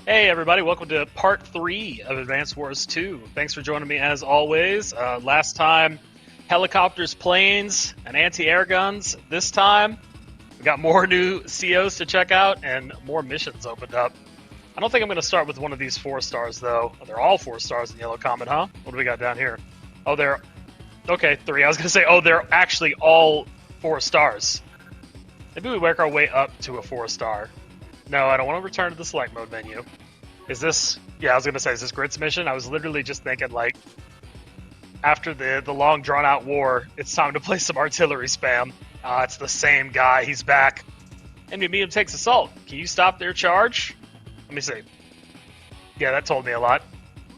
Hey everybody, welcome to part 3 of Advanced Wars 2. Thanks for joining me as always. Last time, helicopters, planes, and anti-air guns. This time, we got more new COs to check out and more missions opened up. I don't think I'm going to start with one of these 4 stars though. They're all 4 stars in Yellow Comet, huh? What do we got down here? Oh, they're... Okay, 3. I was going to say, oh, they're actually all 4 stars. Maybe we work our way up to a 4-star. No, I don't want to return to the select mode menu. Is this... Yeah, I was going to say, is this Grit's mission? I was literally just thinking, like, after the long, drawn-out war, it's time to play some artillery spam. It's the same guy. He's back. Enemy medium takes assault. Can you stop their charge? Let me see. Yeah, that told me a lot.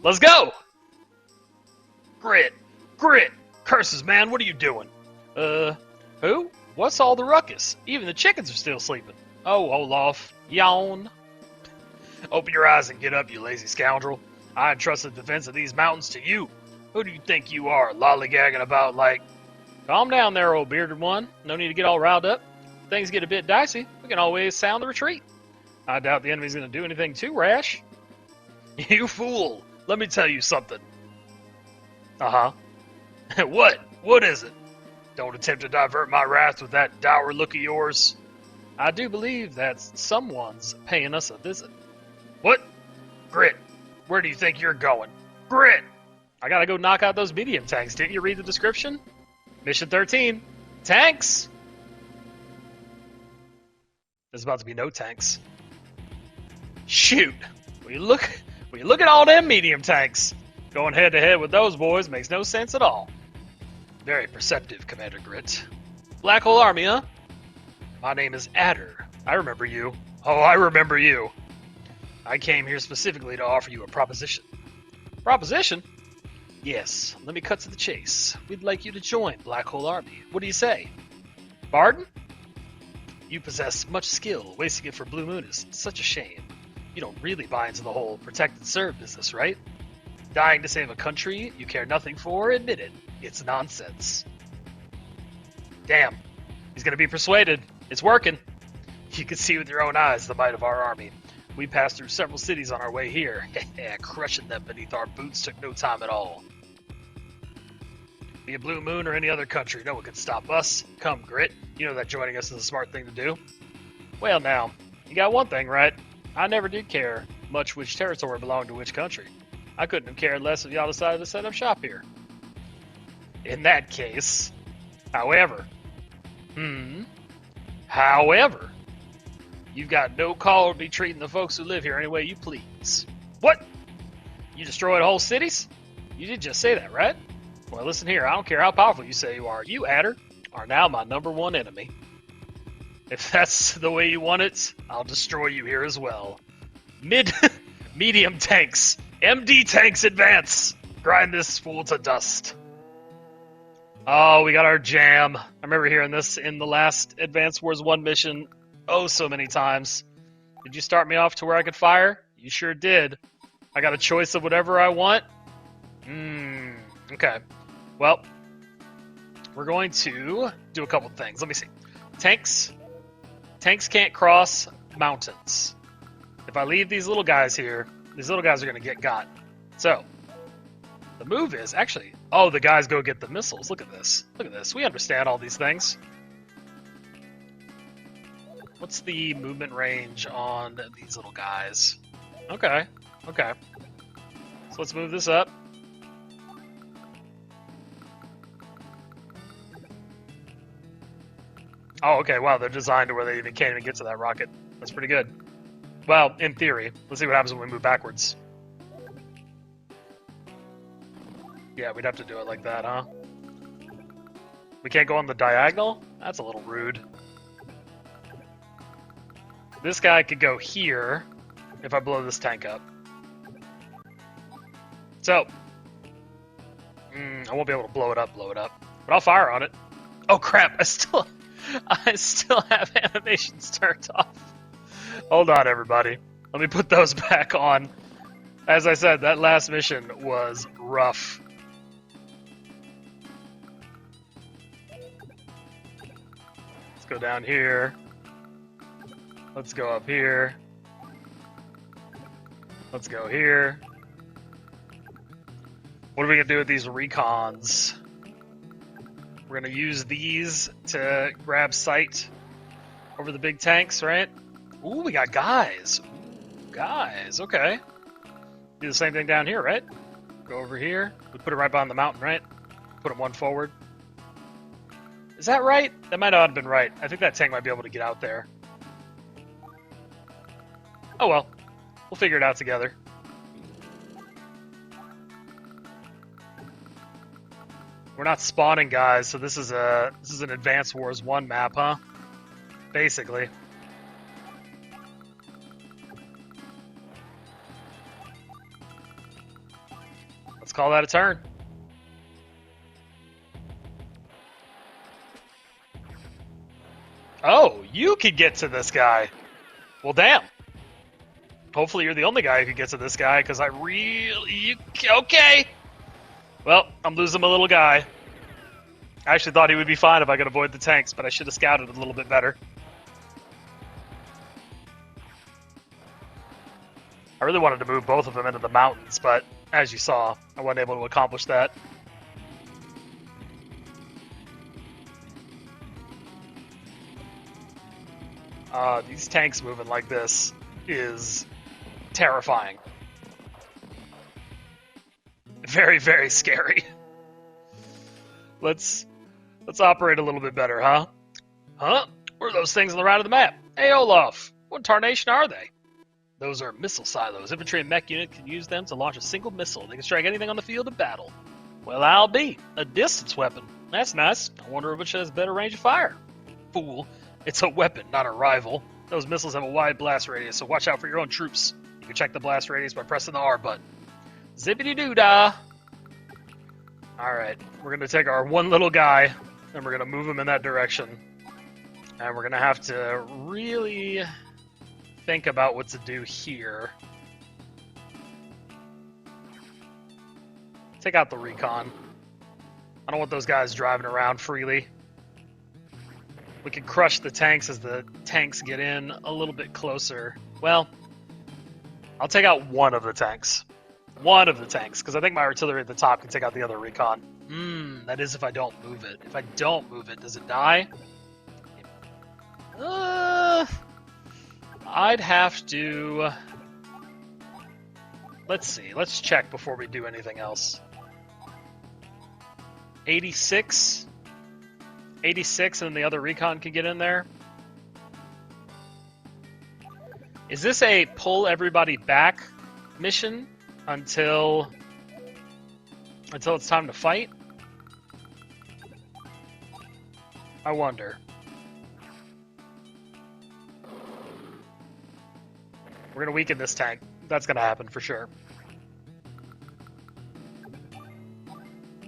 Let's go! Grit! Grit! Curses, man, what are you doing? Who? What's all the ruckus? Even the chickens are still sleeping. Oh, Olaf. Yawn. Open your eyes and get up, you lazy scoundrel. I entrusted the defense of these mountains to you. Who do you think you are, lollygagging about like... Calm down there, old bearded one. No need to get all riled up. If things get a bit dicey, we can always sound the retreat. I doubt the enemy's going to do anything too rash. You fool! Let me tell you something. Uh-huh. What? What is it? Don't attempt to divert my wrath with that dour look of yours. I do believe that someone's paying us a visit. What? Grit, where do you think you're going? Grit! I gotta go knock out those medium tanks. Didn't you read the description? Mission 13. Tanks! There's about to be no tanks. Shoot! Will you look at all them medium tanks? Going head to head with those boys makes no sense at all. Very perceptive, Commander Grit. Black Hole Army, huh? My name is Adder. I remember you. Oh, I remember you. I came here specifically to offer you a proposition. Proposition? Yes, let me cut to the chase. We'd like you to join Black Hole Army. What do you say? Pardon? You possess much skill. Wasting it for Blue Moon is such a shame. You don't really buy into the whole protect and serve business, right? Dying to save a country you care nothing for, admit it. It's nonsense. Damn. He's gonna be persuaded. It's working. You can see with your own eyes the might of our army. We passed through several cities on our way here. Crushing them beneath our boots took no time at all. Be it Blue Moon or any other country, no one can stop us. Come, Grit. You know that joining us is a smart thing to do. Well, now, you got one thing right. I never did care much which territory belonged to which country. I couldn't have cared less if y'all decided to set up shop here. In that case, however, you've got no call to be treating the folks who live here any way you please. What? You destroyed whole cities? You did just say that, right? Well, listen here, I don't care how powerful you say you are. You, Adder, are now my #1 enemy. If that's the way you want it, I'll destroy you here as well. Medium tanks. MD tanks advance. Grind this fool to dust. Oh, we got our jam. I remember hearing this in the last Advanced Wars 1 mission oh so many times. Did you start me off to where I could fire? You sure did. I got a choice of whatever I want? Okay. Well, we're going to do a couple things. Let me see. Tanks. Tanks can't cross mountains. If I leave these little guys here, these little guys are going to get got. So, the move is actually... Oh, the guys go get the missiles. Look at this. Look at this. We understand all these things. What's the movement range on these little guys? Okay. Okay. So let's move this up. Oh, okay. Wow, they're designed to where they can't even get to that rocket. That's pretty good. Well, in theory. Let's see what happens when we move backwards. Yeah, we'd have to do it like that, huh? We can't go on the diagonal? That's a little rude. This guy could go here if I blow this tank up. So, I won't be able to blow it up, but I'll fire on it. Oh crap! I still have animations turned off. Hold on, everybody. Let me put those back on. As I said, that last mission was rough. Let's go down here. Let's go up here. Let's go here. What are we going to do with these recons? We're going to use these to grab sight over the big tanks, right? Ooh, we got guys. Ooh, guys, okay. Do the same thing down here, right? Go over here. We put it right behind the mountain, right? Put them one forward. Is that right? That might not have been right. I think that tank might be able to get out there. Oh well. We'll figure it out together. We're not spawning guys, so this is an Advance Wars 1 map, huh? Basically. Let's call that a turn. Oh, you could get to this guy. Well, damn. Hopefully you're the only guy who could get to this guy, because I really... Okay! Well, I'm losing my little guy. I actually thought he would be fine if I could avoid the tanks, but I should have scouted a little bit better. I really wanted to move both of them into the mountains, but as you saw, I wasn't able to accomplish that. These tanks moving like this is terrifying. Very, very scary. Let's operate a little bit better, huh? Huh? What are those things on the right of the map? Hey, Olaf, what tarnation are they? Those are missile silos. Infantry and mech unit can use them to launch a single missile. They can strike anything on the field of battle. Well, I'll be. A distance weapon. That's nice. I wonder which has better range of fire. Fool. It's a weapon, not a rival. Those missiles have a wide blast radius, so watch out for your own troops. You can check the blast radius by pressing the R button. Zippity-doo-dah! Alright, we're going to take our one little guy, and we're going to move him in that direction. And we're going to have to really think about what to do here. Take out the recon. I don't want those guys driving around freely. We can crush the tanks as the tanks get in a little bit closer. Well, I'll take out one of the tanks. One of the tanks, because I think my artillery at the top can take out the other recon. That is if I don't move it. If I don't move it, does it die? I'd have to... Let's see. Let's check before we do anything else. 86? 86 and the other recon can get in there? Is this a pull everybody back mission until it's time to fight? I wonder. We're gonna weaken this tank. That's gonna happen for sure.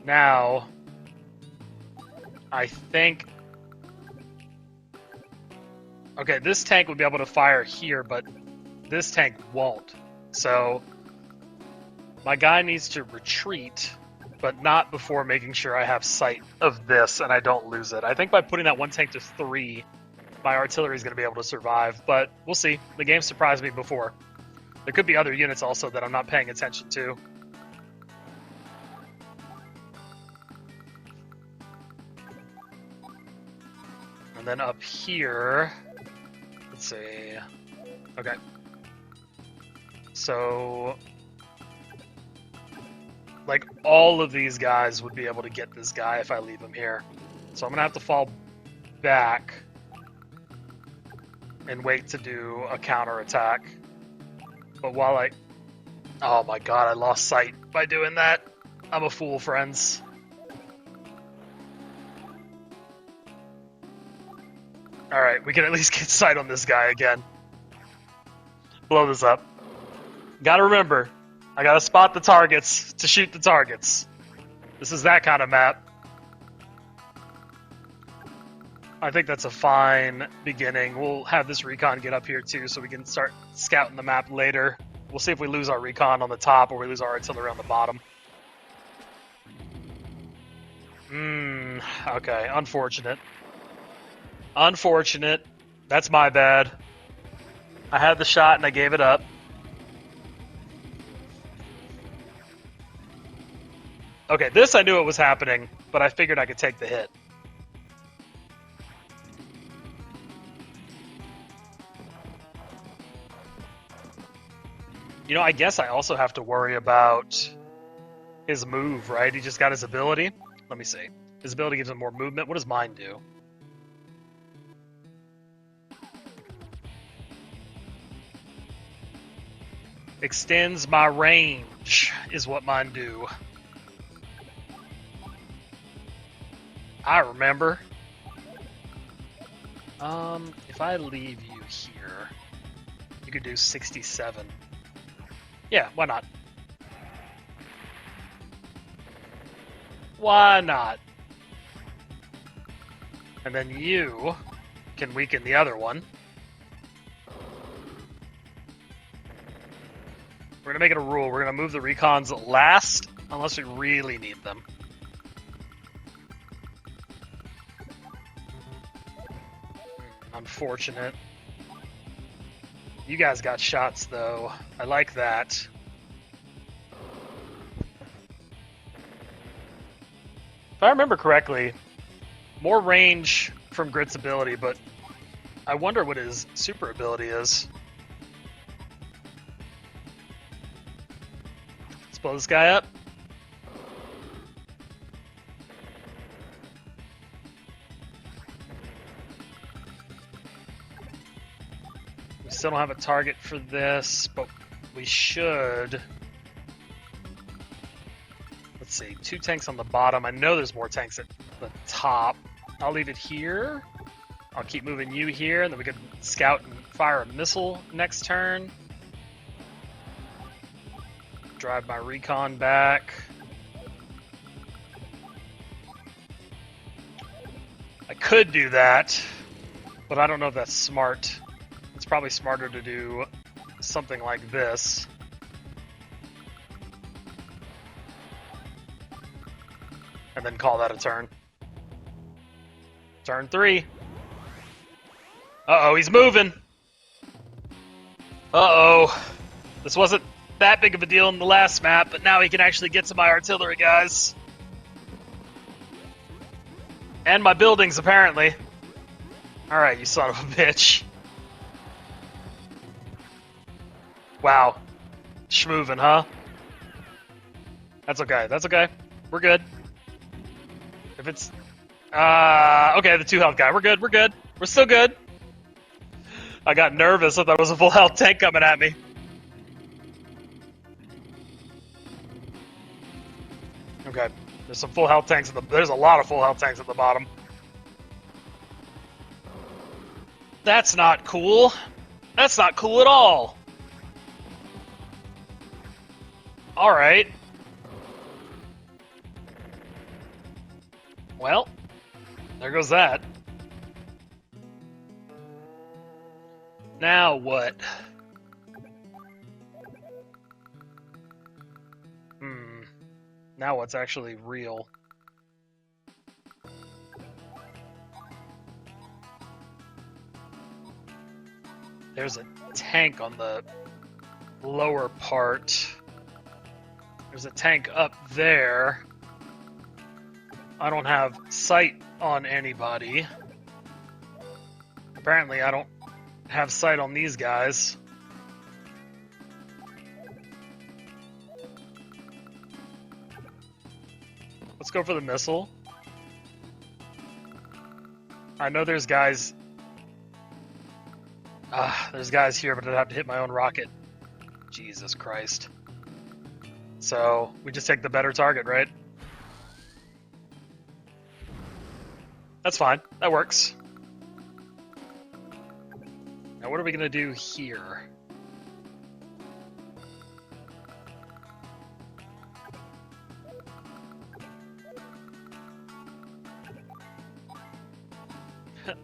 Now, I think... Okay, this tank would be able to fire here, but this tank won't. So, my guy needs to retreat, but not before making sure I have sight of this and I don't lose it. I think by putting that one tank to 3, my artillery is going to be able to survive, but we'll see. The game surprised me before. There could be other units also that I'm not paying attention to. And then up here, let's see. Okay. So, like, all of these guys would be able to get this guy if I leave him here. So I'm going to have to fall back and wait to do a counterattack. But while I... Oh my god, I lost sight by doing that. I'm a fool, friends. Alright, we can at least get sight on this guy again. Blow this up. Gotta remember, I gotta spot the targets to shoot the targets. This is that kind of map. I think that's a fine beginning. We'll have this recon get up here too so we can start scouting the map later. We'll see if we lose our recon on the top or we lose our artillery on the bottom. Okay, unfortunate. Unfortunate. That's my bad. I had the shot and I gave it up. Okay, this I knew it was happening, but I figured I could take the hit. You know, I guess I also have to worry about his move, right? He just got his ability. Let me see. His ability gives him more movement. What does mine do? Extends my range is what mine do. I remember. If I leave you here, you could do 67. Yeah, why not? Why not? And then you can weaken the other one. We're gonna make it a rule. We're gonna move the recons last, unless we really need them. Unfortunate. You guys got shots, though. I like that. If I remember correctly, more range from Grit's ability, but I wonder what his super ability is. Let's blow this guy up. We still don't have a target for this, but we should. Let's see, 2 tanks on the bottom. I know there's more tanks at the top. I'll leave it here. I'll keep moving you here, and then we can scout and fire a missile next turn. Drive my recon back. I could do that, but I don't know if that's smart. It's probably smarter to do something like this. And then call that a turn. Turn 3. Uh-oh, he's moving. Uh-oh. This wasn't that big of a deal in the last map, but now he can actually get to my artillery, guys. And my buildings, apparently. Alright, you son of a bitch. Wow. Schmoovin', huh? That's okay, that's okay. We're good. If it's... okay, the 2 health guy. We're good, we're good. We're still good. I got nervous. I thought it was a full health tank coming at me. Okay, there's some full health tanks there's a lot of full health tanks at the bottom. That's not cool. That's not cool at all. Alright. Well, there goes that. Now what? Now what's actually real? There's a tank on the lower part. There's a tank up there. I don't have sight on anybody. Apparently I don't have sight on these guys. Let's go for the missile. I know there's guys... there's guys here, but I'd have to hit my own rocket. Jesus Christ. So, we just take the better target, right? That's fine. That works. Now what are we going to do here?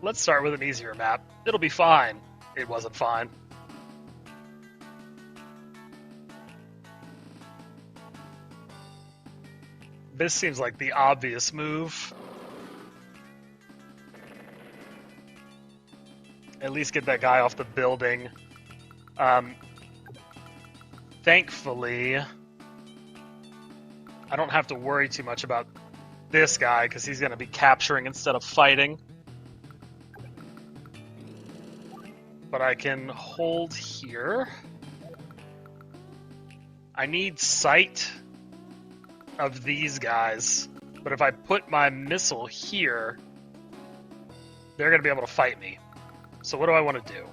Let's start with an easier map. It'll be fine. It wasn't fine. This seems like the obvious move. At least get that guy off the building. Thankfully, I don't have to worry too much about this guy because he's going to be capturing instead of fighting. But I can hold here. I need sight of these guys. But if I put my missile here, they're going to be able to fight me. So what do I want to do?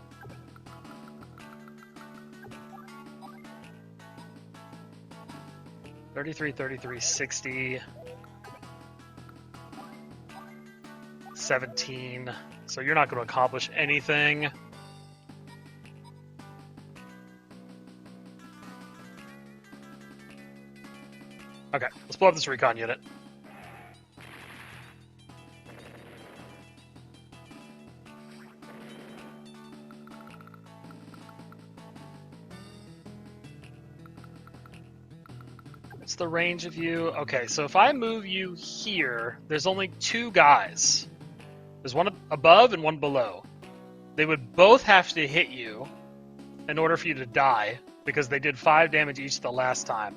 $33, $33, $60, $17. So you're not going to accomplish anything. Okay, let's blow up this recon unit. What's the range of you? Okay, so if I move you here, there's only two guys. There's one above and one below. They would both have to hit you in order for you to die, because they did 5 damage each the last time.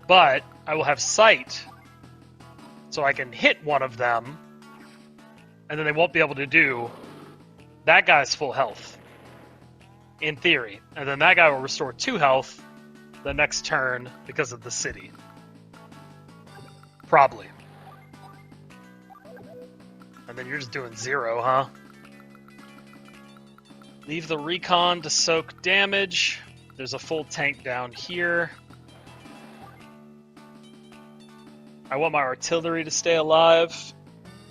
But I will have sight, so I can hit one of them, and then they won't be able to do that guy's full health, in theory. And then that guy will restore 2 health the next turn because of the city. Probably. And then you're just doing 0, huh? Leave the recon to soak damage. There's a full tank down here. I want my artillery to stay alive,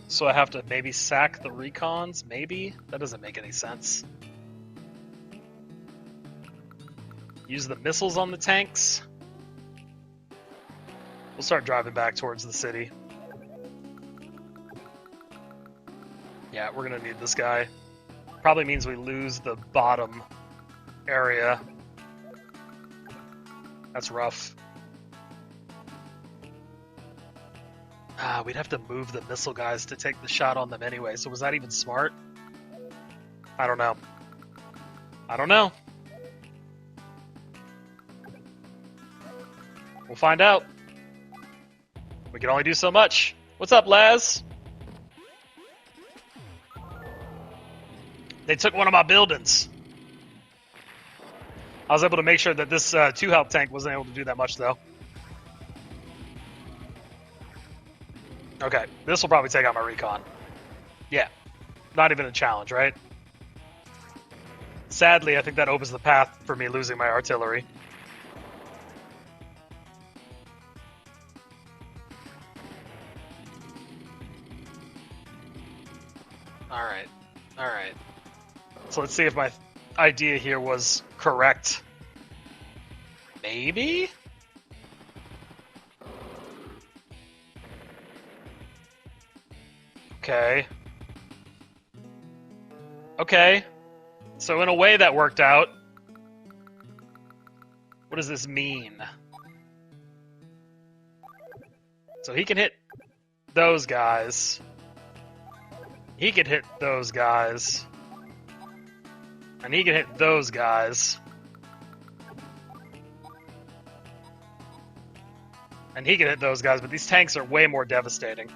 so I have to maybe sack the recons, maybe? That doesn't make any sense. Use the missiles on the tanks. We'll start driving back towards the city. Yeah, we're gonna need this guy. Probably means we lose the bottom area. That's rough. We'd have to move the missile guys to take the shot on them anyway, so was that even smart? I don't know. I don't know. We'll find out. We can only do so much. What's up, Laz? They took one of my buildings. I was able to make sure that this 2 health tank wasn't able to do that much, though. Okay, this will probably take out my recon. Yeah, not even a challenge, right? Sadly, I think that opens the path for me losing my artillery. Alright, alright. So let's see if my idea here was correct. Maybe? Okay. Okay. So in a way that worked out. What does this mean? So he can hit those guys. He can hit those guys. And he can hit those guys. And he can hit those guys, but these tanks are way more devastating.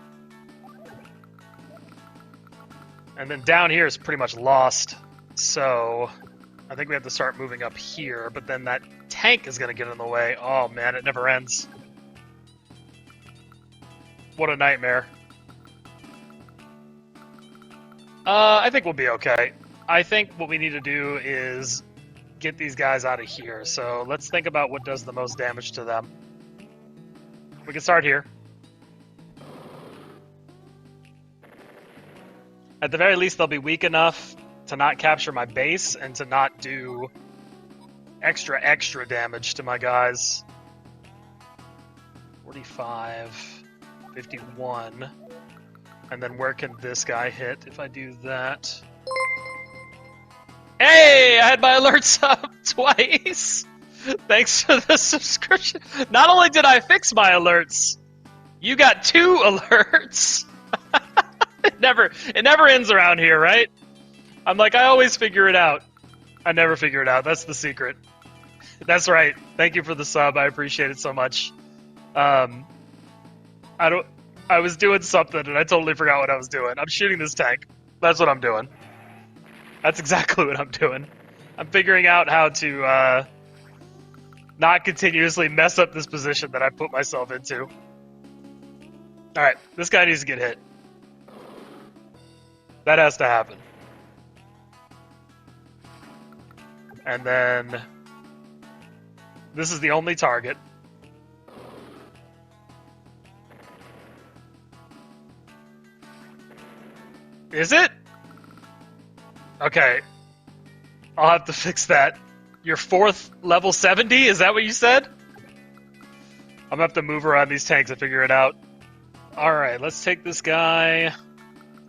And then down here is pretty much lost. So I think we have to start moving up here, but then that tank is going to get in the way. Oh man, it never ends. What a nightmare. I think we'll be okay. I think what we need to do is get these guys out of here. So let's think about what does the most damage to them. We can start here. At the very least, they'll be weak enough to not capture my base and to not do extra damage to my guys. 45, 51. And then where can this guy hit if I do that? Hey, I had my alerts up twice. Thanks for the subscription. Not only did I fix my alerts, you got 2 alerts. It never ends around here, right? I'm like, I always figure it out. I never figure it out. That's the secret. That's right. Thank you for the sub. I appreciate it so much. I don't. I was doing something and I totally forgot what I was doing. I'm shooting this tank. That's what I'm doing. That's exactly what I'm doing. I'm figuring out how to not continuously mess up this position that I put myself into. Alright, this guy needs to get hit. That has to happen. And then this is the only target. Is it? Okay. I'll have to fix that. Your fourth level 70? Is that what you said? I'm gonna have to move around these tanks and figure it out. Alright, let's take this guy.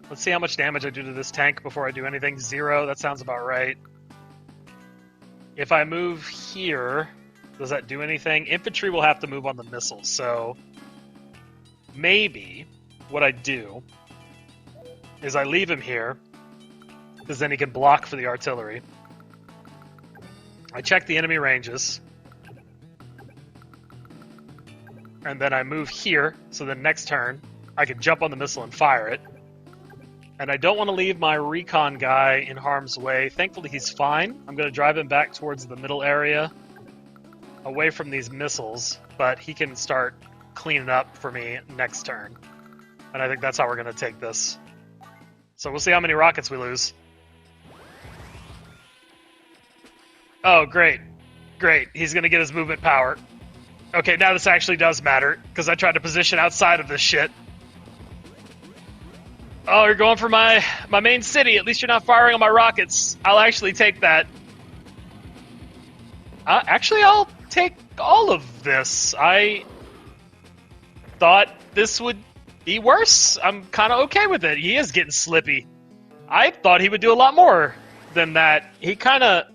Let's see how much damage I do to this tank before I do anything. 0, that sounds about right. If I move here, does that do anything? Infantry will have to move on the missiles, so maybe what I do is I leave him here, because then he can block for the artillery. I check the enemy ranges, and then I move here, so the next turn I can jump on the missile and fire it. And I don't want to leave my recon guy in harm's way. Thankfully, he's fine. I'm going to drive him back towards the middle area, away from these missiles, but he can start cleaning up for me next turn. And I think that's how we're going to take this. So we'll see how many rockets we lose. Oh, great. Great. He's going to get his movement power. Okay, now this actually does matter, because I tried to position outside of this shit. Oh, you're going for my main city. At least you're not firing on my rockets. I'll actually take that. Actually, I'll take all of this. I thought this would be worse. I'm kind of okay with it. He is getting slippy. I thought he would do a lot more than that. He kind of...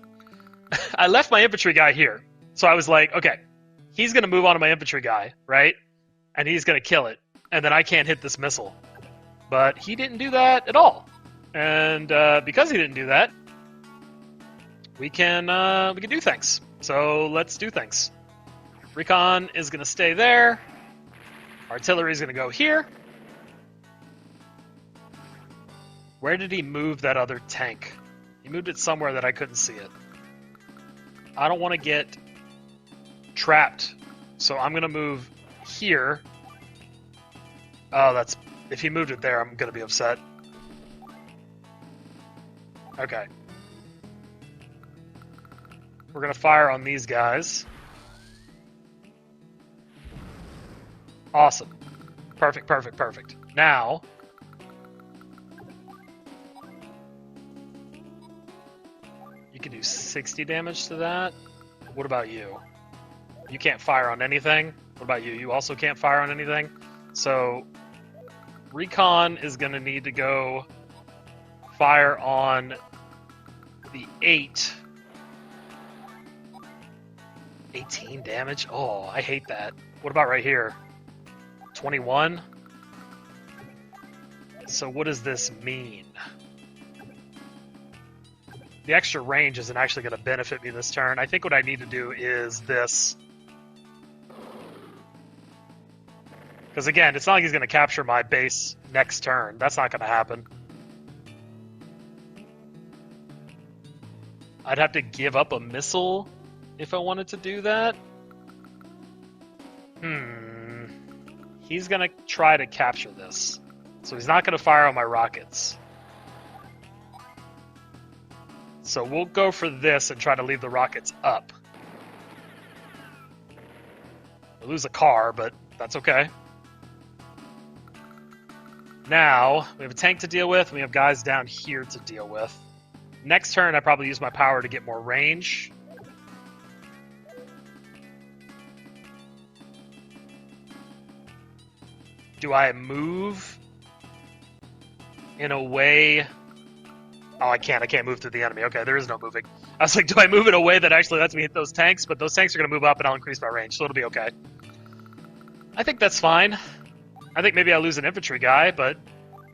I left my infantry guy here. So I was like, okay, he's going to move on to my infantry guy, right? And he's going to kill it. And then I can't hit this missile. But he didn't do that at all. And because he didn't do that, we can do things. So let's do things. Recon is going to stay there. Artillery is going to go here. Where did he move that other tank? He moved it somewhere that I couldn't see it. I don't want to get trapped. So I'm going to move here. Oh, that's... If he moved it there, I'm going to be upset. Okay. We're going to fire on these guys. Awesome. Perfect, perfect, perfect. Now... You can do 60 damage to that. What about you? You can't fire on anything. What about you? You also can't fire on anything. So... Recon is going to need to go fire on the 8. 18 damage? Oh, I hate that. What about right here? 21? So what does this mean? The extra range isn't actually going to benefit me this turn. I think what I need to do is this. Because again, it's not like he's going to capture my base next turn. That's not going to happen. I'd have to give up a missile if I wanted to do that. He's going to try to capture this. So he's not going to fire on my rockets. So we'll go for this and try to leave the rockets up. We'll lose a car, but that's okay. Now, we have a tank to deal with, and we have guys down here to deal with. Next turn, I probably use my power to get more range. Do I move in a way... Oh, I can't move through the enemy. Okay, there is no moving. I was like, do I move in a way that actually lets me hit those tanks? But those tanks are going to move up, and I'll increase my range, so it'll be okay. I think that's fine. I think maybe I lose an infantry guy, but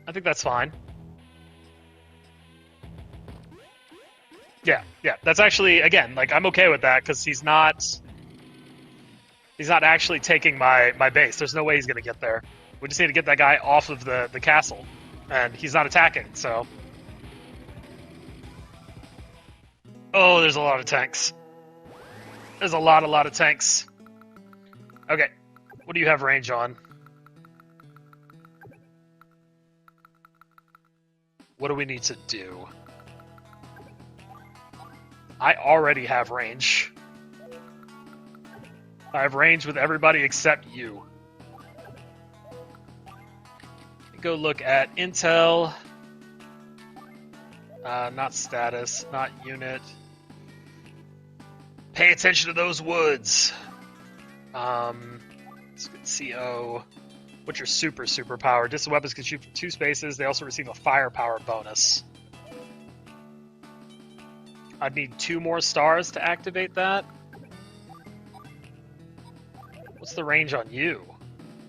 I think that's fine. Yeah, that's actually, again, like, I'm okay with that, because he's not He's not actually taking my base. There's no way he's going to get there. We just need to get that guy off of the castle. And he's not attacking, so... Oh, there's a lot of tanks. There's a lot of tanks. Okay. What do you have range on? What do we need to do? I already have range. I have range with everybody except you. Go look at intel. Not status, not unit. Pay attention to those woods. Let's get CO. What's your super power? Distant weapons can shoot from 2 spaces. They also receive a firepower bonus. I'd need 2 more stars to activate that. What's the range on you?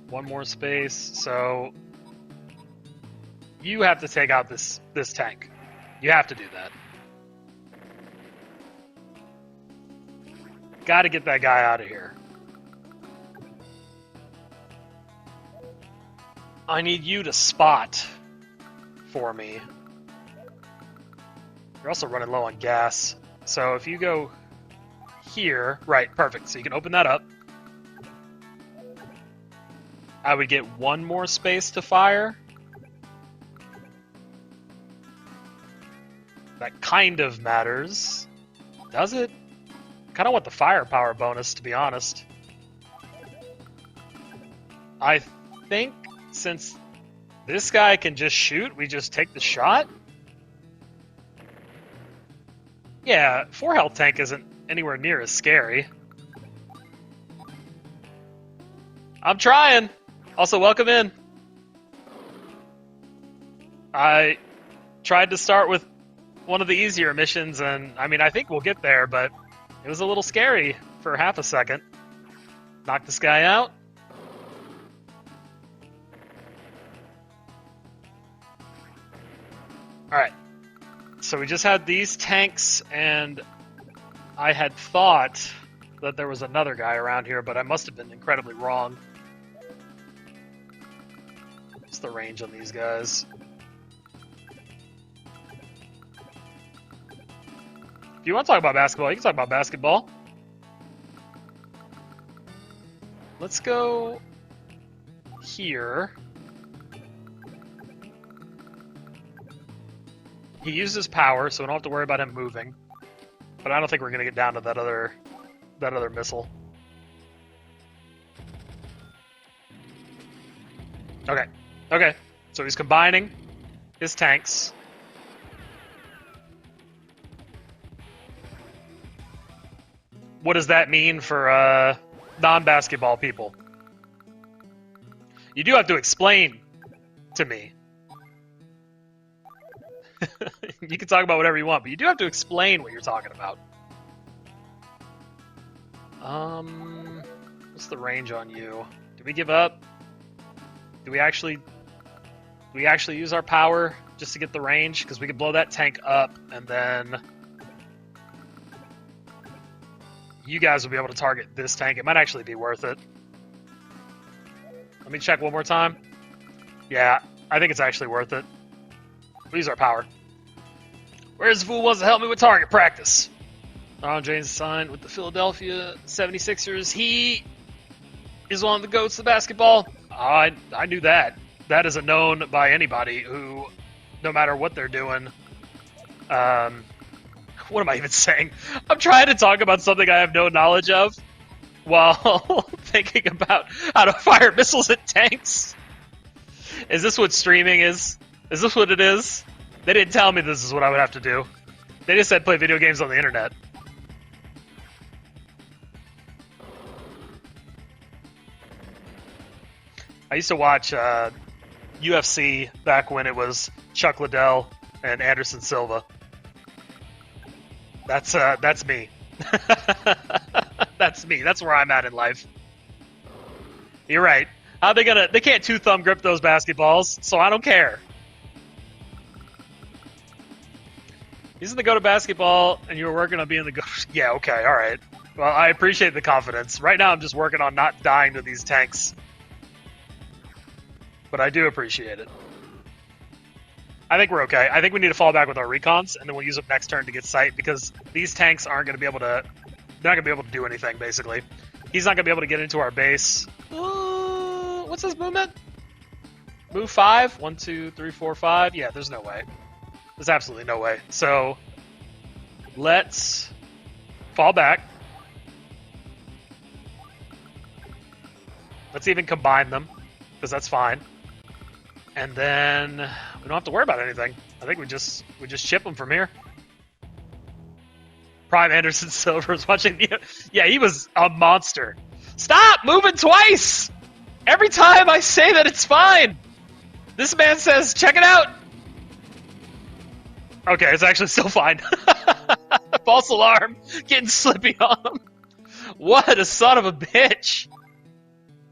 1 more space, so... You have to take out this tank. You have to do that. Gotta get that guy out of here. I need you to spot for me. You're also running low on gas. So if you go here... Right, perfect. So you can open that up. I would get 1 more space to fire. That kind of matters. Does it? Kind of want the firepower bonus, to be honest. I think since this guy can just shoot, we just take the shot? Yeah, 4 health tank isn't anywhere near as scary. I'm trying! Also, welcome in. I tried to start with one of the easier missions, and I mean, I think we'll get there, but it was a little scary for half a second. Knock this guy out. Alright. So we just had these tanks, and I had thought that there was another guy around here, but I must have been incredibly wrong. What's the range on these guys? If you want to talk about basketball, you can talk about basketball. Let's go here. He uses power, so we don't have to worry about him moving. But I don't think we're going to get down to that other missile. Okay. Okay. So he's combining his tanks. What does that mean for non-basketball people? You do have to explain to me. You can talk about whatever you want, but you do have to explain what you're talking about. What's the range on you? Did we give up? Do we actually use our power just to get the range? Because we could blow that tank up, and then you guys will be able to target this tank. It might actually be worth it. Let me check one more time. Yeah, I think it's actually worth it. We use our power. Where's the fool wants to help me with target practice? LeBron James signed with the Philadelphia 76ers. He is one of the GOATs of basketball. I knew that. That is a known by anybody who, no matter what they're doing, what am I even saying? I'm trying to talk about something I have no knowledge of while thinking about how to fire missiles at tanks. Is this what streaming is? Is this what it is? They didn't tell me this is what I would have to do. They just said play video games on the internet. I used to watch UFC back when it was Chuck Liddell and Anderson Silva. That's me. That's me. That's where I'm at in life. You're right. How they gonna? They can't 2-thumb grip those basketballs, so I don't care. Isn't the go to basketball, and you were working on being the go? Yeah, okay, all right. Well, I appreciate the confidence. Right now I'm just working on not dying to these tanks. But I do appreciate it. I think we're okay. I think we need to fall back with our recons, and then we'll use them next turn to get sight, because these tanks aren't going to be able to... They're not going to be able to do anything, basically. He's not going to be able to get into our base. What's his movement? Move 5? 1, 2, 3, 4, 5? Yeah, there's no way. There's absolutely no way. So, let's fall back. Let's even combine them, because that's fine. And then we don't have to worry about anything. I think we just chip them from here. Prime Anderson Silver was watching. Yeah, he was a monster. Stop moving twice! Every time I say that it's fine. This man says, check it out. Okay, it's actually still fine. False alarm. Getting slippy on him. What a son of a bitch.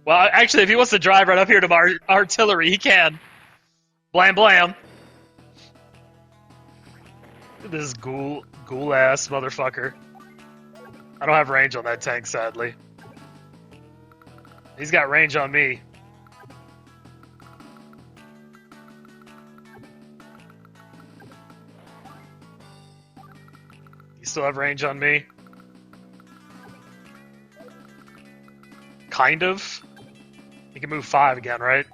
Well, actually, if he wants to drive right up here to our artillery, he can. Blam blam. This ghoul-ass motherfucker. I don't have range on that tank, sadly. He's got range on me. You still have range on me? Kind of. He can move 5 again, right?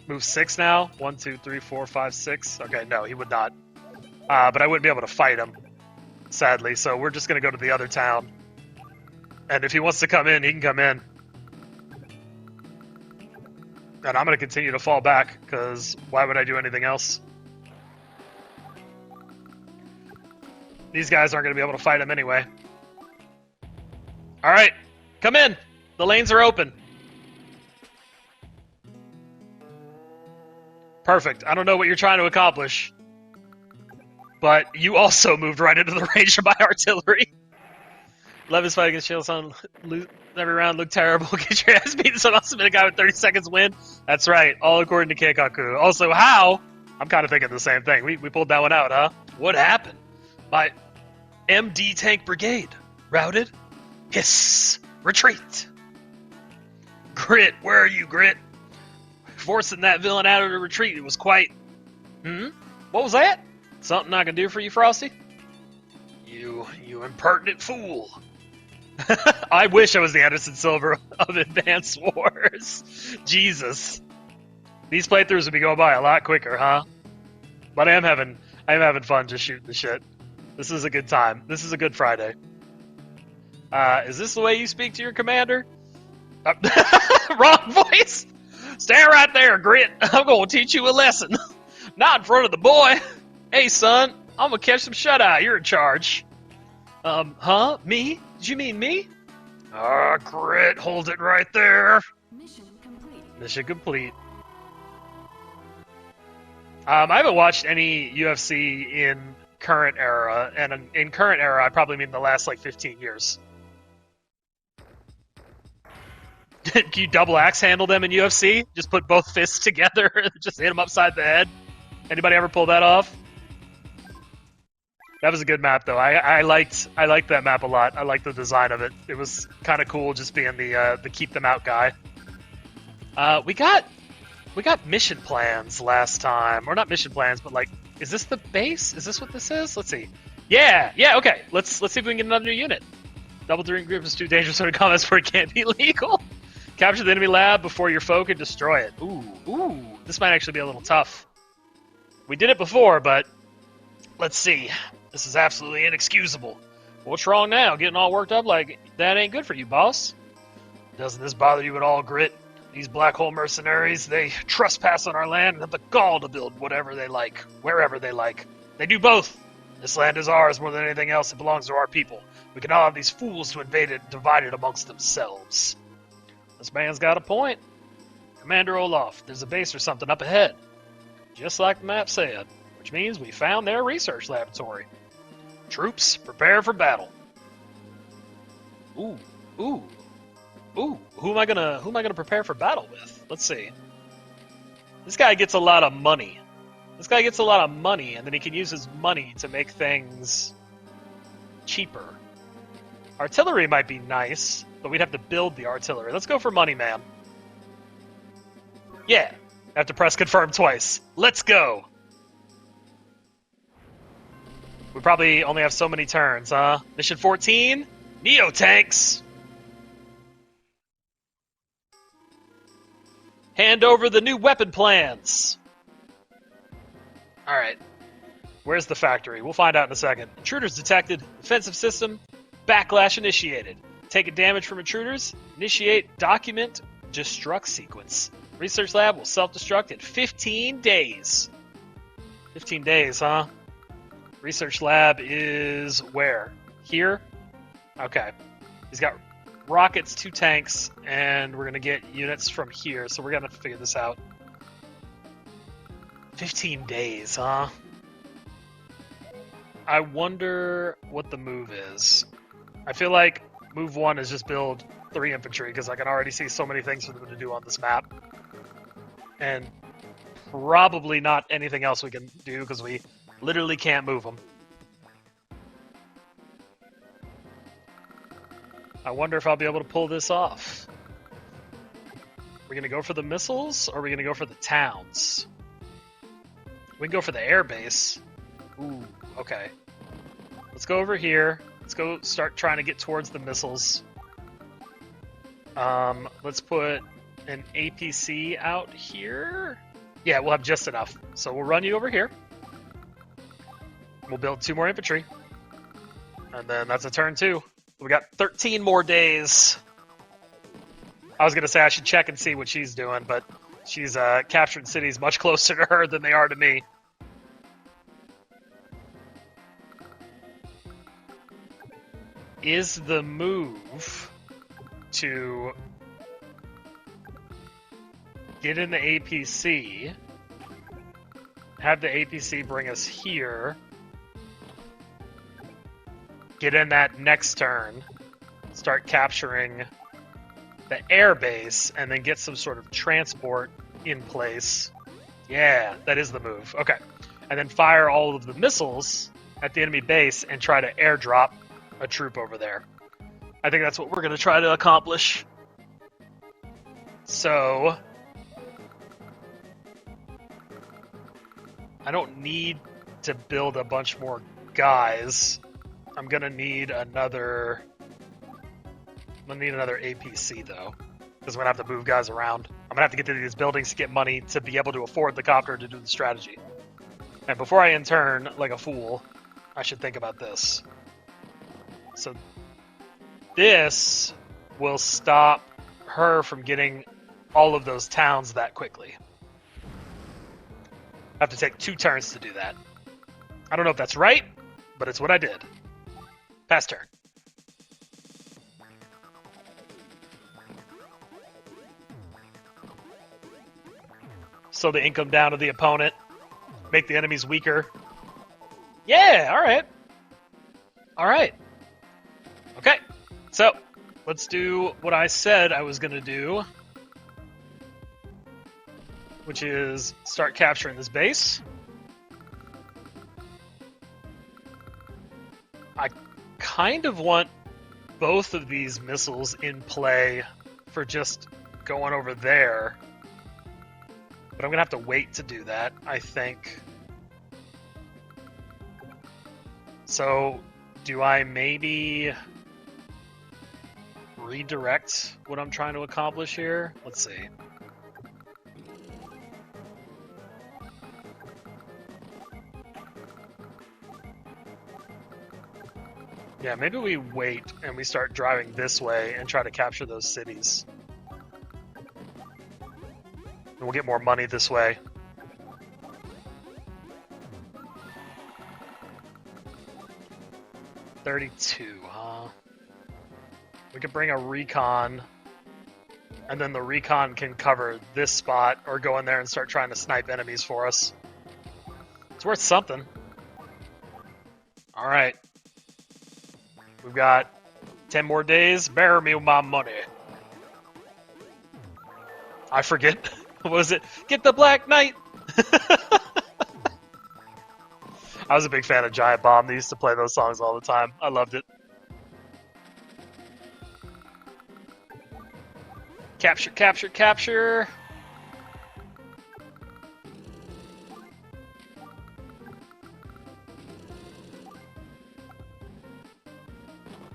Move 6 now? 1, 2, 3, 4, 5, 6. Okay, no, he would not. But I wouldn't be able to fight him, sadly. So we're just going to go to the other town. And if he wants to come in, he can come in. And I'm going to continue to fall back, because why would I do anything else? These guys aren't going to be able to fight him anyway. Alright, come in. The lanes are open. Perfect. I don't know what you're trying to accomplish. But you also moved right into the range of my artillery. Levis fight against Shields every round looked terrible. Get your ass beaten, so must have been a guy with 30 seconds win. That's right, all according to Keikaku. Also, how? I'm kind of thinking the same thing. We pulled that one out, huh? What happened? My MD Tank Brigade routed. Hiss. Retreat. Grit, where are you, Grit? Forcing that villain out of the retreat, it was quite... What was that? Something I can do for you, Frosty? You impertinent fool. I wish I was the Anderson Silver of Advance Wars. Jesus. These playthroughs would be going by a lot quicker, huh? But I am having fun just shooting the shit. This is a good time. This is a good Friday. Is this the way you speak to your commander? Wrong voice! Stand right there, Grit. I'm gonna teach you a lesson. Not in front of the boy. Hey, son, I'm gonna catch some shut-eye. You're in charge. Huh? Me? Did you mean me? Grit, hold it right there. Mission complete. Mission complete. I haven't watched any UFC in current era, and in current era, I probably mean the last, 15 years. Can you double axe handle them in UFC? Just put both fists together and just hit them upside the head? Anybody ever pull that off? That was a good map, though. I liked that map a lot. I liked the design of it. It was kind of cool, just being the keep them out guy. We got mission plans last time, or not mission plans, but is this the base? Is this what this is? Let's see. Yeah, okay. Let's see if we can get another new unit. Double Dream Group is too dangerous when it comes where it can't be legal. Capture the enemy lab before your foe can destroy it. Ooh, this might actually be a little tough. We did it before, but let's see. This is absolutely inexcusable. What's wrong now? Getting all worked up like that ain't good for you, boss. Doesn't this bother you at all, Grit? These black hole mercenaries, they trespass on our land and have the gall to build whatever they like, wherever they like. They do both. This land is ours more than anything else. It belongs to our people. We can all have these fools to invade it and divide it amongst themselves. This man's got a point. Commander Olaf, there's a base or something up ahead. Just like the map said, which means we found their research laboratory. Troops, prepare for battle. Ooh. Who am I gonna prepare for battle with? Let's see. This guy gets a lot of money. And then he can use his money to make things cheaper. Artillery might be nice, but we'd have to build the artillery. Let's go for money, man. Yeah. I have to press confirm twice. Let's go. We probably only have so many turns, huh? Mission 14, Neo Tanks. Hand over the new weapon plans. All right. Where's the factory? We'll find out in a second. Intruders detected. Defensive system. Backlash initiated. Taking damage from intruders. Initiate document destruct sequence. Research lab will self-destruct in 15 days. 15 days, huh? Research lab is where? Here? Okay. He's got rockets, 2 tanks, and we're going to get units from here, so we're going to have to figure this out. 15 days, huh? I wonder what the move is. I feel like move 1 is just build 3 infantry, because I can already see so many things for them to do on this map. And probably not anything else we can do, because we literally can't move them. I wonder if I'll be able to pull this off. We're going to go for the missiles, or are we going to go for the towns? We can go for the air base. Ooh, okay. Let's go over here. Let's go start trying to get towards the missiles. Let's put an APC out here. Yeah, we'll have just enough. So we'll run you over here. We'll build 2 more infantry. And then that's a turn 2. We got 13 more days. I was going to say I should check and see what she's doing, but she's capturing cities much closer to her than they are to me. Is the move to get in the APC, have the APC bring us here, get in that next turn, start capturing the air base, and then get some sort of transport in place. Yeah, that is the move. Okay. And then fire all of the missiles at the enemy base and try to airdrop a troop over there. I think that's what we're going to try to accomplish. So I don't need to build a bunch more guys. I'm going to need another APC though, because I'm going to have to move guys around. I'm going to have to get to these buildings to get money to be able to afford the copter to do the strategy. And before I intern like a fool, I should think about this. So this will stop her from getting all of those towns that quickly. I have to take 2 turns to do that. I don't know if that's right, but it's what I did. Pass turn. Slow the income down of the opponent. Make the enemies weaker. Yeah, alright. Alright. Okay, so let's do what I said I was going to do, which is start capturing this base. I kind of want both of these missiles in play for just going over there, but I'm going to have to wait to do that, I think. So, do I maybe redirect what I'm trying to accomplish here? Let's see. Yeah, maybe we wait and we start driving this way and try to capture those cities. And we'll get more money this way. $32, huh? We could bring a recon, and then the recon can cover this spot or go in there and start trying to snipe enemies for us. It's worth something. Alright. We've got 10 more days. Bear me my money. I forget. What was it? Get the Black Knight! I was a big fan of Giant Bomb. They used to play those songs all the time. I loved it. Capture, capture, capture.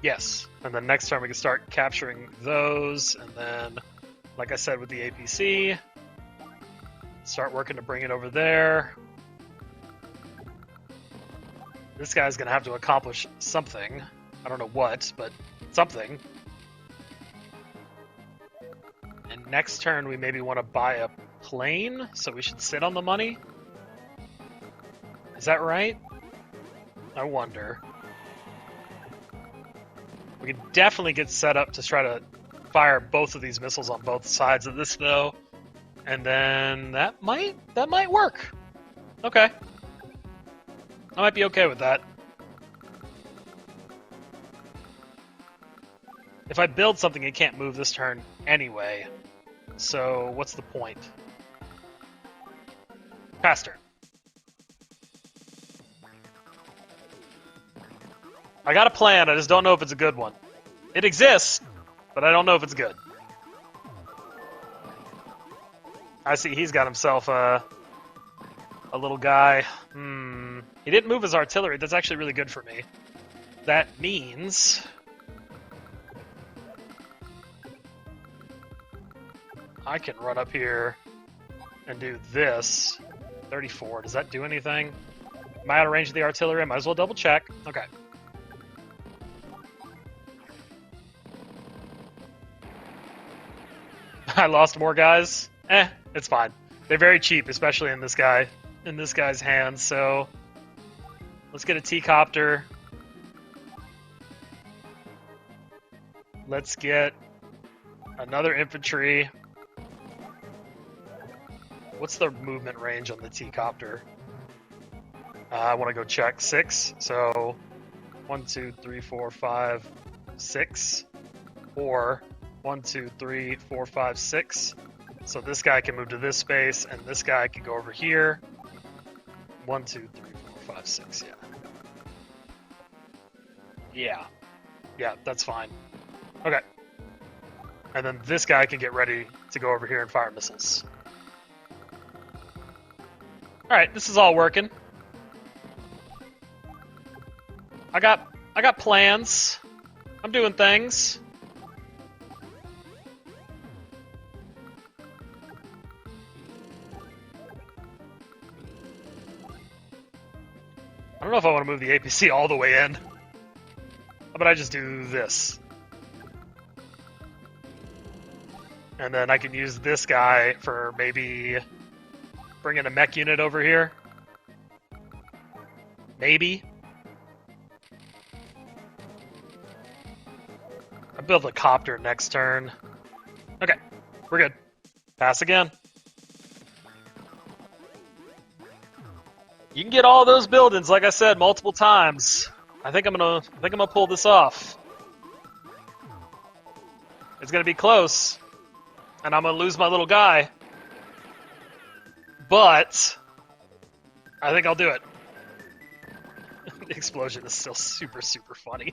Yes, and then next turn we can start capturing those, and then, like I said with the APC, start working to bring it over there. This guy's going to have to accomplish something. I don't know what, but something. And next turn we maybe want to buy a plane, so we should sit on the money. Is that right? I wonder. We could definitely get set up to try to fire both of these missiles on both sides of this, though. And then that might work. Okay. I might be okay with that. If I build something, it can't move this turn anyway. So what's the point? Pass turn. I got a plan, I just don't know if it's a good one. It exists, but I don't know if it's good. I see he's got himself a little guy. He didn't move his artillery. That's actually really good for me. That means I can run up here and do this. 34. Does that do anything? Am I out of range of the artillery? I might as well double check. Okay. I lost more guys. It's fine. They're very cheap, especially in this guy's hands. So let's get a T-copter. Let's get another infantry. What's the movement range on the T-copter? I want to go check 6. So 1, 2, 3, 4, 5, 6, or 1, 2, 3, 4, 5, 6. So this guy can move to this space, and this guy can go over here. 1, 2, 3, 4, 5, 6. Yeah, that's fine. Okay. And then this guy can get ready to go over here and fire missiles. Alright, this is all working. I got plans. I'm doing things. I don't know if I want to move the APC all the way in. How about I just do this? And then I can use this guy for maybe bringing a mech unit over here. Maybe. I'll build a copter next turn. Okay, we're good. Pass again. You can get all those buildings, like I said, multiple times. I think I'm gonna pull this off. It's gonna be close, and I'm gonna lose my little guy. But I think I'll do it. The explosion is still super, super funny.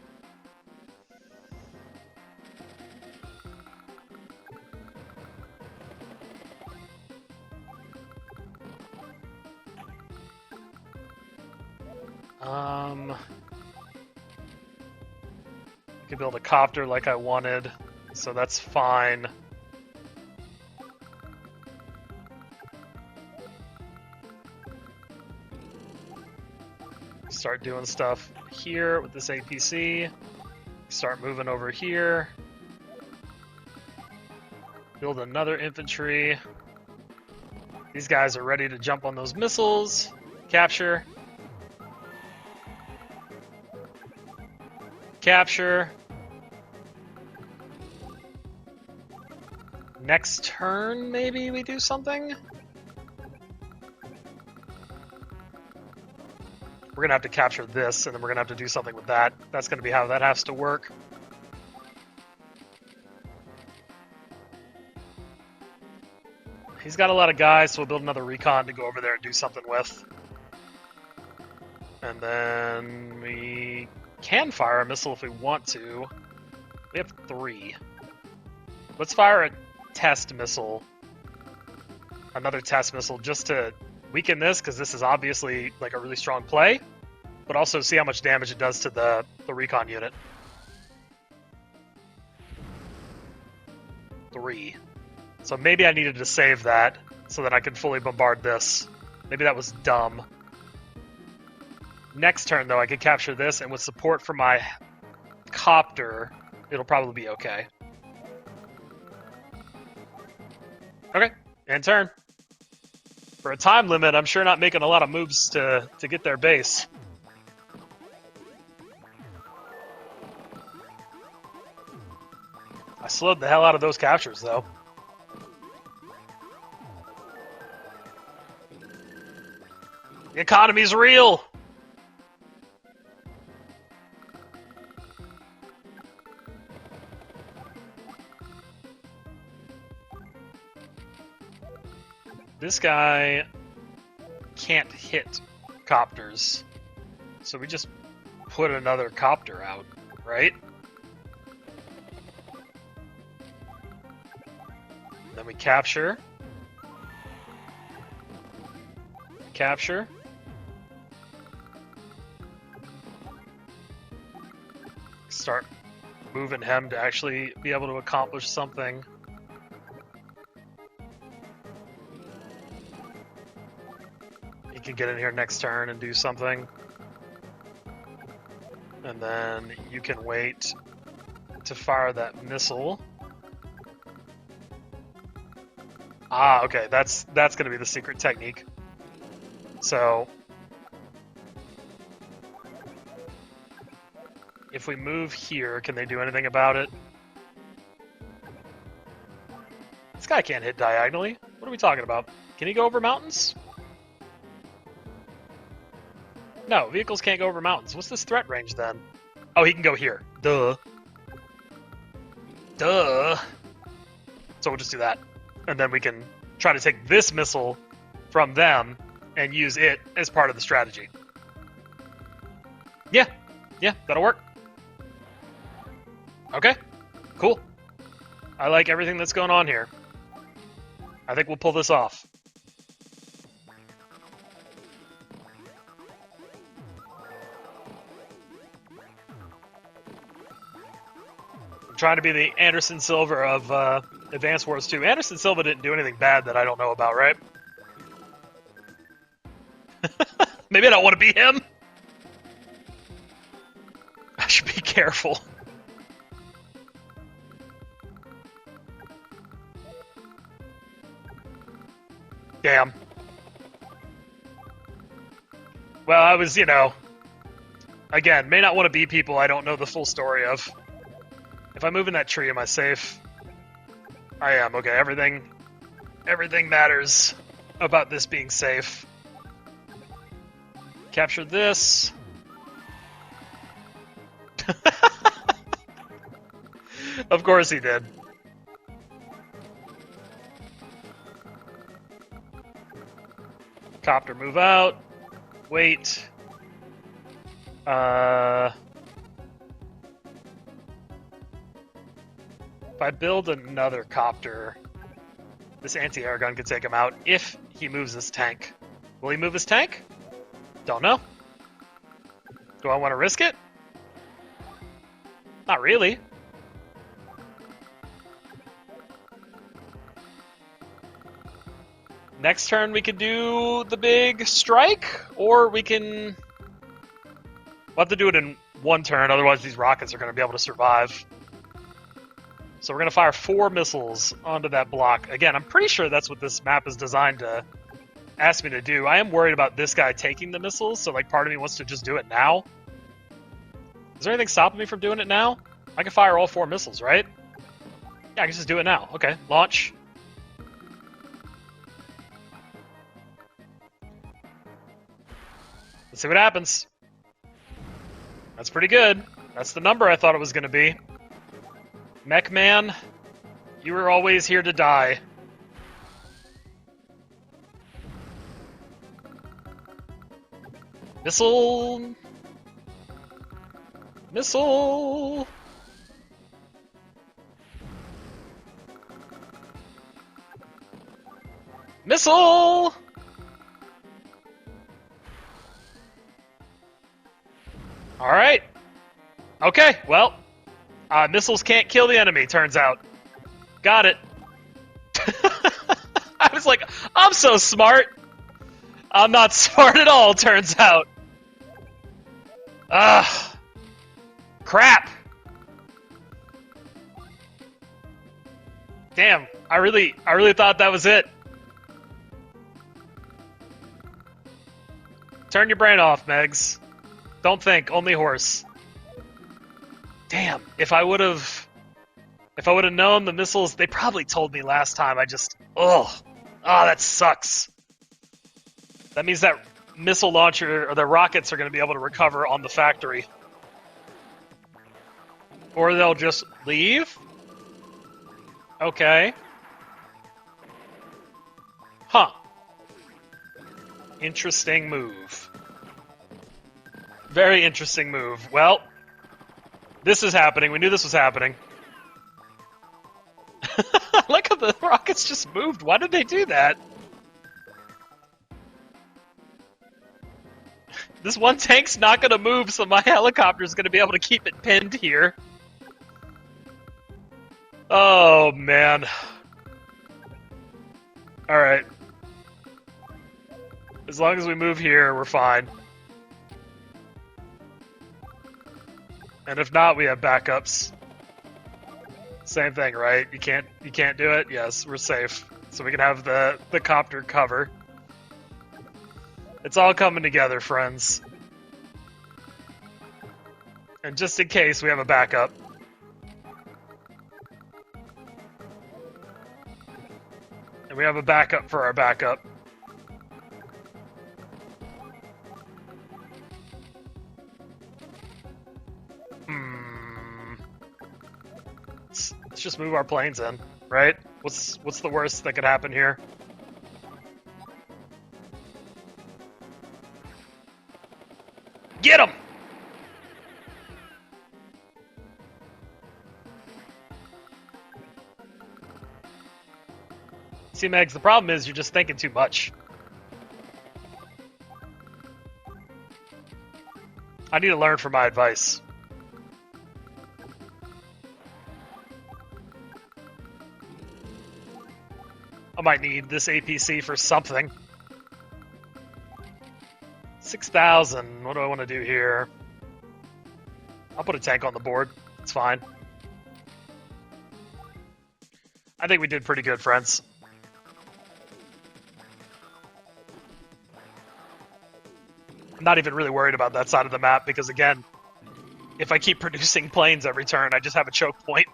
I could build a copter like I wanted, so that's fine. Start doing stuff here with this APC. Start moving over here. Build another infantry. These guys are ready to jump on those missiles. Capture. Capture. Next turn, maybe we do something? We're going to have to capture this, and then we're going to have to do something with that. That's going to be how that has to work. He's got a lot of guys, so we'll build another recon to go over there and do something with. And then we can fire a missile if we want to. We have 3. Let's fire a test missile. Another test missile just to weaken this, because this is obviously like a really strong play, but also see how much damage it does to the recon unit. 3. So maybe I needed to save that so that I could fully bombard this. Maybe that was dumb. Next turn, though, I could capture this, and with support from my copter, it'll probably be okay. Okay, end turn. For a time limit, I'm sure not making a lot of moves to get their base. I slowed the hell out of those captures, though. The economy's real! This guy can't hit copters, so we just put another copter out, right? Then we capture. Capture. Start moving him to actually be able to accomplish something. He can get in here next turn and do something. And then you can wait to fire that missile. Ah, okay, that's going to be the secret technique. So if we move here, can they do anything about it? This guy can't hit diagonally. What are we talking about? Can he go over mountains? No, vehicles can't go over mountains. What's this threat range then? Oh, he can go here. Duh. Duh. So we'll just do that. And then we can try to take this missile from them and use it as part of the strategy. Yeah, that'll work. Okay, cool. I like everything that's going on here. I think we'll pull this off. I'm trying to be the Anderson Silva of Advance Wars 2. Anderson Silva didn't do anything bad that I don't know about, right? Maybe I don't want to be him. I should be careful. Damn. Well, I was, again, may not want to be people I don't know the full story of. If I move in that tree, am I safe? I am. Okay, everything matters about this being safe. Capture this. Of course he did. Copter move out. Wait. If I build another copter, this anti-air gun could take him out if he moves his tank. Will he move his tank? Don't know. Do I want to risk it? Not really. Next turn we could do the big strike, or we can... We'll have to do it in one turn, otherwise these rockets are going to be able to survive. So we're going to fire 4 missiles onto that block. Again, I'm pretty sure that's what this map is designed to ask me to do. I am worried about this guy taking the missiles, so like part of me wants to just do it now. Is there anything stopping me from doing it now? I can fire all 4 missiles, right? Yeah, I can just do it now. Okay, launch. Let's see what happens. That's pretty good. That's the number I thought it was going to be. Mech Man, you were always here to die. Missile! Missile! Missile! Alright. Okay, well, missiles can't kill the enemy, turns out. Got it. I was like, I'm so smart. I'm not smart at all, turns out. Ugh. Crap. Damn, I really thought that was it. Turn your brain off, Megs. Don't think, only horse. Damn, if I would have known the missiles, they probably told me last time. That sucks. That means that missile launcher or the rockets are going to be able to recover on the factory. Or they'll just leave? Okay. Huh. Interesting move. Very interesting move. Well, this is happening. We knew this was happening. Look how the rockets just moved. Why did they do that? This one tank's not going to move, so my helicopter's going to be able to keep it pinned here. Oh, man. Alright. As long as we move here, we're fine. And if not, we have backups. Same thing, right? You can't do it? Yes, we're safe. So we can have the copter cover. It's all coming together, friends. And just in case, we have a backup. And we have a backup for our backup. Let's just move our planes in, right? What's the worst that could happen here? Get him! See, Megs, the problem is you're just thinking too much. I need to learn from my advice. I might need this APC for something. 6,000. What do I want to do here? I'll put a tank on the board. It's fine. I think we did pretty good, friends. I'm not even really worried about that side of the map because, again, if I keep producing planes every turn, I just have a choke point.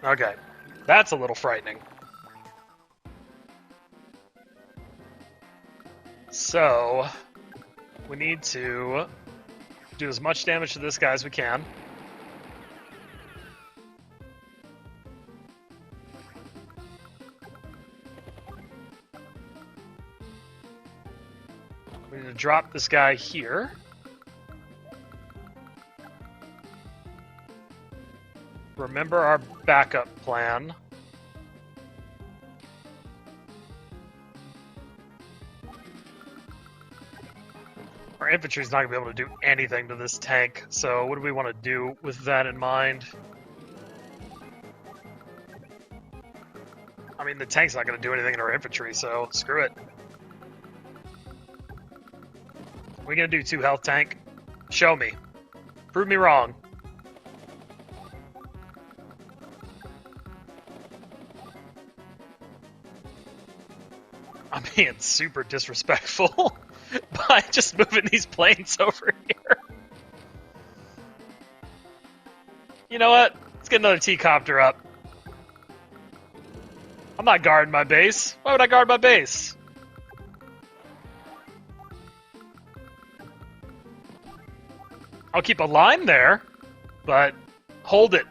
Okay, that's a little frightening. So, we need to do as much damage to this guy as we can. We need to drop this guy here. Remember our backup plan. Our infantry's not going to be able to do anything to this tank, so what do we want to do with that in mind? I mean, the tank's not going to do anything to our infantry, so screw it. Are we going to do 2 health tank? Show me. Prove me wrong. I'm being super disrespectful by just moving these planes over here. You know what? Let's get another T-copter up. I'm not guarding my base. Why would I guard my base? I'll keep a line there, but hold it.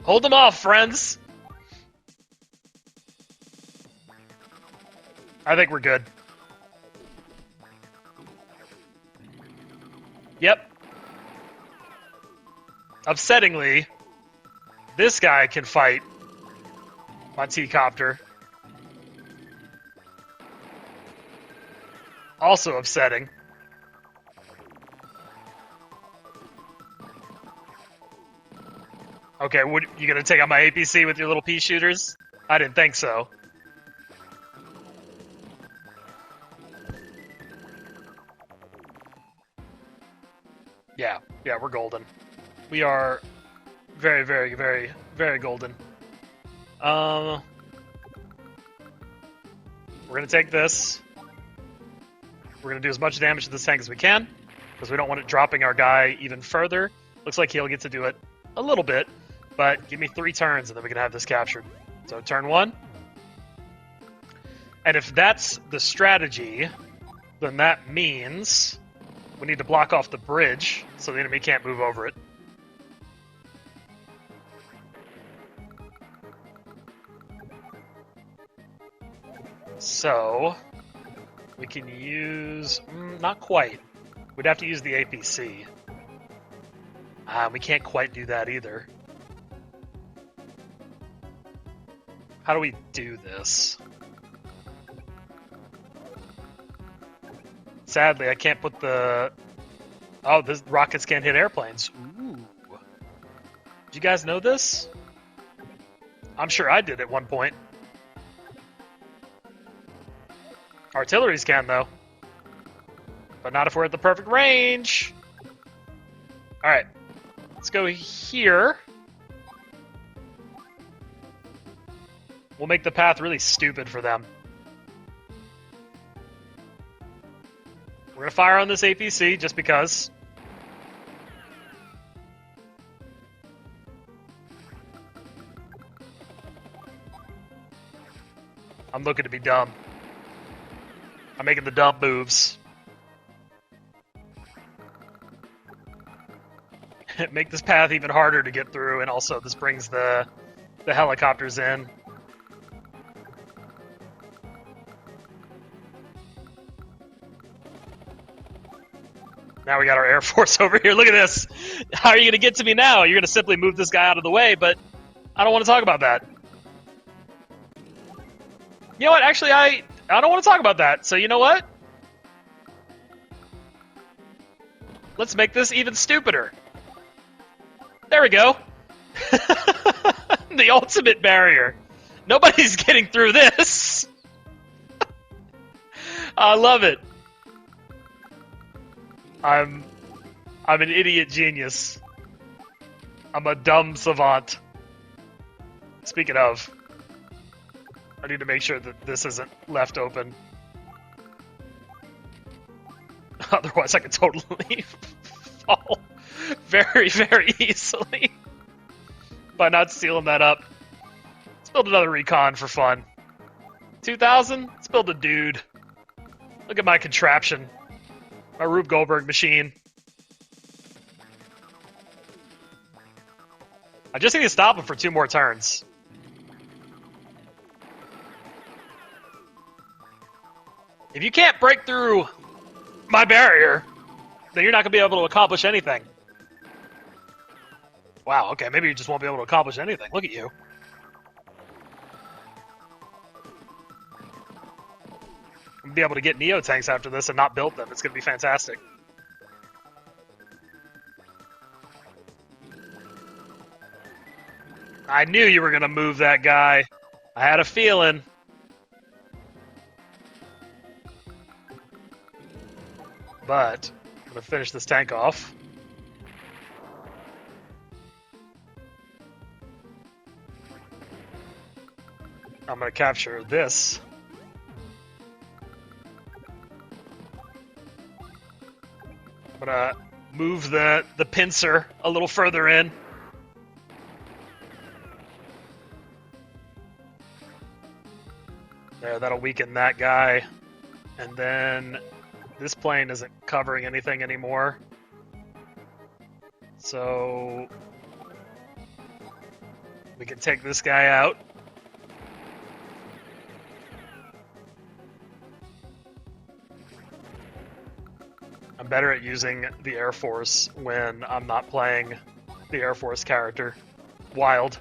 Hold them off, friends. I think we're good. Yep. upsettingly, this guy can fight my T-copter. Also upsetting. Okay, you gonna take out my APC with your little pea shooters? I didn't think so. Yeah, we're golden. We are very, very, very, very golden. We're gonna take this. We're gonna do as much damage to this tank as we can, because we don't want it dropping our guy even further. Looks like he'll get to do it a little bit, but give me 3 turns and then we can have this captured. So turn 1. And if that's the strategy, then that means we need to block off the bridge so the enemy can't move over it. So we can use... not quite. We'd have to use the APC. We can't quite do that either. How do we do this? Sadly, I can't put the... Oh, the rockets can't hit airplanes. Ooh. Did you guys know this? I'm sure I did at one point. Artilleries can, though. But not if we're at the perfect range. Alright. Let's go here. We'll make the path really stupid for them. We're going to fire on this APC just because. I'm looking to be dumb. I'm making the dumb moves. Make this path even harder to get through, and also this brings the helicopters in. Now we got our Air Force over here. Look at this. How are you going to get to me now? You're going to simply move this guy out of the way, but I don't want to talk about that. You know what? Actually, I don't want to talk about that. So you know what? Let's make this even stupider. There we go. The ultimate barrier. Nobody's getting through this. I love it. I'm an idiot genius. I'm a dumb savant. Speaking of, I need to make sure that this isn't left open. Otherwise, I could totally fall very, very easily by not sealing that up. Let's build another recon for fun. 2,000? Let's build a dude. Look at my contraption. My Rube Goldberg machine. I just need to stop him for 2 more turns. If you can't break through my barrier, then you're not going to be able to accomplish anything. Wow, okay, maybe you just won't be able to accomplish anything. Look at you. I'm going to be able to get Neo tanks after this and not build them. It's going to be fantastic. I knew you were going to move that guy. I had a feeling. But I'm going to finish this tank off. I'm going to capture this. I'm going to move the pincer a little further in. There, that'll weaken that guy. And then this plane isn't covering anything anymore. So we can take this guy out. I'm better at using the Air Force when I'm not playing the Air Force character. Wild.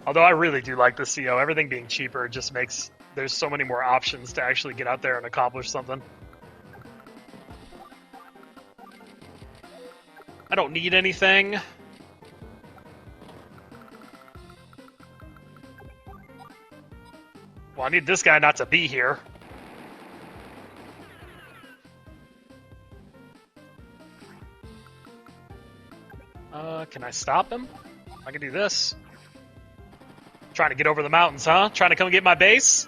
Although I really do like the CO. Everything being cheaper just makes... There's so many more options to actually get out there and accomplish something. I don't need anything. Well, I need this guy not to be here. Can I stop him? I can do this. Trying to get over the mountains, huh? Trying to come get my base?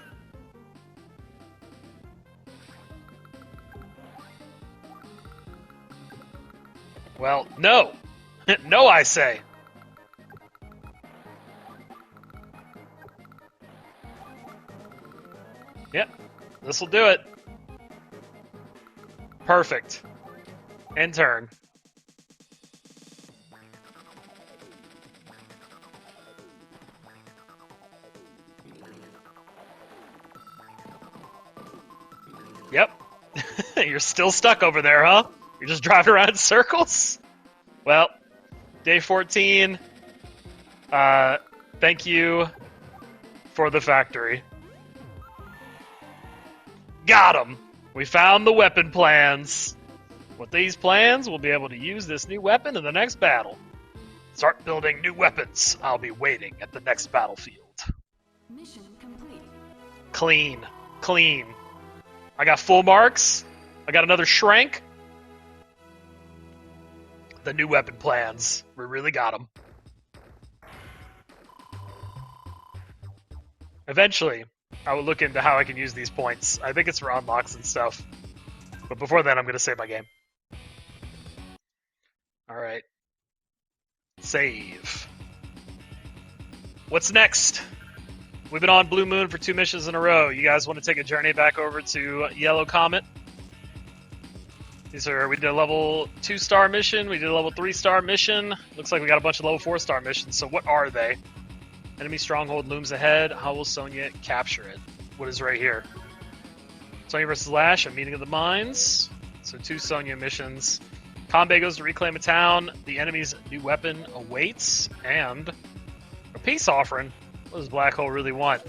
Well, no. No, I say. Yep, this'll do it. Perfect. End turn. Yep. You're still stuck over there, huh? You're just driving around in circles? Well, day 14. Thank you for the factory. Got him! We found the weapon plans. With these plans, we'll be able to use this new weapon in the next battle. Start building new weapons. I'll be waiting at the next battlefield. Mission complete. Clean. Clean. I got full marks. I got another shrank. The new weapon plans. We really got them. Eventually, I will look into how I can use these points. I think it's for unlocks and stuff. But before then, I'm going to save my game. Alright. Save. What's next? We've been on Blue Moon for 2 missions in a row. You guys want to take a journey back over to Yellow Comet? We did a level 2-star mission. We did a level 3-star mission. Looks like we got a bunch of level 4-star missions. So what are they? Enemy stronghold looms ahead. How will Sonya capture it? What is right here? Sonya versus Lash, a meeting of the minds. So 2 Sonya missions. Comet goes to reclaim a town. The enemy's new weapon awaits. And a peace offering. What does Black Hole really want?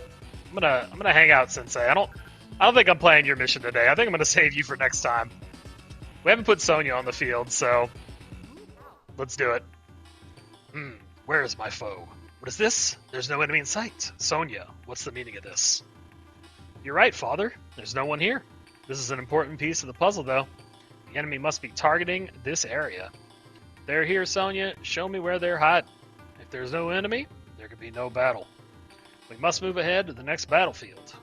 I'm gonna hang out, Sensei. I don't think I'm playing your mission today. I think I'm gonna save you for next time. We haven't put Sonya on the field, so let's do it. Where is my foe? What is this? There's no enemy in sight. Sonya, what's the meaning of this? You're right, Father. There's no one here. This is an important piece of the puzzle, though. The enemy must be targeting this area. They're here, Sonya. Show me where they're hiding. If there's no enemy, there could be no battle. We must move ahead to the next battlefield.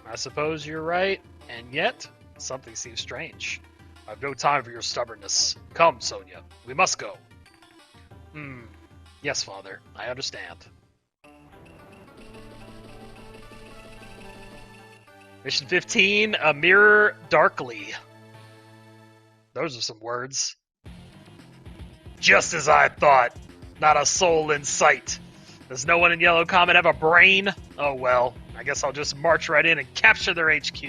I suppose you're right, and yet, something seems strange. I have no time for your stubbornness. Come, Sonya. We must go. Yes, Father. I understand. Mission 15, a mirror darkly. Those are some words. Just as I thought. Not a soul in sight. Does no one in Yellow Comet have a brain? Oh well, I guess I'll just march right in and capture their HQ.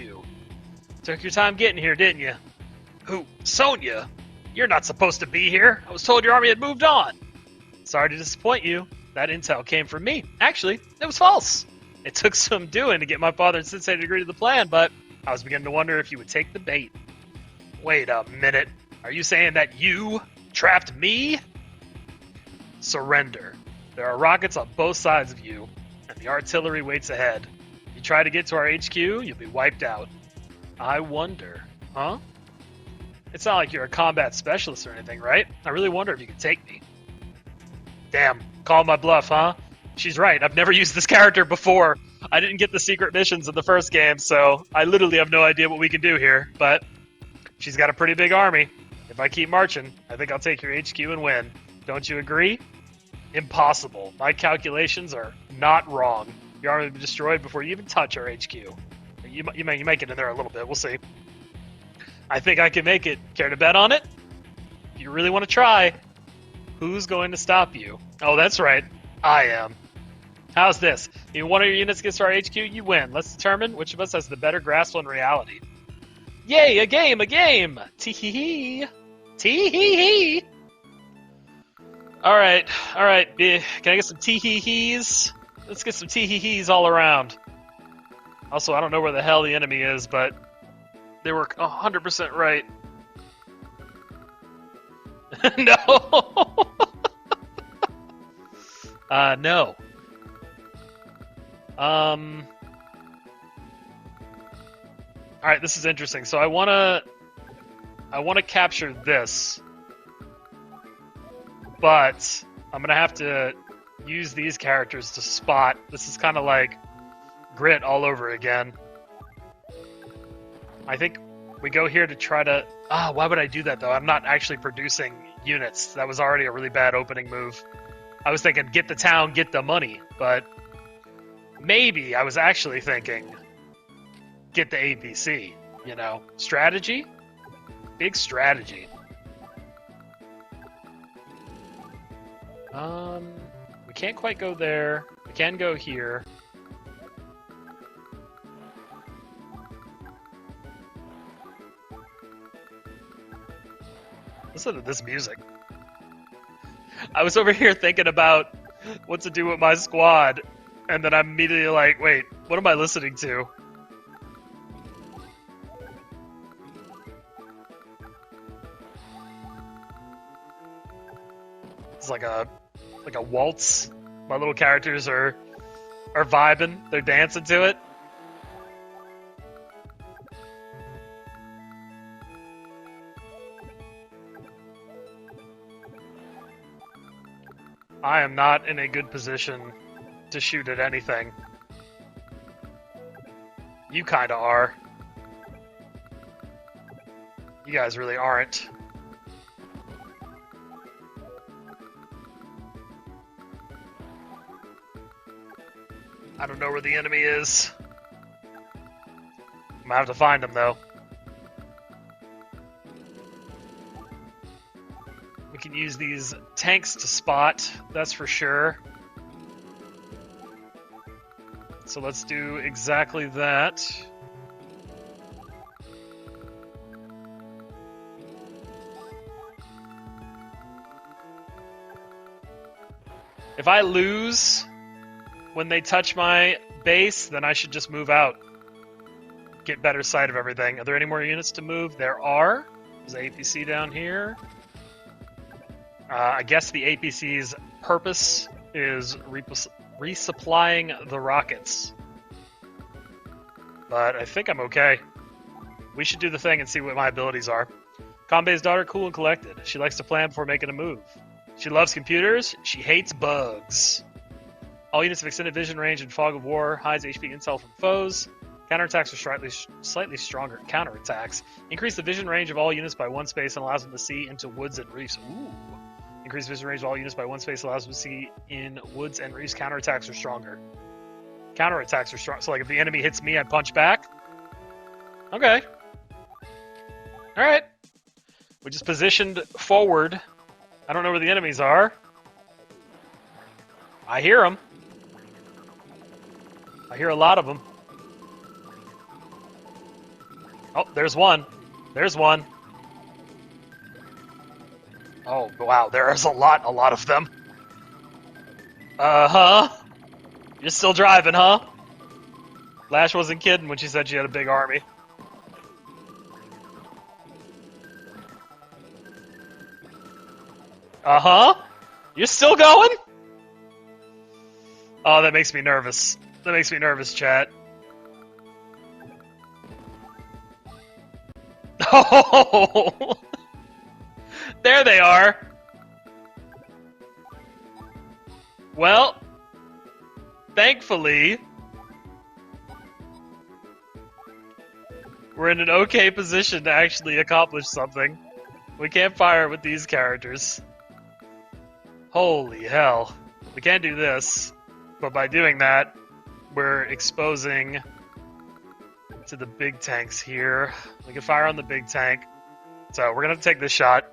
Took your time getting here, didn't you? Who? Sonya? You're not supposed to be here. I was told your army had moved on. Sorry to disappoint you. That intel came from me. Actually, it was false. It took some doing to get my father and Sensei to agree to the plan, but I was beginning to wonder if you would take the bait. Wait a minute. Are you saying that you trapped me? Surrender. There are rockets on both sides of you, and the artillery waits ahead. If you try to get to our HQ, you'll be wiped out. I wonder, huh? It's not like you're a combat specialist or anything, right? I really wonder if you could take me. Damn, call my bluff, huh? She's right, I've never used this character before. I didn't get the secret missions in the first game, so I literally have no idea what we can do here, but she's got a pretty big army. If I keep marching, I think I'll take your HQ and win. Don't you agree? Impossible. My calculations are not wrong. Your army will be destroyed before you even touch our HQ. You might get in there a little bit. We'll see. I think I can make it. Care to bet on it? If you really want to try, who's going to stop you? Oh, that's right. I am. How's this? If one of your units gets to our HQ, you win. Let's determine which of us has the better grasp on reality. Yay, a game, a game! Tee-hee-hee. Tee-hee-hee! Alright, alright. Can I get some tee-hee-hees? Let's get some tee-hee-hees all around. Also, I don't know where the hell the enemy is, but they were 100% right. No! No. Alright, this is interesting. So I wanna capture this. But I'm gonna have to use these characters to spot. This is kind of like Grit all over again. I think we go here to try to... why would I do that, though? I'm not actually producing units. That was already a really bad opening move. I was thinking, get the town, get the money. But maybe I was actually thinking, get the APC. You know? Strategy? Big strategy. We can't quite go there. We can go here. Listen to this music. I was over here thinking about what to do with my squad, and then I'm immediately like, wait, what am I listening to? It's like a waltz. My little characters are vibing. They're dancing to it. I am not in a good position to shoot at anything. You kinda are. You guys really aren't. I don't know where the enemy is. I'm gonna have to find him, though. We can use these tanks to spot, that's for sure. So let's do exactly that. If I lose when they touch my base, then I should just move out. Get better sight of everything. Are there any more units to move? There are. There's an APC down here. I guess the APC's purpose is resupplying the rockets. But I think I'm okay. We should do the thing and see what my abilities are. Kanbei's daughter, cool and collected. She likes to plan before making a move. She loves computers. She hates bugs. All units have extended vision range and fog of war. Hides HP intel from foes. Counterattacks are slightly stronger. Counterattacks increase the vision range of all units by 1 space and allows them to see into woods and reefs. Ooh. Increase vision range of all units by 1 space allows them to see in woods and reefs. Counterattacks are stronger. Counterattacks are strong. So, like, if the enemy hits me, I punch back? Okay. Alright. We just positioned forward. I don't know where the enemies are. I hear them. I hear a lot of them. Oh, there's one. There's one. Oh, wow, there's a lot of them. Uh-huh. You're still driving, huh? Lash wasn't kidding when she said she had a big army. Uh-huh. You're still going? Oh, that makes me nervous. That makes me nervous, chat. Oh! There they are. Well, thankfully, we're in an okay position to actually accomplish something. We can't fire with these characters. Holy hell. We can't do this, but by doing that, we're exposing to the big tanks here. We can fire on the big tank. So we're going to take this shot.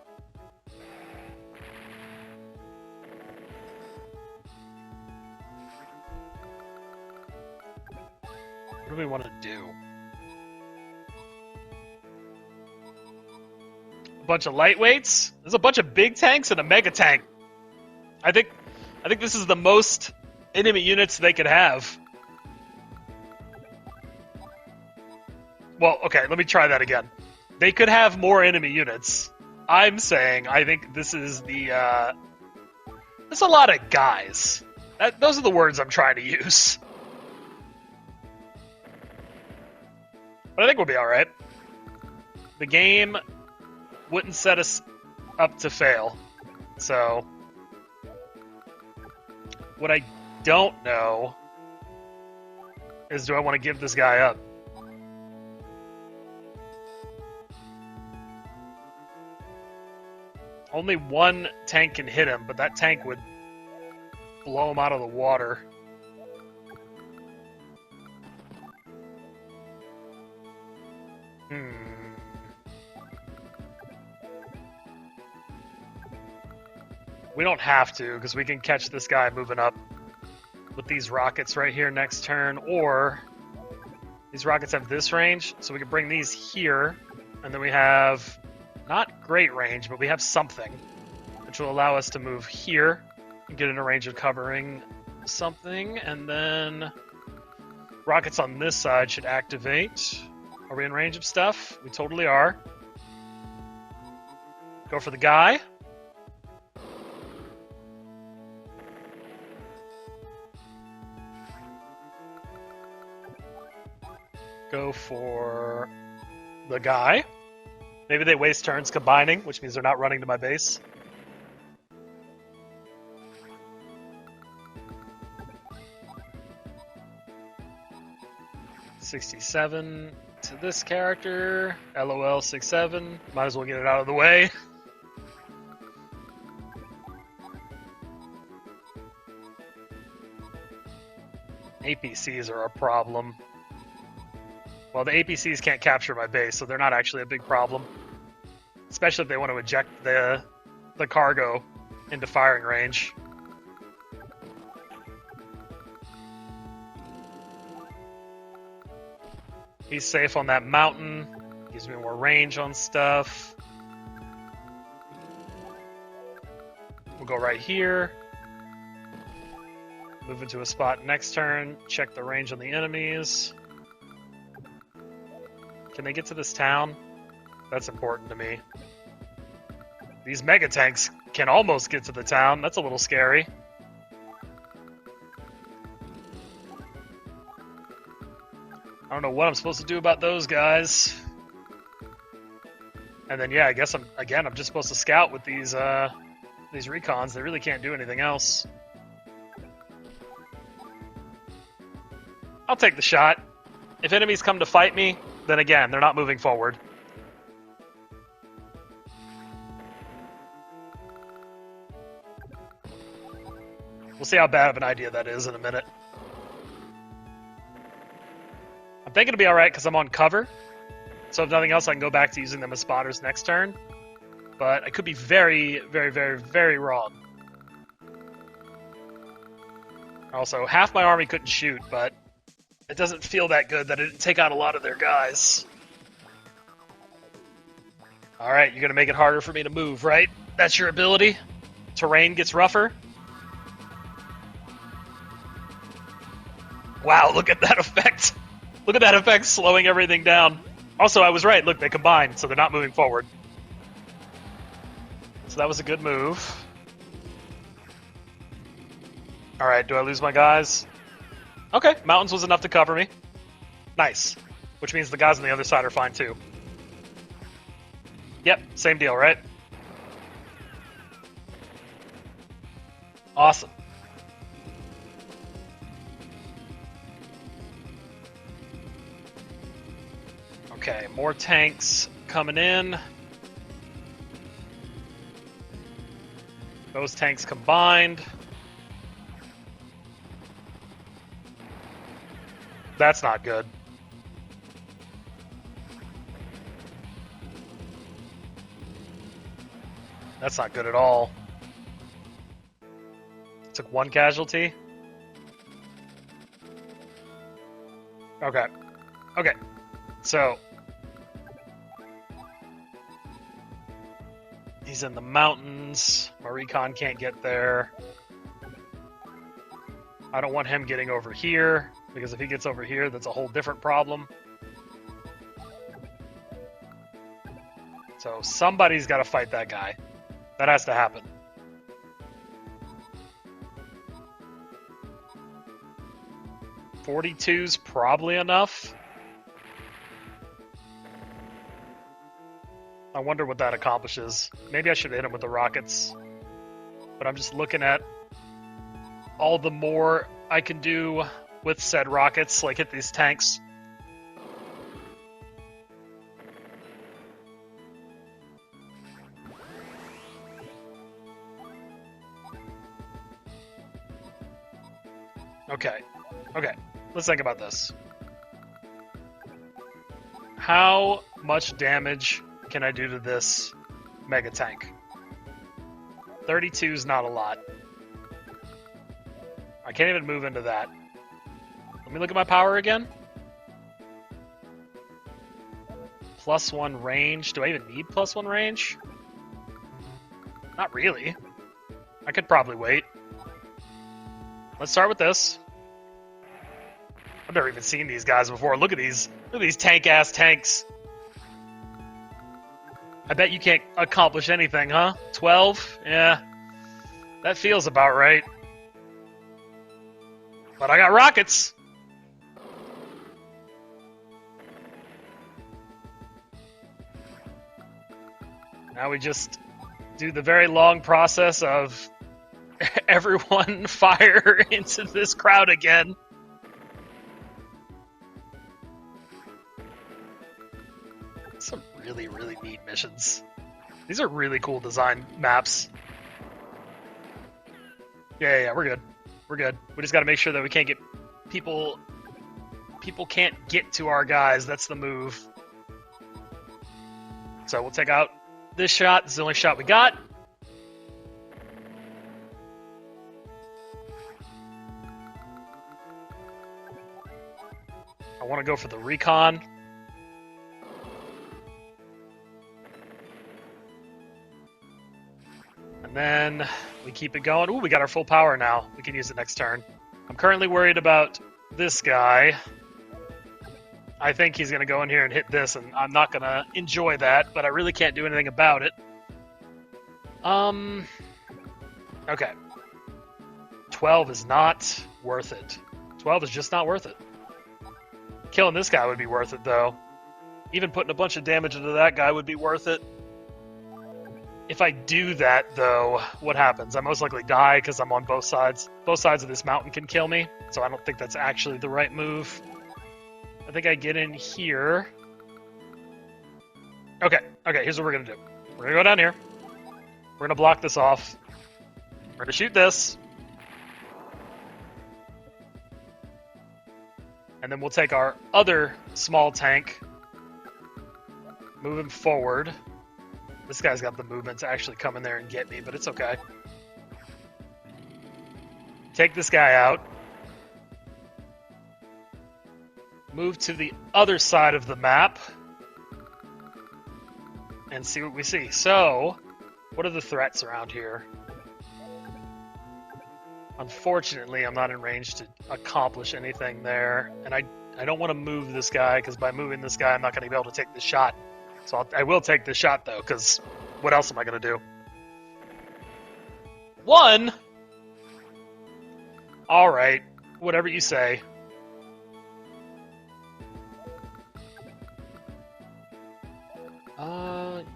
What do we want to do? bunch of lightweights. There's a bunch of big tanks and a mega tank. I think this is the most enemy units they could have. Well, okay, let me try that again. They could have more enemy units. I'm saying I think this is the there's a lot of guys. Those are the words I'm trying to use. But I think we'll be alright. The game wouldn't set us up to fail. So, what I don't know is, do I want to give this guy up? Only one tank can hit him, but that tank would blow him out of the water. We don't have to, because we can catch this guy moving up with these rockets right here next turn, or these rockets have this range, so we can bring these here, and then we have not great range, but we have something, which will allow us to move here and get in a range of covering something, and then rockets on this side should activate. Are we in range of stuff? We totally are. Go for the guy. Go for the guy. Maybe they waste turns combining, which means they're not running to my base. $67 to this character. LOL 67. Might as well get it out of the way. APCs are a problem. Well, the APCs can't capture my base, so they're not actually a big problem. Especially if they want to eject the cargo into firing range. He's safe on that mountain. Gives me more range on stuff. We'll go right here. Move into a spot next turn. Check the range on the enemies. Can they get to this town? That's important to me. These mega tanks can almost get to the town. That's a little scary. I don't know what I'm supposed to do about those guys. And then, yeah, I guess I'm just supposed to scout with these recons. They really can't do anything else. I'll take the shot. If enemies come to fight me, then again, they're not moving forward. We'll see how bad of an idea that is in a minute. I'm thinking it'll be alright because I'm on cover. So if nothing else, I can go back to using them as spotters next turn. But I could be very, very, very, very wrong. Also, half my army couldn't shoot, but it doesn't feel that good that it didn't take out a lot of their guys. Alright, you're going to make it harder for me to move, right? That's your ability? Terrain gets rougher? Wow, look at that effect! Look at that effect slowing everything down. Also, I was right. Look, they combined, so they're not moving forward. So that was a good move. Alright, do I lose my guys? Okay, mountains was enough to cover me. Nice. Which means the guys on the other side are fine too. Yep, same deal, right? Awesome. Okay, more tanks coming in. Those tanks combined. That's not good. That's not good at all. Took one casualty. Okay. Okay. So He's in the mountains. My recon can't get there. I don't want him getting over here, because if he gets over here, that's a whole different problem. So somebody's got to fight that guy. That has to happen. .42's probably enough. I wonder what that accomplishes. Maybe I should hit him with the rockets. But I'm just looking at all the more I can do with said rockets, like hit these tanks. Okay. Let's think about this. How much damage can I do to this mega tank? 32 is not a lot. I can't even move into that. Let me look at my power again. +1 range. Do I even need +1 range? Not really. I could probably wait. Let's start with this. I've never even seen these guys before. Look at these tank-ass tanks. I bet you can't accomplish anything, huh? 12? Yeah. That feels about right. But I got rockets! Now we just do the very long process of everyone fire into this crowd again. Some really, really neat missions. These are really cool design maps. Yeah, we're good. We're good. We just gotta make sure that we can't get people can't get to our guys. That's the move. So we'll take out this shot. This is the only shot we got. I want to go for the recon. And then we keep it going. Ooh, we got our full power now. We can use it next turn. I'm currently worried about this guy. I think he's going to go in here and hit this, and I'm not going to enjoy that, but I really can't do anything about it. Okay. 12 is not worth it. 12 is just not worth it. Killing this guy would be worth it, though. Even putting a bunch of damage into that guy would be worth it. If I do that, though, what happens? I most likely die because I'm on both sides. Both sides of this mountain can kill me, so I don't think that's actually the right move. I think I get in here. Okay, here's what we're going to do. We're going to go down here. We're going to block this off. We're going to shoot this. And then we'll take our other small tank, move him forward. This guy's got the movement to actually come in there and get me, but it's okay. Take this guy out. Move to the other side of the map. And see what we see. So, what are the threats around here? Unfortunately, I'm not in range to accomplish anything there. And I don't want to move this guy, because by moving this guy, I'm not going to be able to take this shot. So I will take this shot, though, because what else am I going to do? 1? Alright, whatever you say.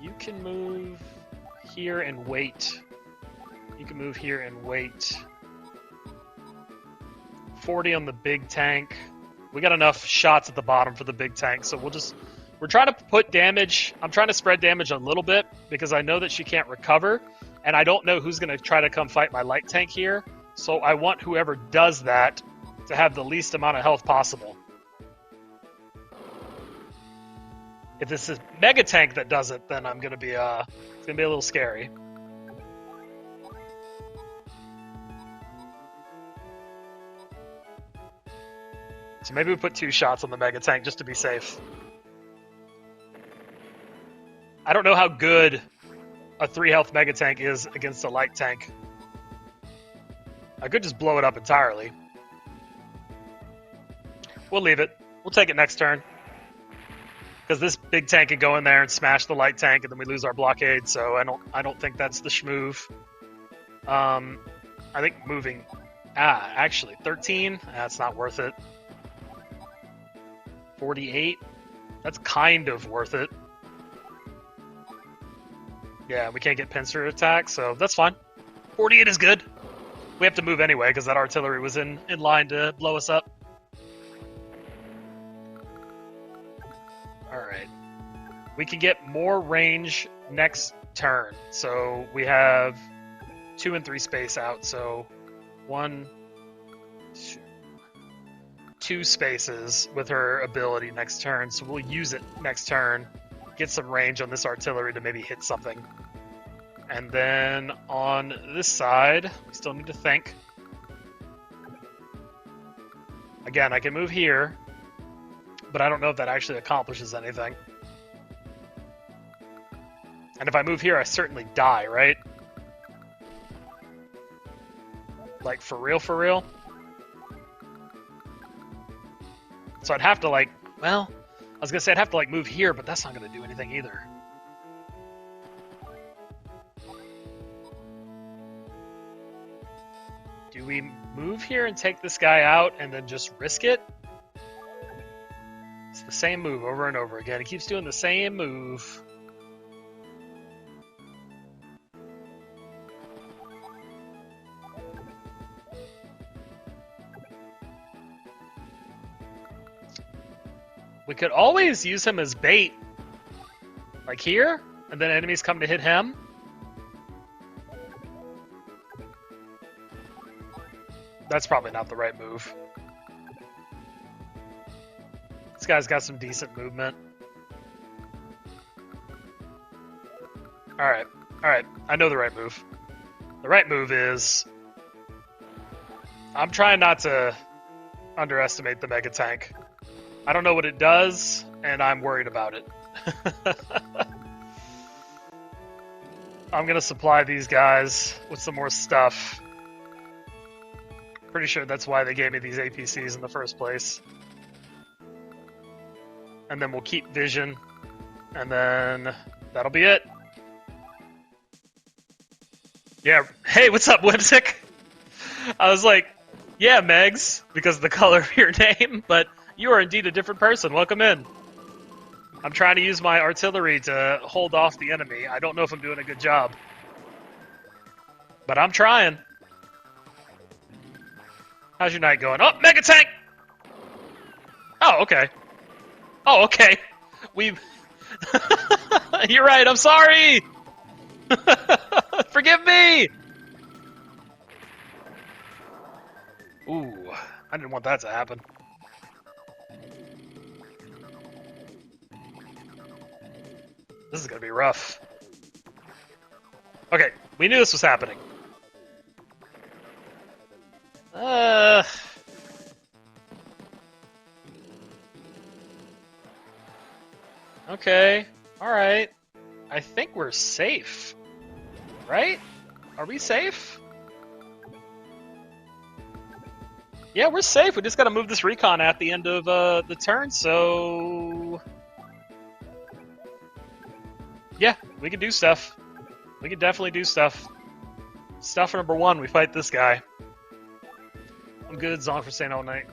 You can move here and wait. You can move here and wait. 40 on the big tank. We got enough shots at the bottom for the big tank, so we're trying to put damage. I'm trying to spread damage a little bit because I know that she can't recover, and I don't know who's going to try to come fight my light tank here, so I want whoever does that to have the least amount of health possible. If this is Mega Tank that does it, then I'm going to be, it's going to be a little scary. So maybe we put 2 shots on the Mega Tank just to be safe. I don't know how good a 3 health mega tank is against a light tank. I could just blow it up entirely. We'll leave it. We'll take it next turn. Because this big tank can go in there and smash the light tank, and then we lose our blockade. So I don't think that's the schmoove. I think moving. Actually, 13. That's not worth it. 48. That's kind of worth it. Yeah, we can't get pincer attack, so that's fine. 48 is good. We have to move anyway because that artillery was in line to blow us up. Alright. We can get more range next turn. So we have 2 and 3 space out. So 1, 2 spaces with her ability next turn. So we'll use it next turn. Get some range on this artillery to maybe hit something. And then on this side, we still need to think. Again, I can move here, but I don't know if that actually accomplishes anything. And if I move here, I certainly die, right? Like, for real, for real? So I'd have to, like, well, I was gonna say I'd have to, like, move here, but that's not gonna do anything either. Do we move here and take this guy out and then just risk it? It's the same move over and over again. He keeps doing the same move. We could always use him as bait. Like here, and then enemies come to hit him. That's probably not the right move. This guy's got some decent movement. Alright, alright. I know the right move. The right move is... I'm trying not to underestimate the Mega Tank. I don't know what it does, and I'm worried about it. I'm gonna supply these guys with some more stuff. Pretty sure that's why they gave me these APCs in the first place. And then we'll keep vision. And then that'll be it. Yeah, hey, what's up, Whimsic? I was like, yeah, Megs, because of the color of your name, but you are indeed a different person. Welcome in. I'm trying to use my artillery to hold off the enemy. I don't know if I'm doing a good job. But I'm trying. How's your night going? Oh, Mega Tank! Oh, okay. Oh, okay. We've... You're right, I'm sorry! Forgive me! Ooh, I didn't want that to happen. This is gonna be rough. Okay, we knew this was happening. Okay, alright. I think we're safe. Right? Are we safe? Yeah, we're safe. We just gotta move this recon at the end of the turn, so... Yeah, we can do stuff. We can definitely do stuff. Stuff number 1, we fight this guy. I'm good, Zong for staying all night.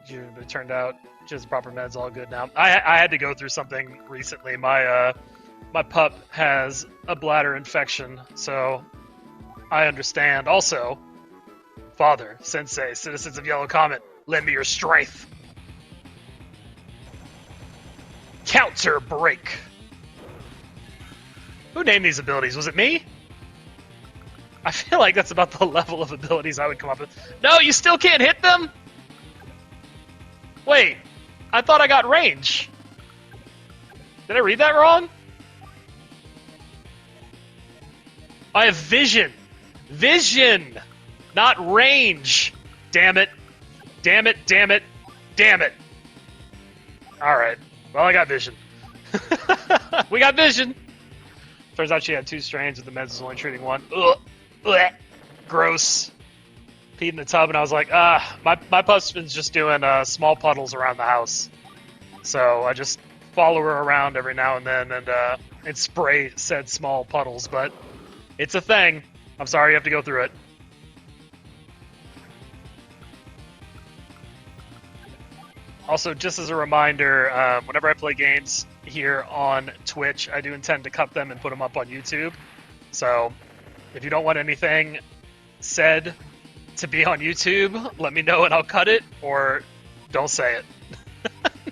But it turned out just proper meds, all good now. I had to go through something recently. My pup has a bladder infection, so I understand. Also, Father, Sensei, citizens of Yellow Comet, lend me your strength. Counter break. Who named these abilities? Was it me? I feel like that's about the level of abilities I would come up with. No, you still can't hit them? Wait, I thought I got range. Did I read that wrong? I have vision. Vision! Not range. Damn it. Damn it, damn it, damn it. Alright. Well, I got vision. We got vision. Turns out she had 2 strains, and the meds was only treating 1. Ugh. Blech. Gross. Peed in the tub, and I was like, my husband's just doing small puddles around the house. So I just follow her around every now and then and spray said small puddles, but it's a thing. I'm sorry you have to go through it. Also, just as a reminder, whenever I play games here on Twitch, I do intend to cut them and put them up on YouTube. So if you don't want anything said to be on YouTube, let me know and I'll cut it, or don't say it.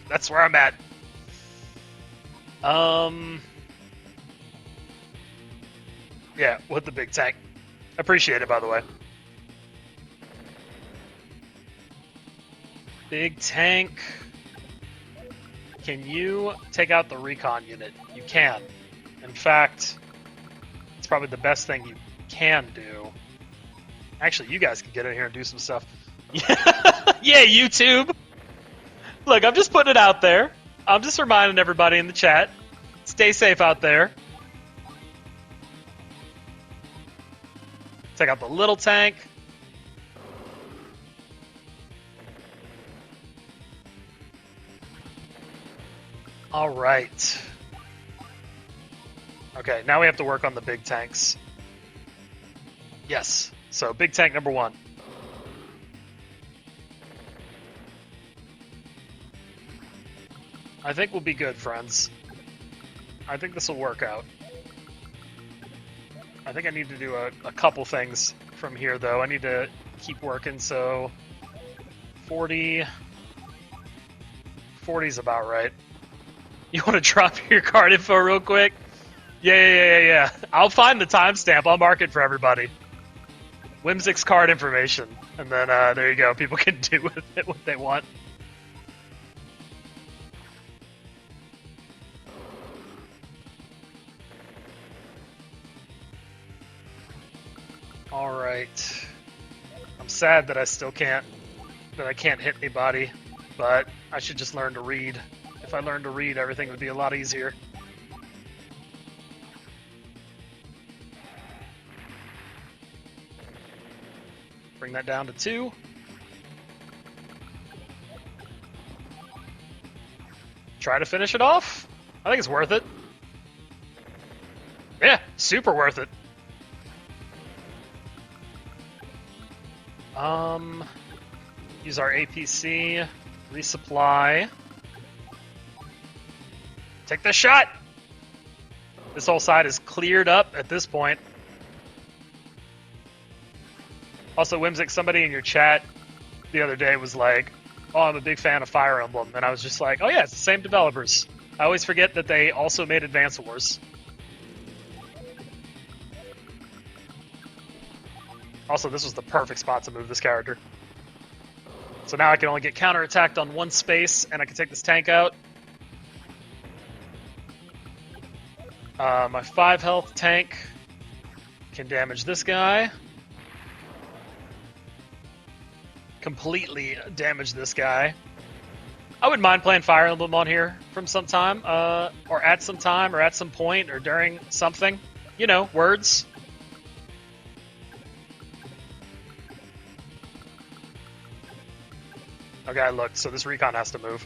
That's where I'm at. Yeah, with the big tank. Appreciate it, by the way. Big tank. Can you take out the recon unit? You can. In fact, it's probably the best thing you can do. Actually, you guys can get in here and do some stuff. Yeah, YouTube! Look, I'm just putting it out there. I'm just reminding everybody in the chat. Stay safe out there. Take out the little tank. All right. Okay, now we have to work on the big tanks. Yes. So, big tank number 1. I think we'll be good, friends. I think this will work out. I think I need to do a couple things from here, though. I need to keep working, so 40... 40's about right. You want to drop your card info real quick? Yeah. I'll find the timestamp. I'll mark it for everybody. Whimsic's card information. And then there you go. People can do with it what they want. Alright. I'm sad that I still can't... that I can't hit anybody. But I should just learn to read. If I learned to read, everything would be a lot easier. Bring that down to 2. Try to finish it off. I think it's worth it. Yeah, super worth it. Use our APC, resupply. Take the shot! This whole side is cleared up at this point. Also, Whimsic, somebody in your chat the other day was like, oh, I'm a big fan of Fire Emblem. And I was just like, oh yeah, it's the same developers. I always forget that they also made Advance Wars. Also, this was the perfect spot to move this character. So now I can only get counterattacked on 1 space, and I can take this tank out. My 5 health tank can damage this guy. Completely damage this guy. I wouldn't mind playing Fire Emblem on here from some time, or at some time, or at some point, or during something. You know, words. Okay, look, so this recon has to move.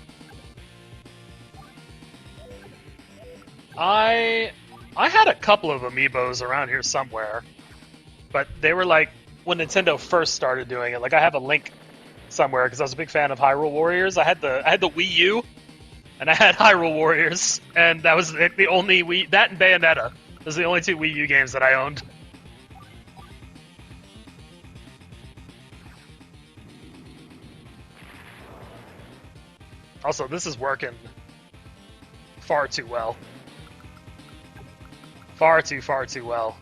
I had a couple of amiibos around here somewhere, but they were like when Nintendo first started doing it. Like I have a link somewhere because I was a big fan of Hyrule Warriors. I had the Wii U, and I had Hyrule Warriors, and that was the only Wii. That and Bayonetta was the only 2 Wii U games that I owned. Also, this is working far too well. Far too well.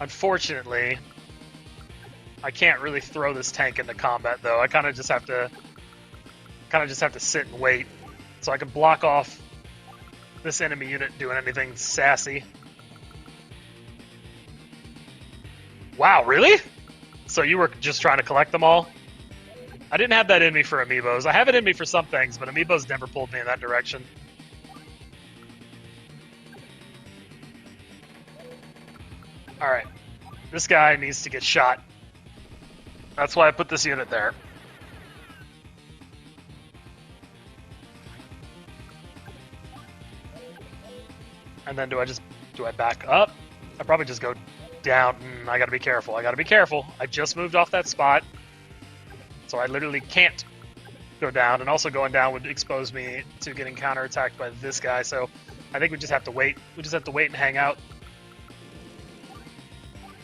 Unfortunately, I can't really throw this tank into combat, though. I kind of just have to sit and wait, so I can block off this enemy unit doing anything sassy. Wow, really? So you were just trying to collect them all? I didn't have that in me for amiibos. I have it in me for some things, but amiibos never pulled me in that direction. Alright. This guy needs to get shot. That's why I put this unit there. And then do I back up? I probably just go down. I gotta be careful. I just moved off that spot. So I literally can't go down. And also going down would expose me to getting counterattacked by this guy. So I think we just have to wait. We just have to wait and hang out.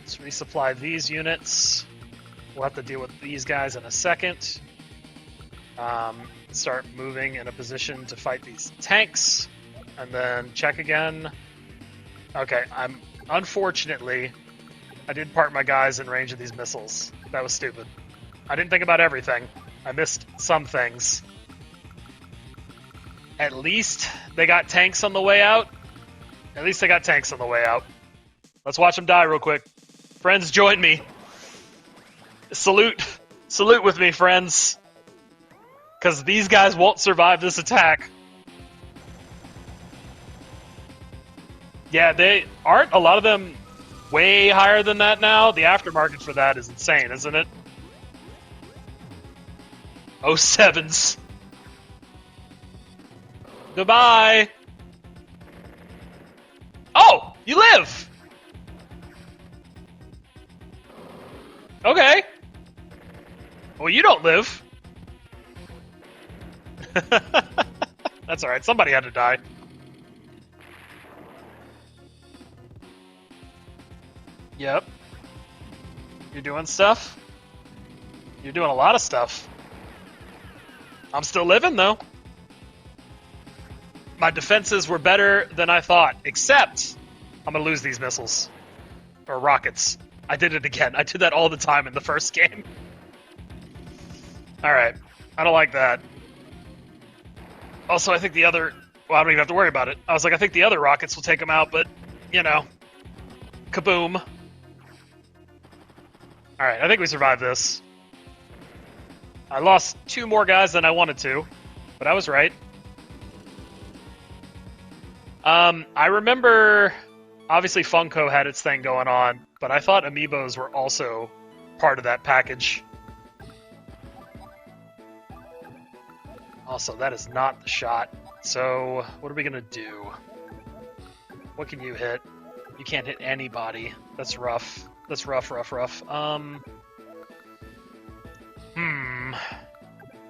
Let's resupply these units. We'll have to deal with these guys in a second. Start moving in a position to fight these tanks. And then check again. Okay, unfortunately, I did park my guys in range of these missiles. That was stupid. I didn't think about everything. I missed some things. At least they got tanks on the way out. Let's watch them die real quick. Friends, join me. Salute with me, friends. Because these guys won't survive this attack. Yeah, they aren't a lot of them way higher than that now. The aftermarket for that is insane, isn't it? 07s. Goodbye. Oh, you live. Okay. Well, you don't live. That's alright, somebody had to die. Yep. You're doing stuff? You're doing a lot of stuff. I'm still living, though. My defenses were better than I thought, except I'm going to lose these missiles. Or rockets. I did it again. I did that all the time in the first game. Alright. I don't like that. Also, I think the other... Well, I don't even have to worry about it. I was like, I think the other rockets will take them out, but, you know. Kaboom. Alright, I think we survived this. I lost 2 more guys than I wanted to, but I was right. I remember, obviously Funko had its thing going on, but I thought amiibos were also part of that package. Also, that is not the shot. So, what are we gonna do? What can you hit? You can't hit anybody. That's rough. That's rough.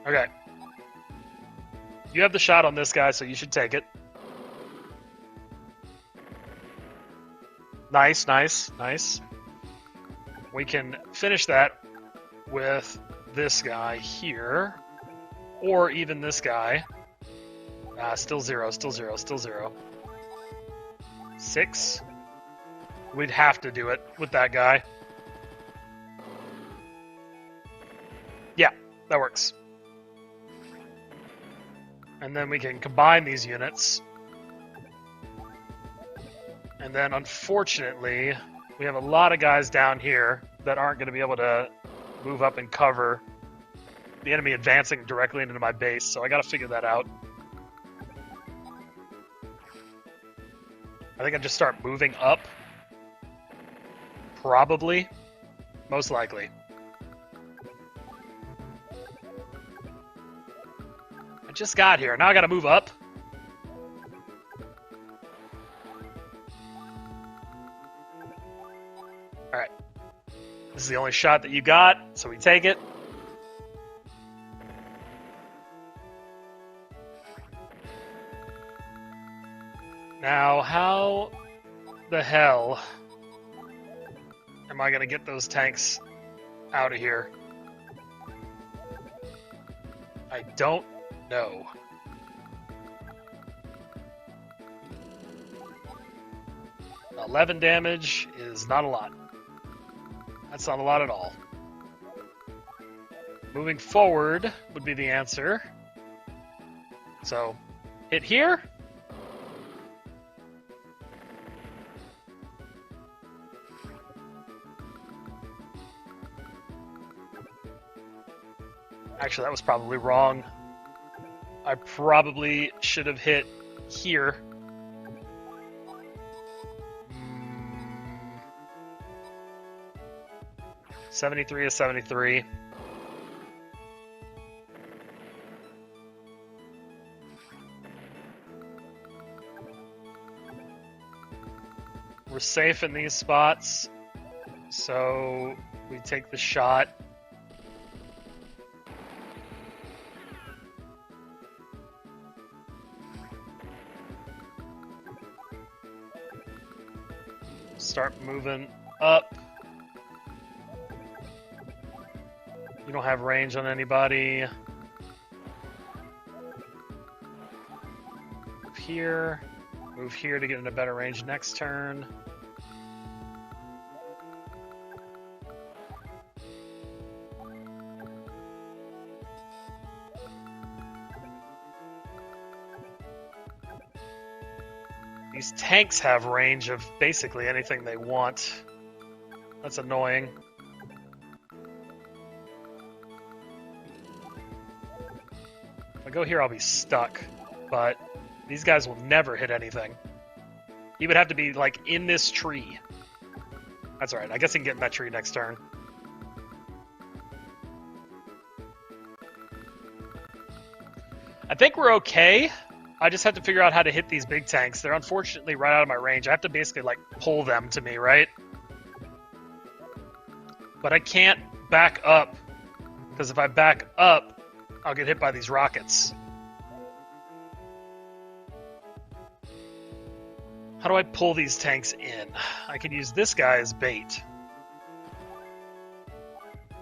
Okay. You have the shot on this guy, so you should take it. Nice. We can finish that with this guy here. Or even this guy. Still zero. 6. We'd have to do it with that guy. Yeah, that works. And then we can combine these units. And then, unfortunately, we have a lot of guys down here that aren't going to be able to move up and cover the enemy advancing directly into my base, so I got to figure that out. I think I just start moving up. Probably. Most likely. I just got here. Now I gotta move up. Alright. This is the only shot that you got, so we take it. Now, how the hell am I going to get those tanks out of here? I don't know. $11 damage is not a lot. That's not a lot at all. Moving forward would be the answer. So, hit here. Actually, that was probably wrong. I probably should have hit here. 73 is 73. We're safe in these spots, so we take the shot. Start moving up. You don't have range on anybody. Move here. Move here to get into better range next turn. These tanks have range of basically anything they want. That's annoying. If I go here, I'll be stuck. But these guys will never hit anything. He would have to be, like, in this tree. That's alright. I guess he can get in that tree next turn. I think we're okay. I just have to figure out how to hit these big tanks. They're unfortunately right out of my range. I have to basically, like, pull them to me, right? But I can't back up. Because if I back up, I'll get hit by these rockets. How do I pull these tanks in? I can use this guy as bait.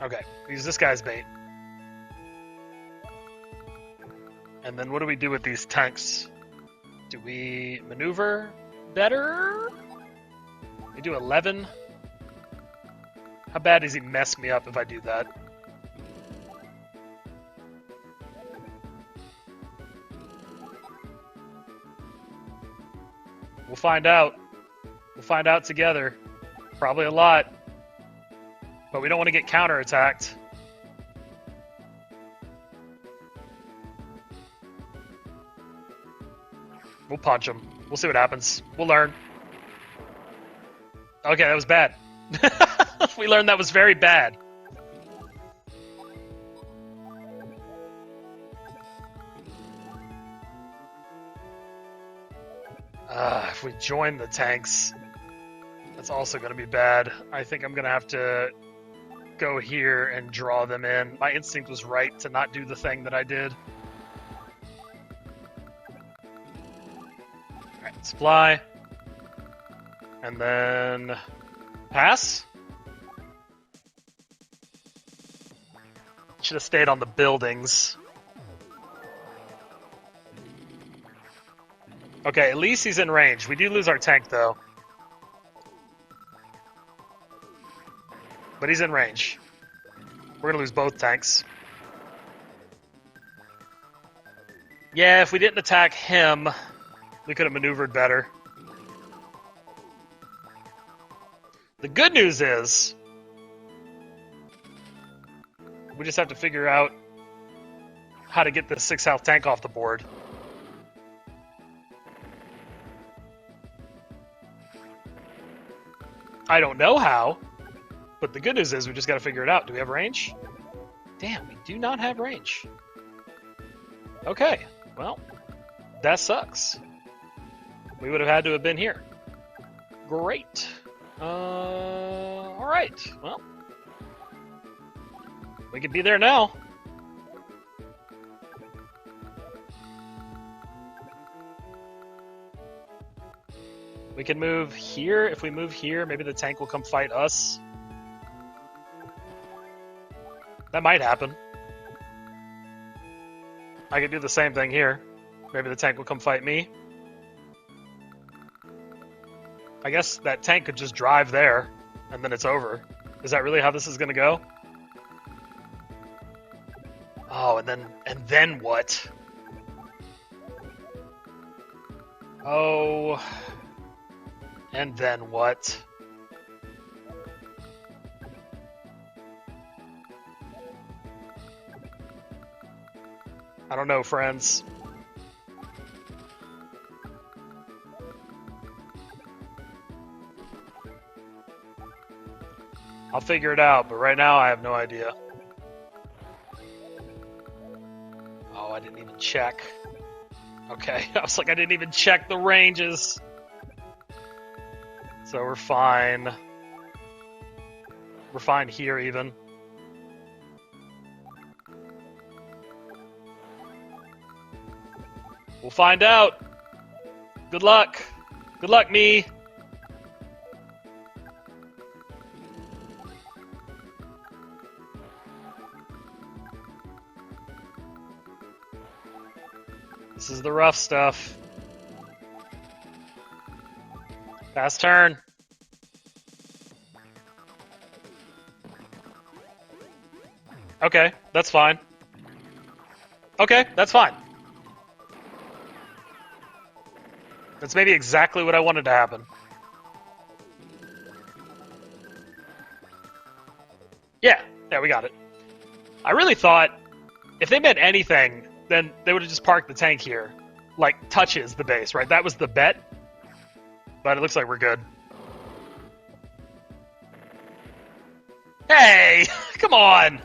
Okay, use this guy as bait. And then what do we do with these tanks? Do we maneuver better? We do 11. How bad does he mess me up if I do that? We'll find out. We'll find out together. Probably a lot. But we don't want to get counterattacked. We'll punch him. We'll see what happens. We'll learn. Okay, that was bad. We learned that was very bad. If we join the tanks, that's also going to be bad. I think I'm going to have to go here and draw them in. My instinct was right to not do the thing that I did. Alright, supply. And then pass. Should have stayed on the buildings. Okay, at least he's in range. We do lose our tank, though. But he's in range. We're gonna lose both tanks. Yeah, if we didn't attack him, we could have maneuvered better. The good news is, we just have to figure out how to get the 6 health tank off the board. I don't know how, but the good news is we just got to figure it out. Do we have range? Damn, we do not have range. Okay, well, that sucks. We would have had to have been here. Great. Alright, well. We could be there now. We can move here. If we move here, maybe the tank will come fight us. That might happen. I could do the same thing here. Maybe the tank will come fight me. I guess that tank could just drive there, and then it's over. Is that really how this is going to go? Oh, and then what? Oh... And then what? I don't know, friends. I'll figure it out, but right now I have no idea. Oh, I didn't even check. Okay, I was like, I didn't even check the ranges. So we're fine. We're fine here, even. We'll find out. Good luck. Good luck, me. This is the rough stuff. Fast turn. Okay, that's fine. Okay, that's fine. That's maybe exactly what I wanted to happen. Yeah, we got it. I really thought if they meant anything, then they would have just parked the tank here. Like, touches the base, right? That was the bet. But it looks like we're good. Hey! Come on!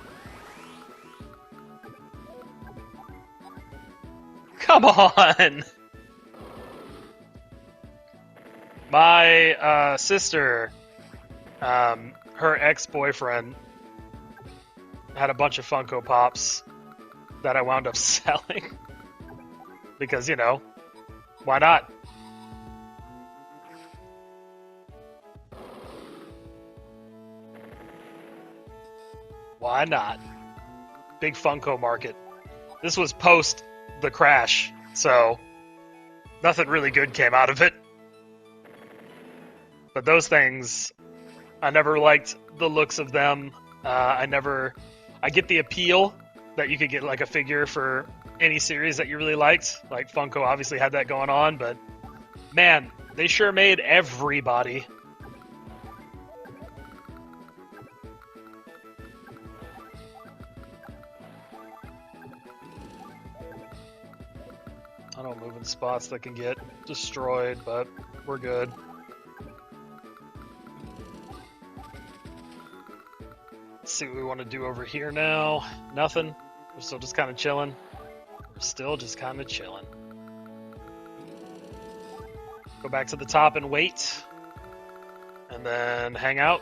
Come on! My sister, her ex-boyfriend, had a bunch of Funko Pops that I wound up selling. Because, you know, why not? Why not? Big Funko market. This was post the crash, so nothing really good came out of it. But those things, I never liked the looks of them. I get the appeal that you could get like a figure for any series that you really liked. Like Funko obviously had that going on, but man, they sure made everybody. I don't move in spots that can get destroyed, but we're good. Let's see what we want to do over here now. Nothing. We're still just kind of chilling. Go back to the top and wait. And then hang out.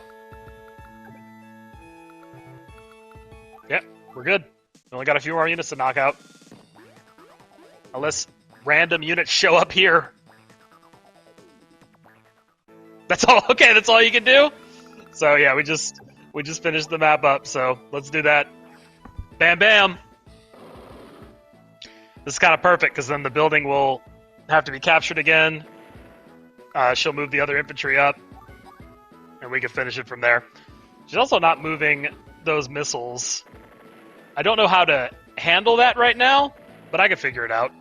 Yep, we're good. We only got a few more units to knock out. Unless random units show up here. That's all. Okay, that's all you can do? So yeah, we just finished the map up, so let's do that. Bam bam! This is kind of perfect, because then the building will have to be captured again. She'll move the other infantry up, and we can finish it from there. She's also not moving those missiles. I don't know how to handle that right now, but I can figure it out.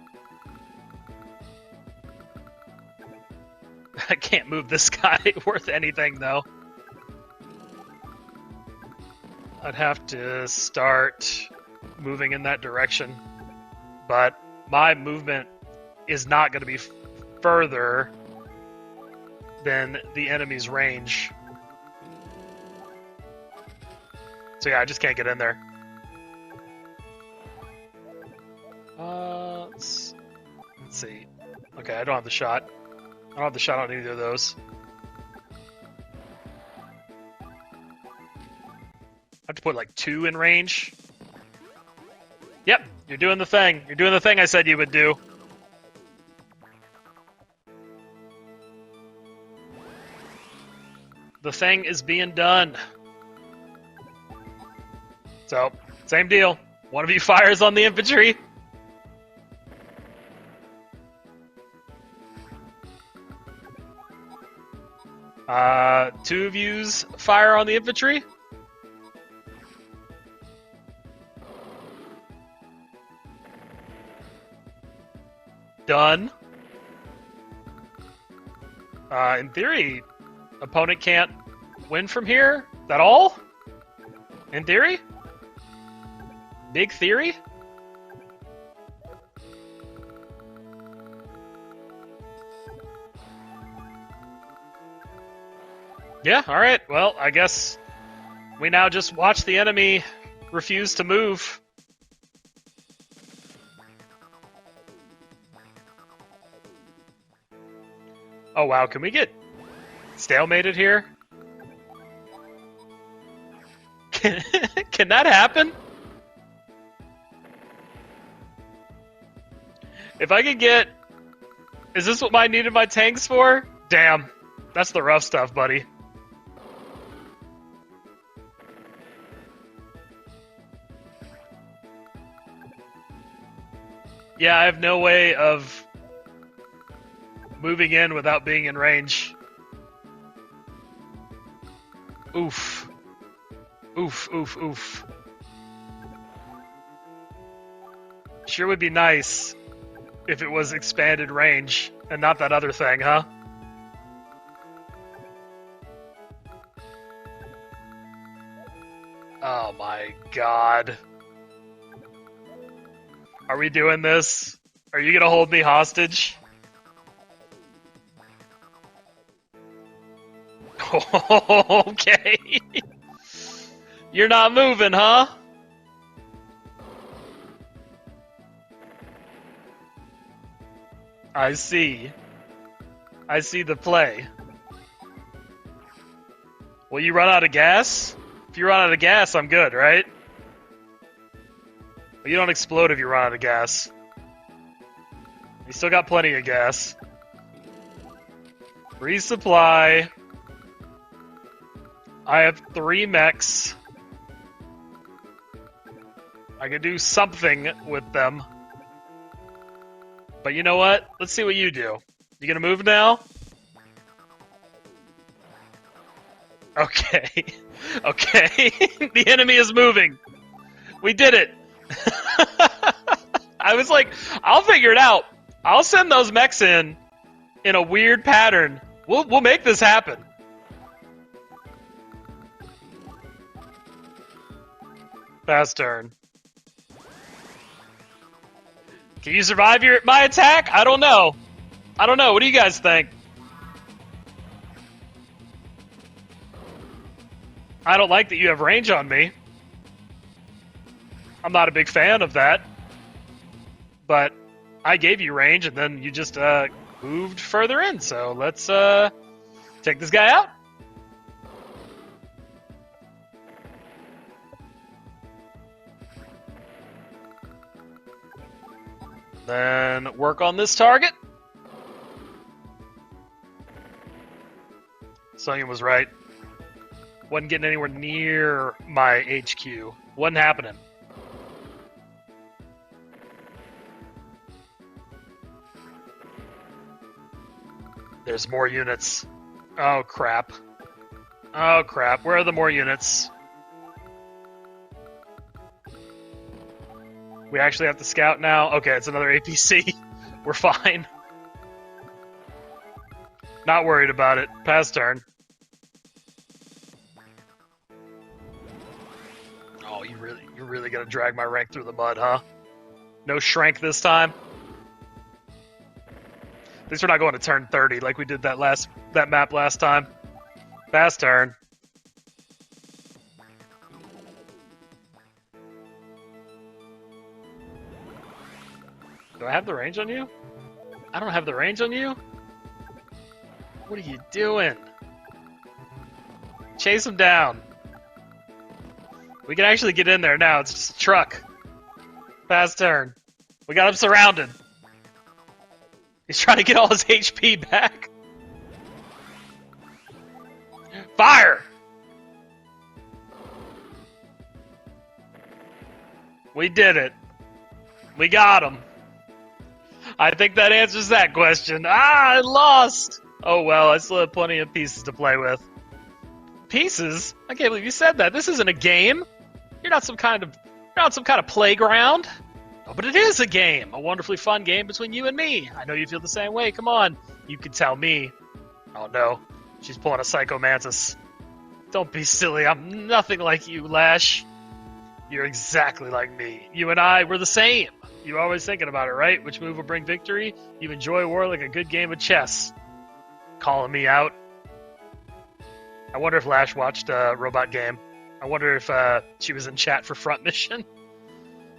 I can't move this guy worth anything, though. I'd have to start moving in that direction. But my movement is not going to be further than the enemy's range. So yeah, I just can't get in there. Let's see. Okay, I don't have the shot. I don't have the shot on either of those. I have to put like 2 in range. Yep, you're doing the thing. You're doing the thing I said you would do. The thing is being done. So, same deal. One of you fires on the infantry. Two of yous fire on the infantry. Done. In theory, opponent can't win from here. Is that all? In theory? Big theory? Yeah, alright. Well, I guess We now just watch the enemy refuse to move. Oh wow, can we get stalemated here? Can that happen? If I could get... Is this what I needed my tanks for? Damn. That's the rough stuff, buddy. Yeah, I have no way of moving in without being in range. Oof. Oof, oof, oof. Sure would be nice if it was expanded range and not that other thing, huh? Oh my god. Are we doing this? Are you gonna hold me hostage? Okay. You're not moving, huh? I see. I see the play. Will you run out of gas? If you run out of gas, I'm good, right? But you don't explode if you run out of gas. You still got plenty of gas. Resupply. I have 3 mechs. I could do something with them. But you know what? Let's see what you do. You gonna move now? Okay. Okay. The enemy is moving. We did it. I was like, I'll figure it out. I'll send those mechs in a weird pattern. We'll make this happen. Fast turn. Can you survive my attack? I don't know. I don't know. What do you guys think? I don't like that you have range on me. I'm not a big fan of that. But I gave you range and then you just moved further in. So let's take this guy out. Then work on this target. Sunyan was right. Wasn't getting anywhere near my HQ. Wasn't happening. There's more units. Oh, crap. Oh, crap. Where are the more units? We actually have to scout now? Okay, it's another APC. We're fine. Not worried about it. Pass turn. Oh, you're really gonna drag my rank through the mud, huh? No Shrank this time? At least we're not going to turn 30 like we did that map last time. Fast turn. Do I have the range on you? I don't have the range on you? What are you doing? Chase him down. We can actually get in there now. It's just a truck. Fast turn. We got him surrounded. He's trying to get all his HP back. Fire! We did it. We got him. I think that answers that question. I lost! Oh well, I still have plenty of pieces to play with. Pieces? I can't believe you said that. This isn't a game. You're not some kind of playground. Oh, but it is a game. A wonderfully fun game between you and me. I know you feel the same way. Come on. You can tell me. Oh no. She's pulling a Psycho Mantis. Don't be silly. I'm nothing like you, Lash. You're exactly like me. You and I, we're the same. You're always thinking about it, right? Which move will bring victory? You enjoy war like a good game of chess. Calling me out. I wonder if Lash watched Robot Game. I wonder if she was in chat for front mission.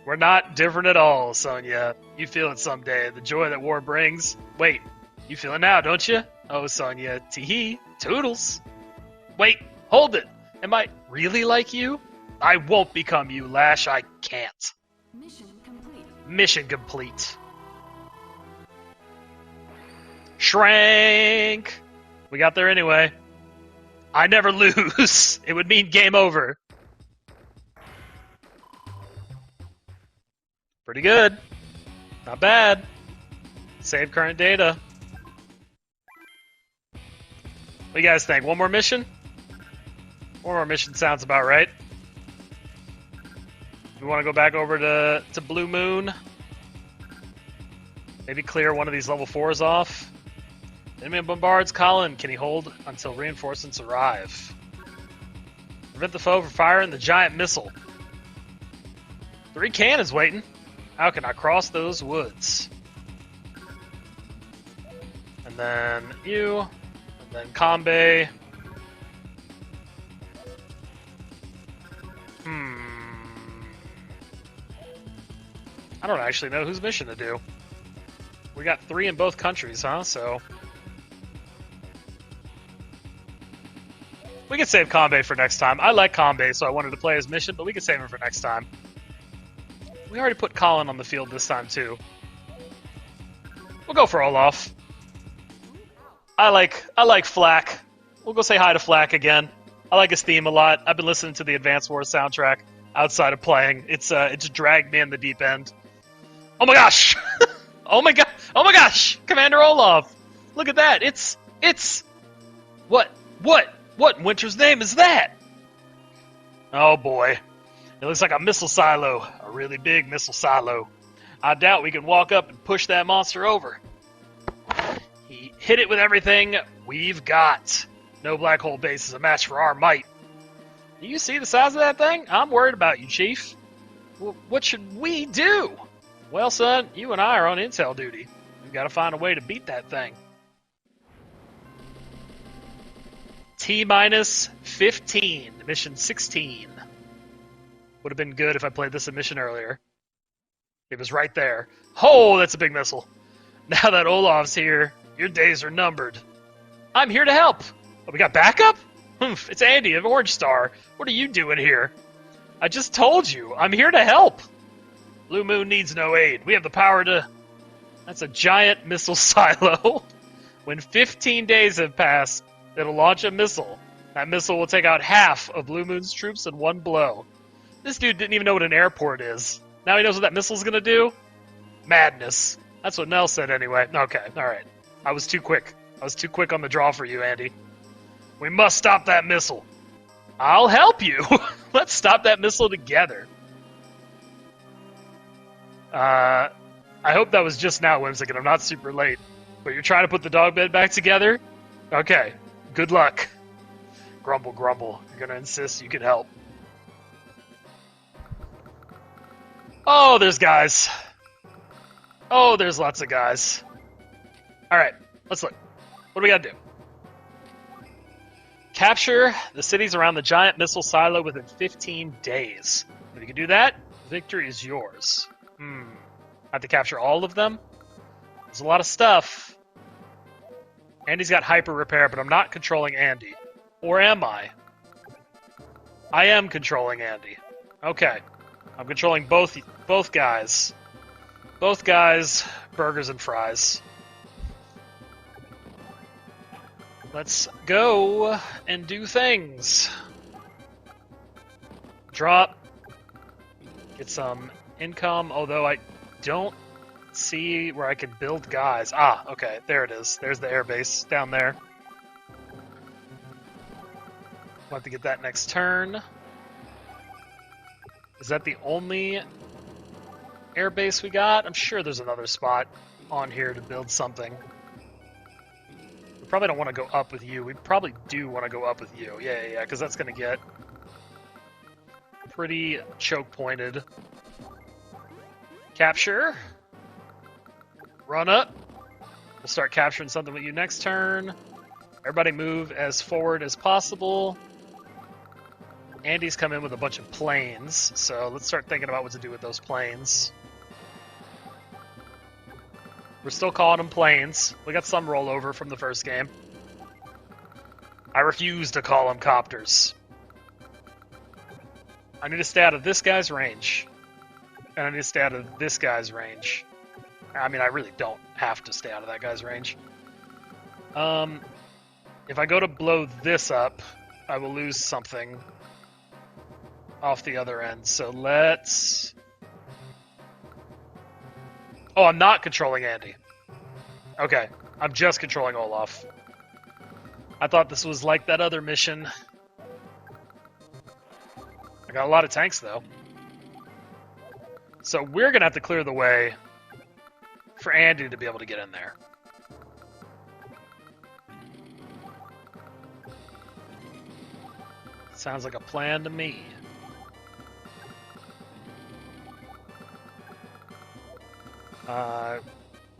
We're not different at all, Sonya. You feel it someday, the joy that war brings. Wait, you feel it now, don't you? Oh, Sonya, tee-hee, toodles. Wait, hold it. Am I really like you? I won't become you, Lash. I can't. Mission complete. Mission complete. Shrank. We got there anyway. I never lose. It would mean game over. Pretty good. Not bad. Save current data. What do you guys think? One more mission? One more mission sounds about right. We want to go back over to Blue Moon. Maybe clear one of these level 4s off. Enemy bombards Colin. Can he hold until reinforcements arrive? Prevent the foe from firing the giant missile. 3 cannons waiting. How can I cross those woods? And then you. And then Comet. I don't actually know whose mission to do. We got 3 in both countries, huh? So we can save Comet for next time. I like Comet, so I wanted to play his mission, but we can save him for next time. We already put Colin on the field this time, too. We'll go for Olaf. I like Flack. We'll go say hi to Flack again. I like his theme a lot. I've been listening to the Advance Wars soundtrack outside of playing. It's dragged me in the deep end. Oh my gosh! Oh my god! Oh my gosh! Commander Olaf! Look at that! It's what in Winter's name is that? Oh boy. It looks like a missile silo. A really big missile silo. I doubt we can walk up and push that monster over. He hit it with everything we've got. No black hole base is a match for our might. Do you see the size of that thing? I'm worried about you, Chief. What should we do? Well, son, you and I are on intel duty. We've got to find a way to beat that thing. T-minus 15, mission 16. Would have been good if I played this mission earlier. It was right there. Oh, that's a big missile. Now that Olaf's here, your days are numbered. I'm here to help. Oh, we got backup? Humph, it's Andy of Orange Star. What are you doing here? I just told you, I'm here to help. Blue Moon needs no aid. We have the power to... That's a giant missile silo. When 15 days have passed, it'll launch a missile. That missile will take out half of Blue Moon's troops in one blow. This dude didn't even know what an airport is. Now he knows what that missile's gonna do? Madness. That's what Nell said anyway. Okay, alright. I was too quick. I was too quick on the draw for you, Andy. We must stop that missile. I'll help you. Let's stop that missile together. I hope that was just now, Whimsic, and I'm not super late. But you're trying to put the dog bed back together? Okay. Good luck. Grumble, grumble. You're gonna insist you can help. Oh, there's guys. Oh, there's lots of guys. Alright, let's look. What do we gotta do? Capture the cities around the giant missile silo within 15 days. If you can do that, victory is yours. I have to capture all of them? There's a lot of stuff. Andy's got hyper repair, but I'm not controlling Andy. Or am I? I am controlling Andy. Okay. I'm controlling both guys. Both guys, burgers and fries. Let's go and do things. Drop. Get some income, although I don't see where I can build guys. Ah, okay, there it is. There's the airbase down there. We'll have to get that next turn. Is that the only airbase we got? I'm sure there's another spot on here to build something. We probably don't want to go up with you. We probably do want to go up with you. Yeah, because that's going to get pretty choke-pointed. Capture. Run up. We'll start capturing something with you next turn. Everybody move as forward as possible. Andy's come in with a bunch of planes, so let's start thinking about what to do with those planes. We're still calling them planes. We got some rollover from the first game. I refuse to call them copters. I need to stay out of this guy's range. And I need to stay out of this guy's range. I mean, I really don't have to stay out of that guy's range. If I go to blow this up, I will lose something off the other end. So let's... Oh, I'm not controlling Andy. Okay, I'm just controlling Olaf. I thought this was like that other mission. I got a lot of tanks, though. So we're going to have to clear the way for Andy to be able to get in there. Sounds like a plan to me.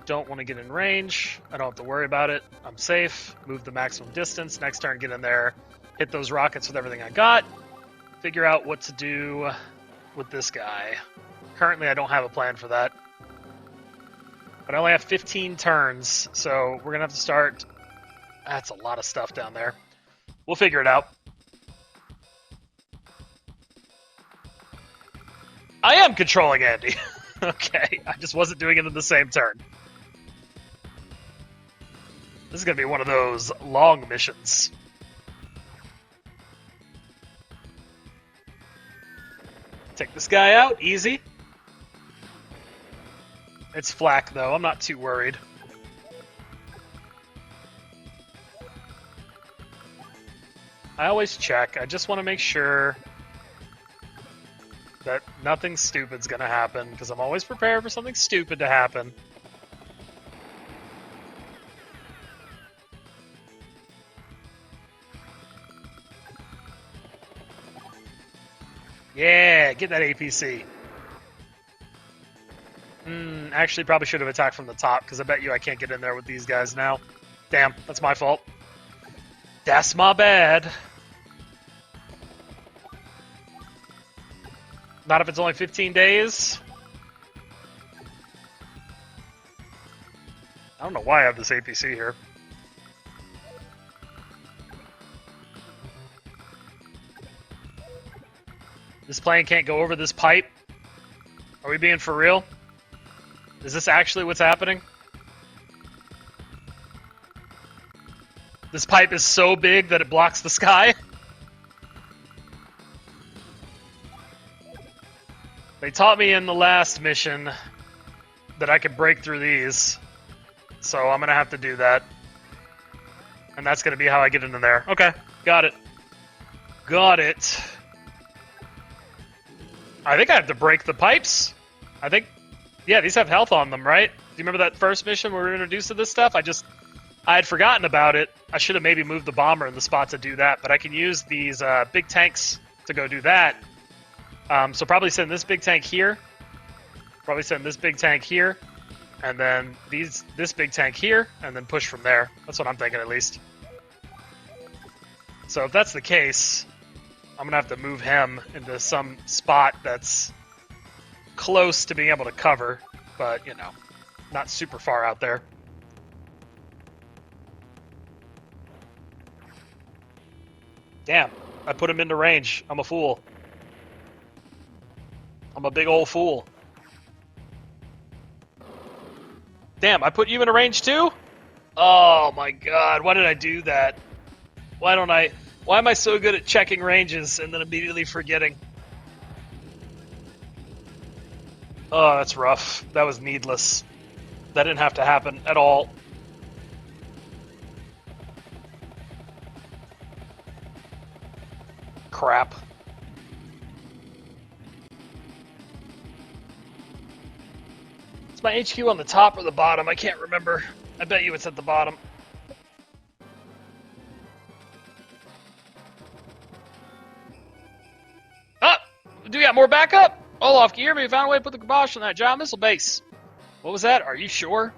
Don't want to get in range. I don't have to worry about it. I'm safe. Move the maximum distance. Next turn, get in there. Hit those rockets with everything I got. Figure out what to do with this guy. Currently, I don't have a plan for that. But I only have 15 turns, so we're going to have to start... That's a lot of stuff down there. We'll figure it out. I am controlling Andy. Okay, I just wasn't doing it in the same turn. This is going to be one of those long missions. Take this guy out, easy. It's flak, though. I'm not too worried. I always check. I just want to make sure that nothing stupid's going to happen, because I'm always prepared for something stupid to happen. Yeah, get that APC. Actually, probably should have attacked from the top, because I bet you I can't get in there with these guys now. Damn, that's my fault. That's my bad. Not if it's only 15 days. I don't know why I have this APC here. This plane can't go over this pipe? Are we being for real? Is this actually what's happening? This pipe is so big that it blocks the sky? They taught me in the last mission that I could break through these. So I'm going to have to do that. And that's going to be how I get into there. Okay, got it. Got it. I think I have to break the pipes. I think, yeah, these have health on them, right? Do you remember that first mission where we were introduced to this stuff? I had forgotten about it. I should have maybe moved the bomber in the spot to do that, but I can use these big tanks to go do that. So probably send this big tank here. Probably send this big tank here. And then this big tank here, and then push from there. That's what I'm thinking, at least. So if that's the case, I'm going to have to move him into some spot that's close to being able to cover, but, you know, not super far out there. Damn, I put him into range. I'm a fool. I'm a big old fool. Damn, I put you in a range too? Oh my god, why did I do that? Why am I so good at checking ranges and then immediately forgetting? Oh, that's rough. That was needless. That didn't have to happen at all. Crap. Is my HQ on the top or the bottom? I can't remember. I bet you it's at the bottom. Do we got more backup? Olaf, can you hear me? We found a way to put the kibosh on that giant missile base. What was that? Are you sure?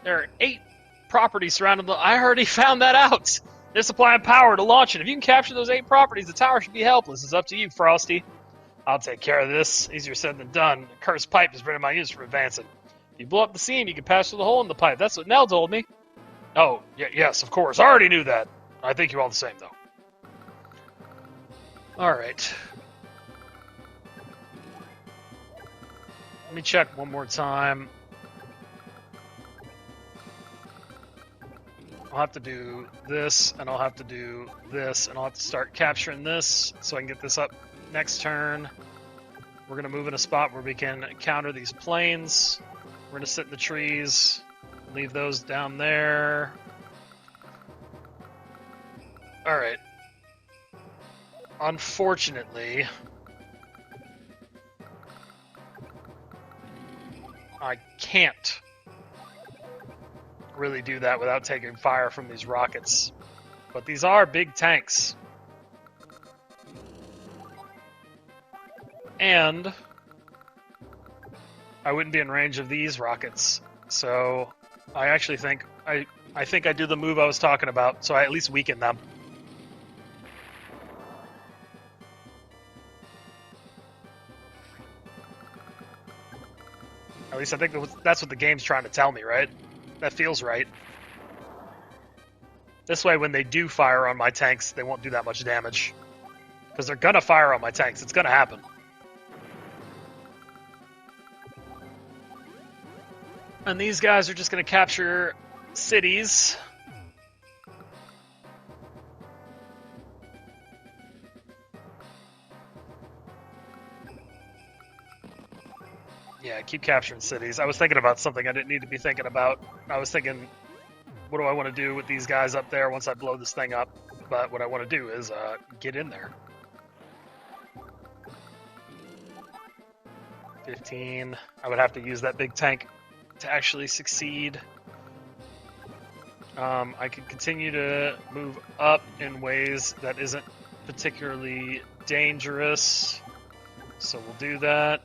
There are 8 properties surrounding the... I already found that out. They're supplying power to launch it. If you can capture those 8 properties, the tower should be helpless. It's up to you, Frosty. I'll take care of this. Easier said than done. The cursed pipe is preventing my units from advancing. If you blow up the seam, you can pass through the hole in the pipe. That's what Nell told me. Oh, yes, of course. I already knew that. I think you're all the same, though. Alright. Let me check one more time. I'll have to do this, and I'll have to do this, and I'll have to start capturing this so I can get this up next turn. We're going to move in a spot where we can counter these planes. We're going to sit in the trees, leave those down there. Alright. Unfortunately, I can't really do that without taking fire from these rockets. But these are big tanks. And I wouldn't be in range of these rockets. So I actually think I think I do the move I was talking about, so I at least weaken them. At least I think that's what the game's trying to tell me, right? That feels right. This way, when they do fire on my tanks, they won't do that much damage. Because they're gonna fire on my tanks. It's gonna happen. And these guys are just gonna capture cities. Yeah, keep capturing cities. I was thinking about something I didn't need to be thinking about. I was thinking, what do I want to do with these guys up there once I blow this thing up? But what I want to do is get in there. 15. I would have to use that big tank to actually succeed. I can continue to move up in ways that isn't particularly dangerous. So we'll do that.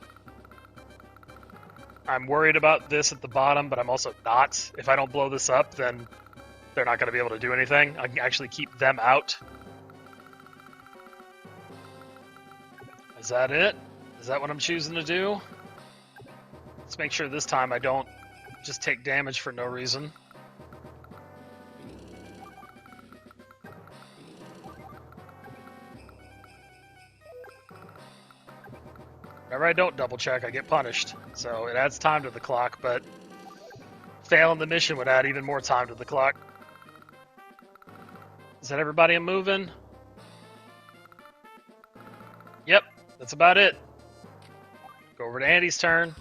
I'm worried about this at the bottom, but I'm also not. If I don't blow this up, then they're not going to be able to do anything. I can actually keep them out. Is that it? Is that what I'm choosing to do? Let's make sure this time I don't just take damage for no reason. Whenever I don't double check, I get punished. So it adds time to the clock, but failing the mission would add even more time to the clock. Is that everybody I'm moving? Yep, that's about it. Go over to Andy's turn.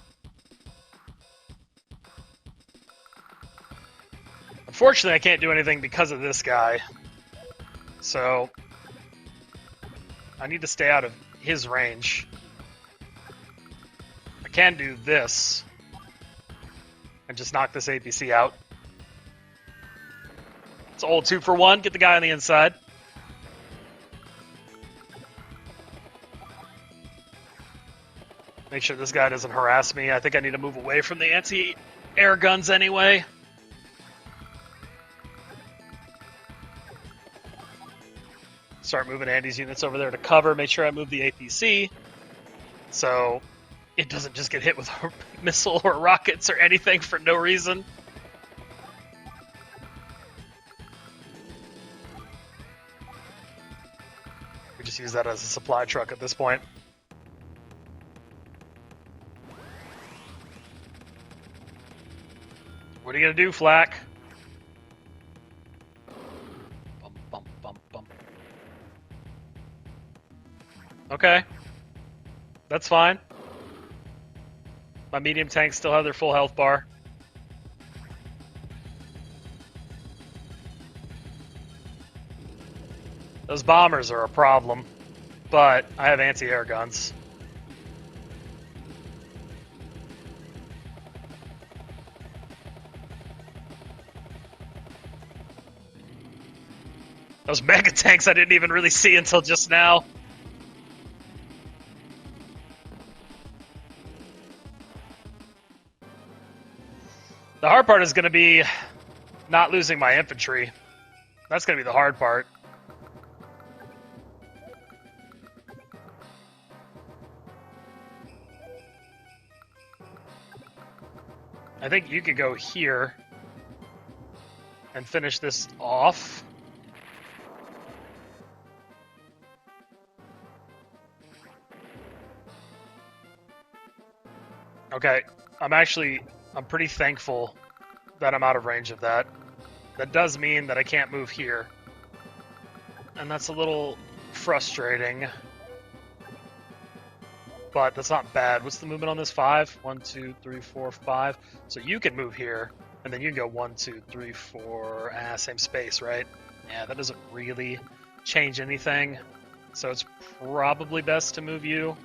Unfortunately, I can't do anything because of this guy. So I need to stay out of his range. I can do this and just knock this APC out. It's old 2 for 1. Get the guy on the inside. Make sure this guy doesn't harass me. I think I need to move away from the anti-air guns anyway. Start moving Andy's units over there to cover. Make sure I move the APC so it doesn't just get hit with a missile or rockets or anything for no reason. We just use that as a supply truck at this point. What are you gonna do, Flak? Bum, bum, bum, bum. Okay. That's fine. My medium tanks still have their full health bar. Those bombers are a problem, but I have anti-air guns. Those mega tanks I didn't even really see until just now. The hard part is going to be not losing my infantry. That's gonna be the hard part. I think you could go here and finish this off. Okay, I'm pretty thankful that I'm out of range of that. That does mean that I can't move here. And that's a little frustrating. But that's not bad. What's the movement on this? 5? 1, 2, 3, 4, 5. So you can move here, and then you can go 1, 2, 3, 4. Same space, right? Yeah, that doesn't really change anything. So it's probably best to move you.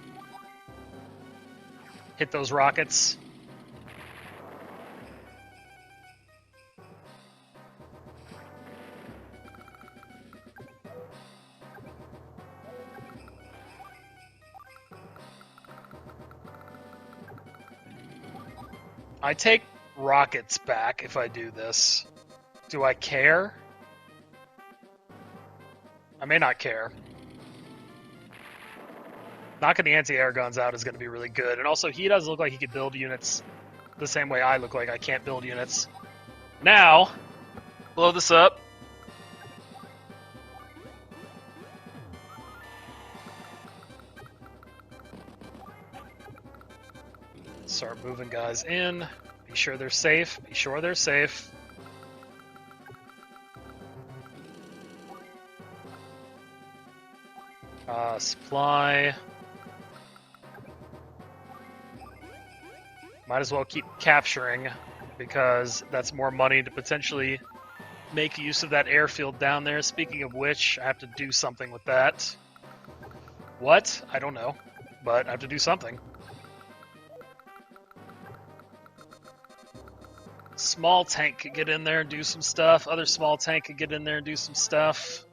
Hit those rockets. I take rockets back if I do this. Do I care? I may not care. Knocking the anti-air guns out is going to be really good. And also, he does look like he could build units the same way I look like I can't build units. Now, blow this up. Start moving guys in. Be sure they're safe. Be sure they're safe. Supply. Might as well keep capturing, because that's more money to potentially make use of that airfield down there. Speaking of which, I have to do something with that. What? I don't know, but I have to do something. Small tank could get in there and do some stuff. Other small tank could get in there and do some stuff.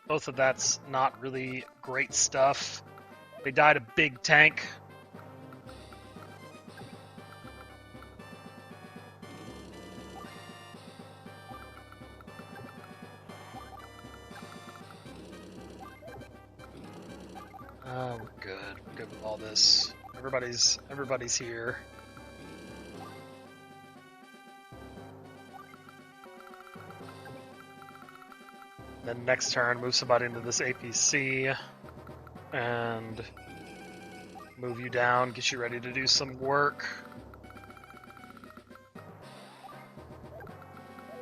Both of that's not really great stuff. They died a big tank. Oh, we're good. We're good with all this. Everybody's here. Then next turn, move somebody into this APC and move you down, get you ready to do some work.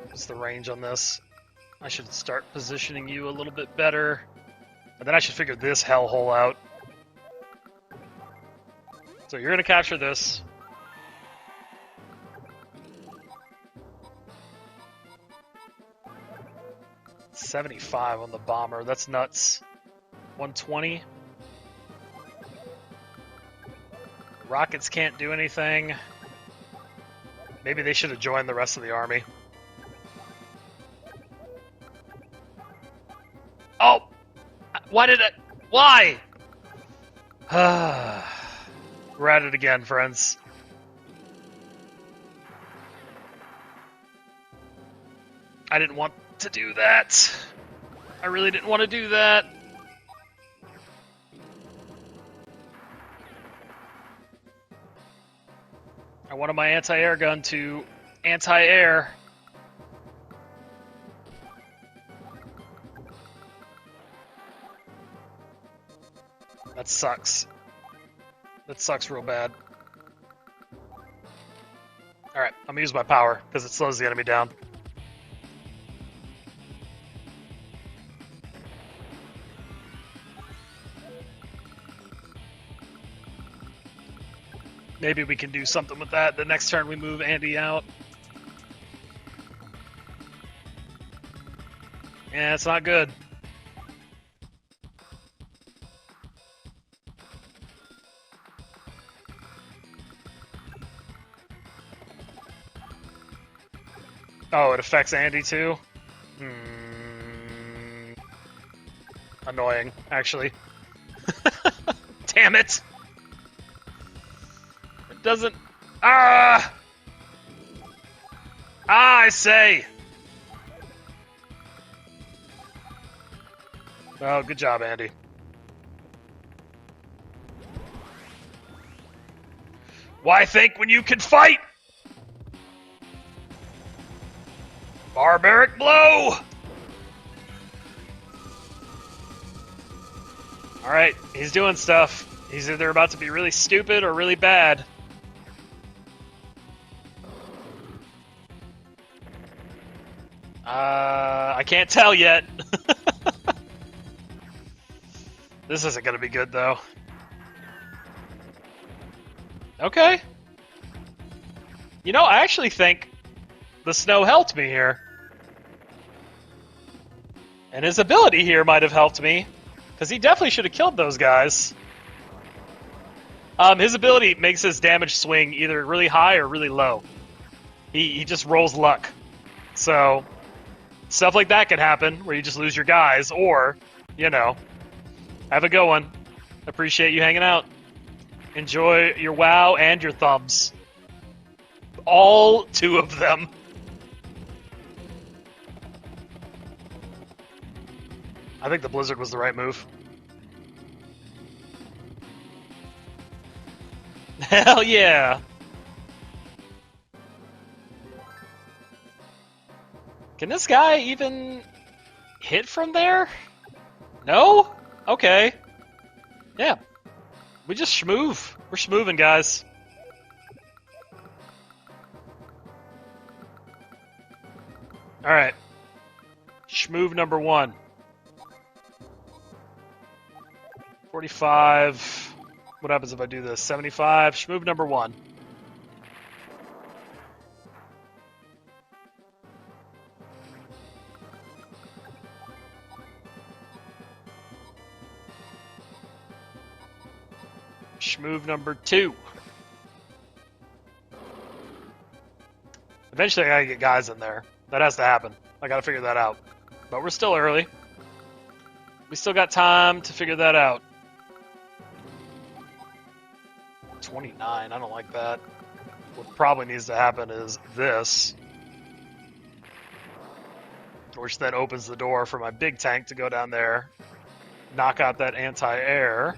What's the range on this? I should start positioning you a little bit better. And then I should figure this hellhole out. So you're going to capture this. $75 on the bomber. That's nuts. 120. Rockets can't do anything. Maybe they should have joined the rest of the army. Oh! Why did it? Why? We're at it again, friends. I didn't want to do that. I really didn't want to do that. I wanted my anti-air gun to anti-air. That sucks. That sucks real bad. Alright, I'm gonna use my power, because it slows the enemy down. Maybe we can do something with that. The next turn we move Andy out. Yeah, it's not good. Oh, it affects Andy too? Annoying, actually. Damn it! It doesn't... I say! Oh, good job, Andy. Why think when you can fight? Barbaric blow! Alright, he's doing stuff. He's either about to be really stupid or really bad. I can't tell yet. This isn't gonna be good, though. Okay. You know, I actually think the snow helped me here. And his ability here might have helped me, because he definitely should have killed those guys. His ability makes his damage swing either really high or really low. He just rolls luck. So, stuff like that can happen, where you just lose your guys, or, you know, have a good one. Appreciate you hanging out. Enjoy your WoW and your thumbs. All 2 of them. I think the Blizzard was the right move. Hell yeah! Can this guy even hit from there? No? Okay. Yeah. We just schmoove. We're schmooving, guys. Alright. Schmoove number 1. 45. What happens if I do this? 75. Schmoove number 1. Schmoove number 2. Eventually I gotta get guys in there. That has to happen. I gotta figure that out. But we're still early. We still got time to figure that out. 29, I don't like that. What probably needs to happen is this. Which then opens the door for my big tank to go down there. Knock out that anti-air.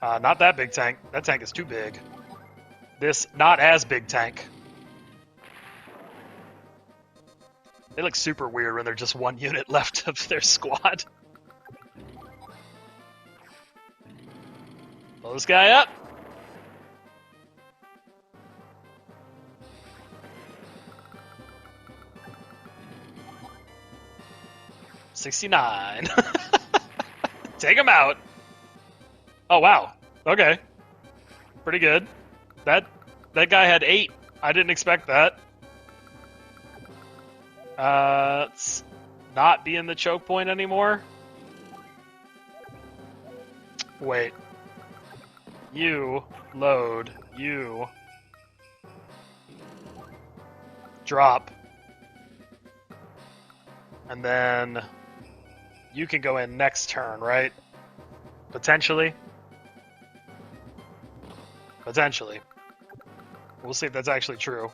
Not that big tank. That tank is too big. This not as big tank. They look super weird when they're just 1 unit left of their squad. Blow this guy up. $69. Take him out. Oh, wow. Okay. Pretty good. That guy had 8. I didn't expect that. Let's not be in the choke point anymore. Wait. You load. You drop. And then you can go in next turn, right? Potentially. Potentially. We'll see if that's actually true.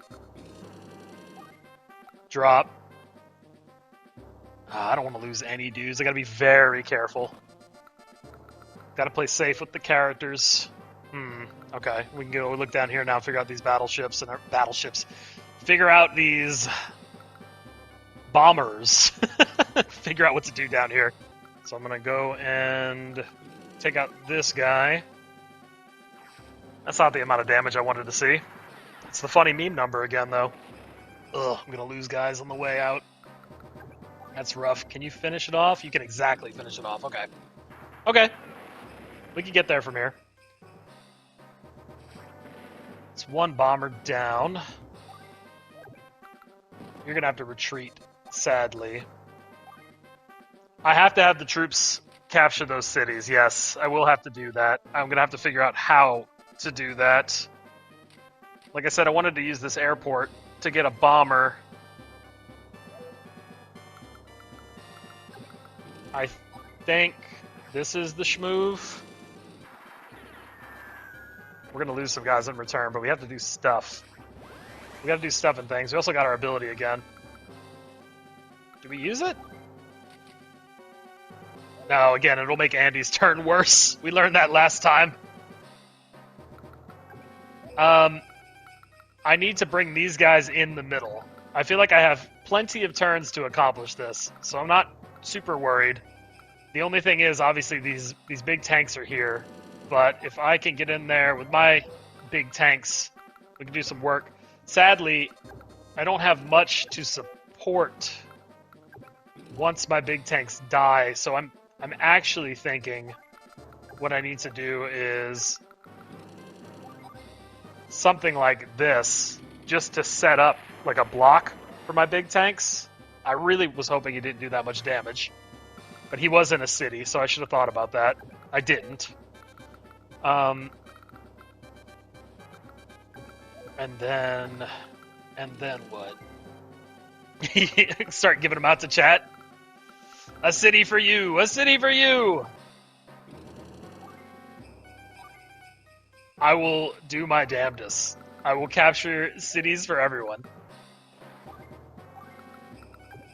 Drop. I don't want to lose any dudes. I gotta be very careful. Gotta play safe with the characters. Okay. We can go look down here now and figure out these battleships and our battleships. Figure out these bombers. Figure out what to do down here. So I'm gonna go and take out this guy. That's not the amount of damage I wanted to see. It's the funny meme number again, though. Ugh, I'm gonna lose guys on the way out. That's rough. Can you finish it off? You can exactly finish it off. Okay. Okay. We can get there from here. It's 1 bomber down. You're gonna have to retreat, sadly. I have to have the troops capture those cities, yes. I will have to do that. I'm gonna have to figure out how to do that. Like I said, I wanted to use this airport to get a bomber. I think this is the schmoove. We're going to lose some guys in return, but we have to do stuff. We got to do stuff and things. We also got our ability again. Do we use it? No, again, it'll make Andy's turn worse. We learned that last time. I need to bring these guys in the middle. I feel like I have plenty of turns to accomplish this, so I'm not super worried. The only thing is, obviously, these big tanks are here, but if I can get in there with my big tanks, we can do some work. Sadly, I don't have much to support once my big tanks die, so I'm actually thinking what I need to do is something like this, just to set up like a block for my big tanks. I really was hoping he didn't do that much damage, but he was in a city, so I should have thought about that. I didn't. And then what? Start giving them out to chat. A city for you! A city for you! I will do my damnedest. I will capture cities for everyone.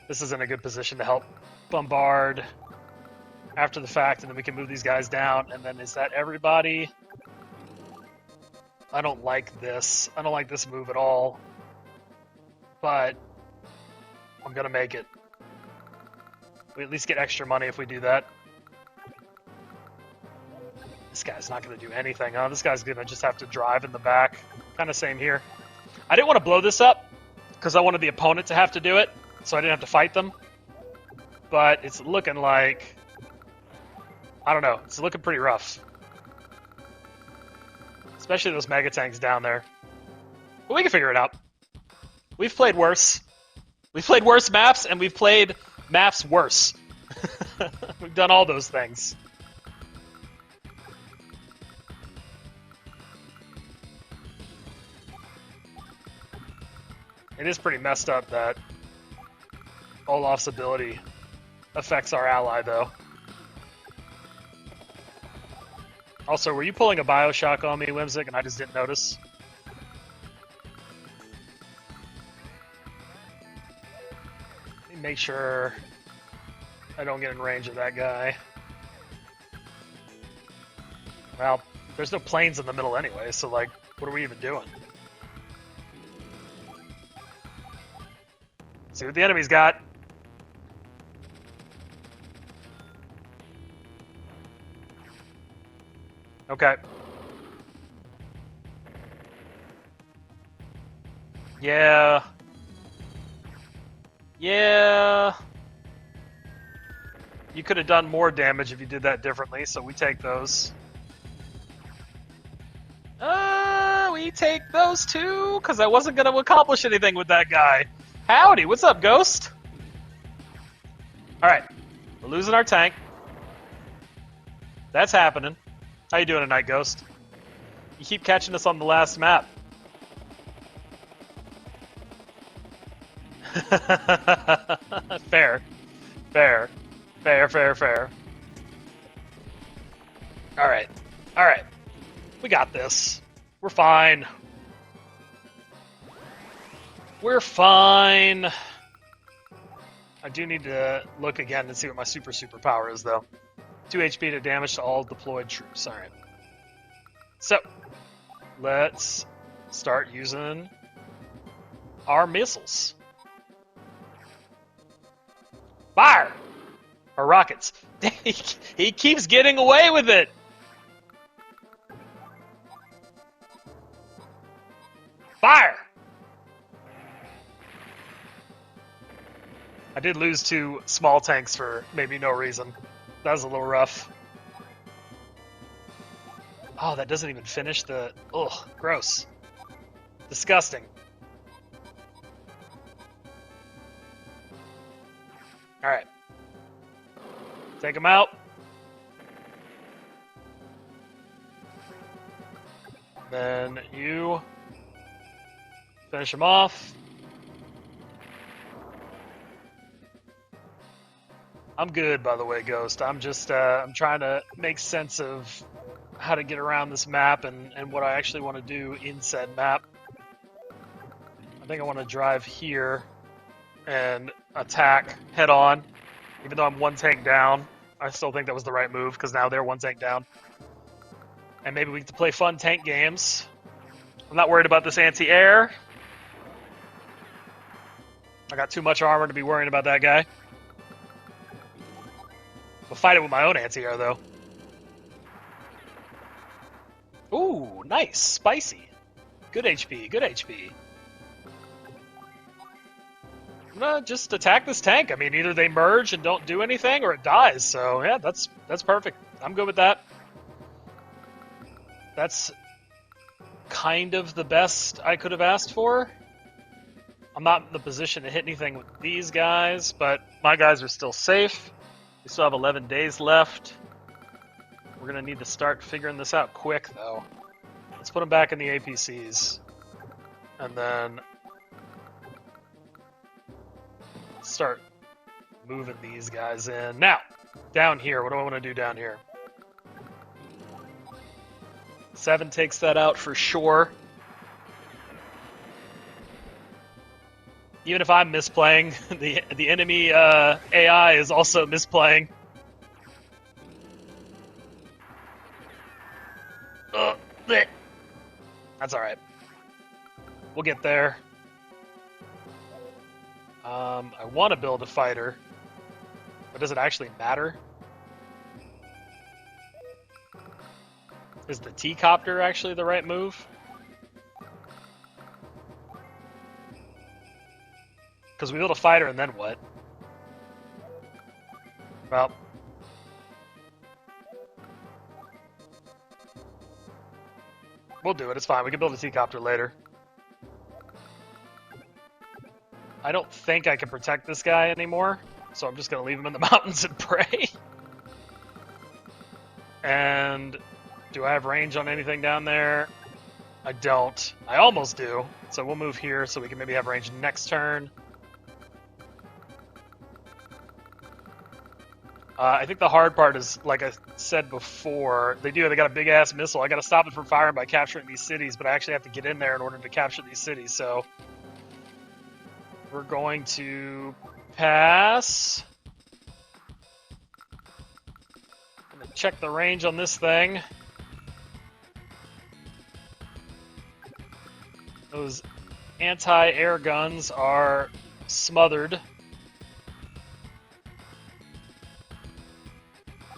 This is in a good position to help bombard after the fact, and then we can move these guys down. And then is that everybody? I don't like this. I don't like this move at all. But I'm going to make it. We at least get extra money if we do that. This guy's not going to do anything. Oh, this guy's going to just have to drive in the back. Kind of same here. I didn't want to blow this up because I wanted the opponent to have to do it, so I didn't have to fight them. But it's looking like... I don't know. It's looking pretty rough. Especially those mega tanks down there. But we can figure it out. We've played worse. We've played worse maps, and we've played maps worse. We've done all those things. It is pretty messed up that Olaf's ability affects our ally, though. Also, were you pulling a Bioshock on me, Whimsic, and I just didn't notice? Let me make sure I don't get in range of that guy. Well, there's no planes in the middle anyway, so, like, what are we even doing? See what the enemy's got. Okay. Yeah. Yeah. You could have done more damage if you did that differently, so we take those. We take those too, because I wasn't going to accomplish anything with that guy. Howdy, what's up, Ghost? Alright, we're losing our tank. That's happening. How you doing tonight, Ghost? You keep catching us on the last map. Fair. Fair. Fair, fair, fair. Alright. Alright. We got this. We're fine. We're fine. I do need to look again and see what my super power is, though. 2 HP to damage to all deployed troops. Alright. So, let's start using our missiles. Fire! Or rockets. He keeps getting away with it! Fire! I did lose 2 small tanks for maybe no reason. That was a little rough. Oh, that doesn't even finish the... Ugh, gross. Disgusting. Alright. Take him out. Then you... finish him off. I'm good, by the way, Ghost. I'm just, I'm trying to make sense of how to get around this map and what I actually want to do in said map. I think I want to drive here and attack head on. Even though I'm 1 tank down, I still think that was the right move, because now they're one tank down. And maybe we get to play fun tank games. I'm not worried about this anti-air. I got too much armor to be worrying about that guy. I'll fight it with my own anti-air, though. Ooh, nice. Spicy. Good HP, good HP. I'm gonna just attack this tank. I mean, either they merge and don't do anything, or it dies. So, yeah, that's perfect. I'm good with that. That's kind of the best I could have asked for. I'm not in the position to hit anything with these guys, but my guys are still safe. We still have 11 days left. We're going to need to start figuring this out quick, though. Let's put them back in the APCs. And then start moving these guys in. Now, down here, what do I want to do down here? 7 takes that out for sure. Even if I'm misplaying, the enemy AI is also misplaying. Bleh. That's alright. We'll get there. I want to build a fighter, but does it actually matter? Is the T-copter actually the right move? Because we build a fighter and then what? Well, we'll do it. It's fine. We can build a T-copter later. I don't think I can protect this guy anymore, so I'm just going to leave him in the mountains and pray. And do I have range on anything down there? I don't. I almost do. So we'll move here so we can maybe have range next turn. I think the hard part is, like I said before, they got a big-ass missile. I got to stop it from firing by capturing these cities, but I actually have to get in there in order to capture these cities, so we're going to pass. I'm going to check the range on this thing. Those anti-air guns are smothered.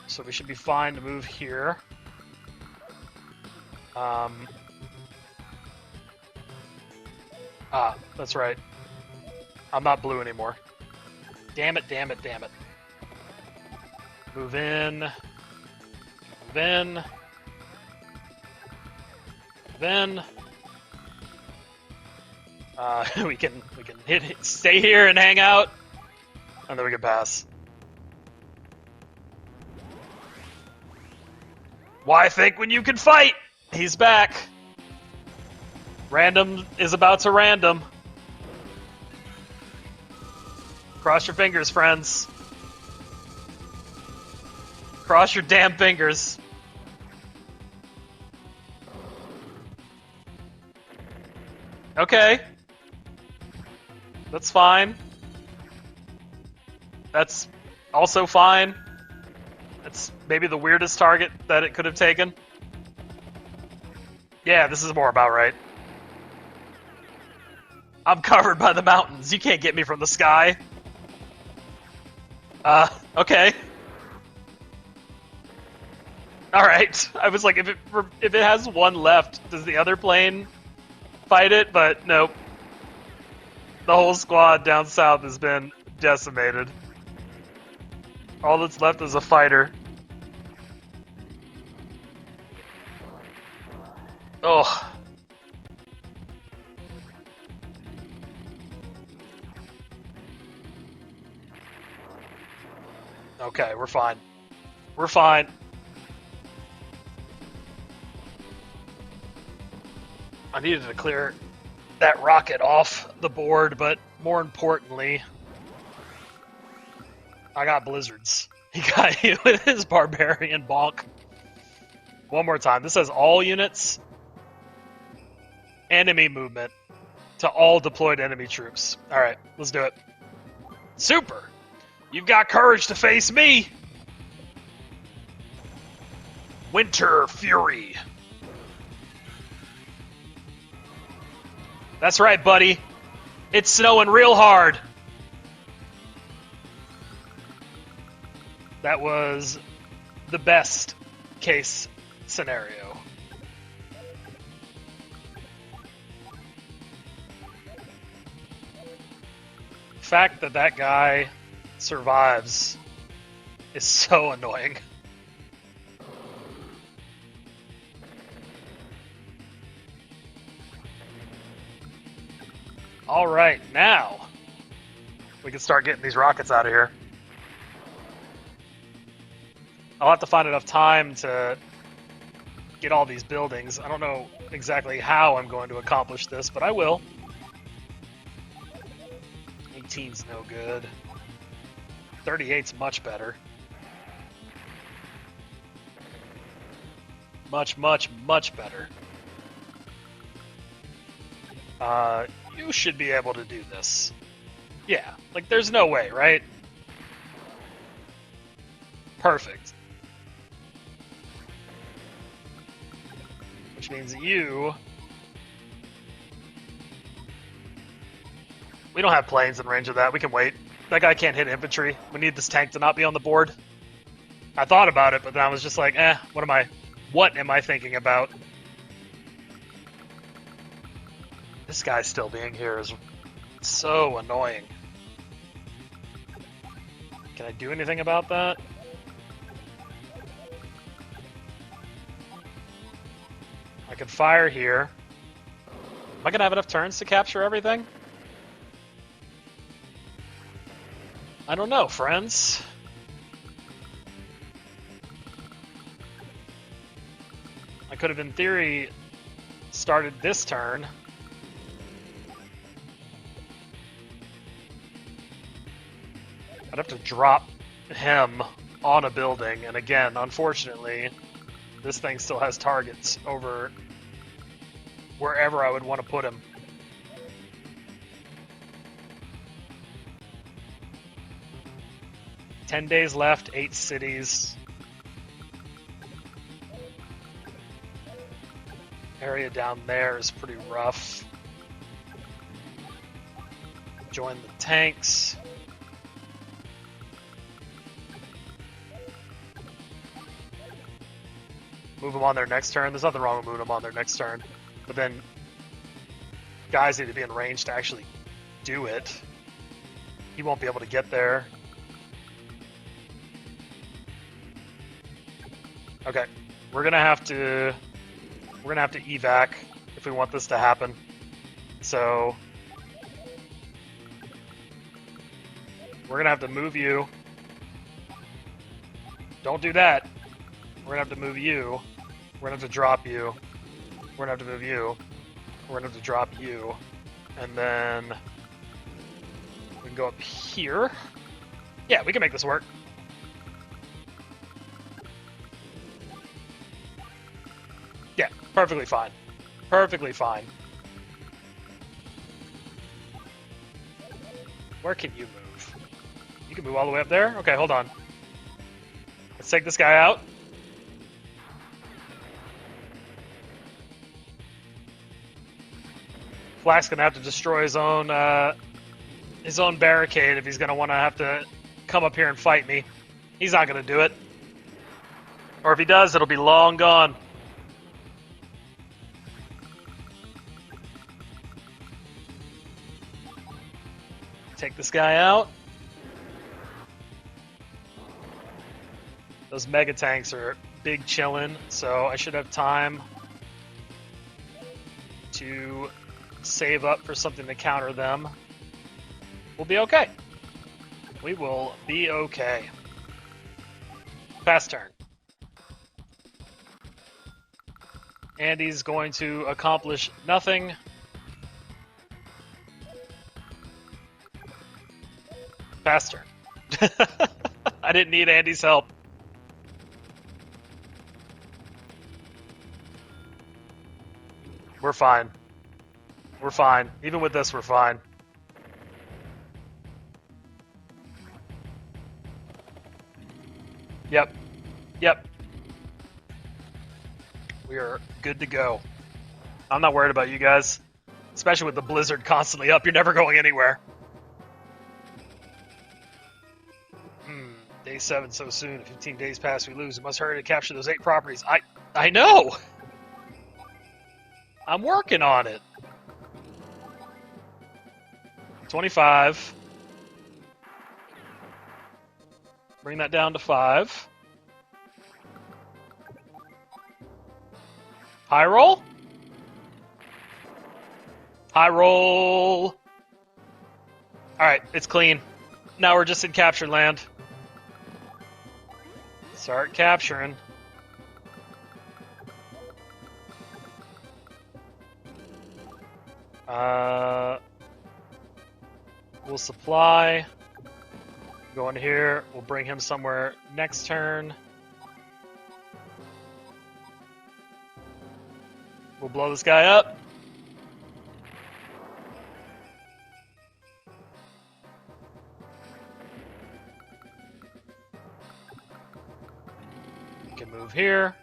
So we should be fine to move here. That's right. I'm not blue anymore. Damn it, damn it, damn it. Move in. Move in. Move in. We can stay here and hang out, and then we can pass. Why think when you can fight? He's back. Random is about to random. Cross your fingers, friends. Cross your damn fingers. Okay. That's fine. That's also fine. That's maybe the weirdest target that it could have taken. Yeah, this is more about right. I'm covered by the mountains. You can't get me from the sky. Okay. Alright. I was like, if it has one left, does the other plane fight it? But nope. The whole squad down south has been decimated. All that's left is a fighter. Oh. Okay, we're fine. We're fine. I needed to clear that rocket off the board, but more importantly, I got blizzards. He got hit with his barbarian bonk. One more time. This says all units, enemy movement to all deployed enemy troops. Alright, let's do it. Super! You've got courage to face me! Winter Fury. That's right, buddy. It's snowing real hard. That was the best case scenario. The fact that that guy survives is so annoying. All right, now we can start getting these rockets out of here. I'll have to find enough time to get all these buildings. I don't know exactly how I'm going to accomplish this, but I will. 18's no good. 38's much better. Much, much, much better. You should be able to do this. Yeah, like there's no way, right? Perfect. Which means you... We don't have planes in range of that. We can wait. That guy can't hit infantry. We need this tank to not be on the board. I thought about it, but then I was just like, what am I thinking about? This guy still being here is so annoying. Can I do anything about that? I could fire here. Am I going to have enough turns to capture everything? I don't know, friends. I could have, in theory, started this turn. I'd have to drop him on a building, and again, unfortunately, this thing still has targets over wherever I would want to put him. "10 days left, 8 cities. Area down there is pretty rough. Join the tanks. Move them on their next turn. There's nothing wrong with moving them on their next turn. But then guys need to be in range to actually do it. He won't be able to get there. Okay, we're gonna have to evac if we want this to happen. So we're gonna have to move you. Don't do that. We're gonna have to move you. We're gonna have to drop you. We're gonna have to move you. We're gonna have to drop you. And then we can go up here. Yeah, we can make this work. Yeah, perfectly fine. Perfectly fine. Where can you move? You can move all the way up there? Okay, hold on. Let's take this guy out. Flack's gonna have to destroy his own barricade if he's gonna want to have to come up here and fight me. He's not gonna do it. Or if he does, it'll be long gone. Take this guy out. Those mega tanks are big chillin', so I should have time to save up for something to counter them. We'll be okay. We will be okay. Fast turn. Andy's going to accomplish nothing. Fast turn. I didn't need Andy's help. We're fine. We're fine. Even with this, we're fine. Yep. Yep. We are good to go. I'm not worried about you guys. Especially with the blizzard constantly up, you're never going anywhere. Day 7 so soon. 15 days pass, we lose. We must hurry to capture those 8 properties. I know! I'm working on it. 25. Bring that down to 5. High roll? High roll! Alright, it's clean. Now we're just in captured land. Start capturing. We'll supply. Go in here. We'll bring him somewhere next turn. We'll blow this guy up. We can move here.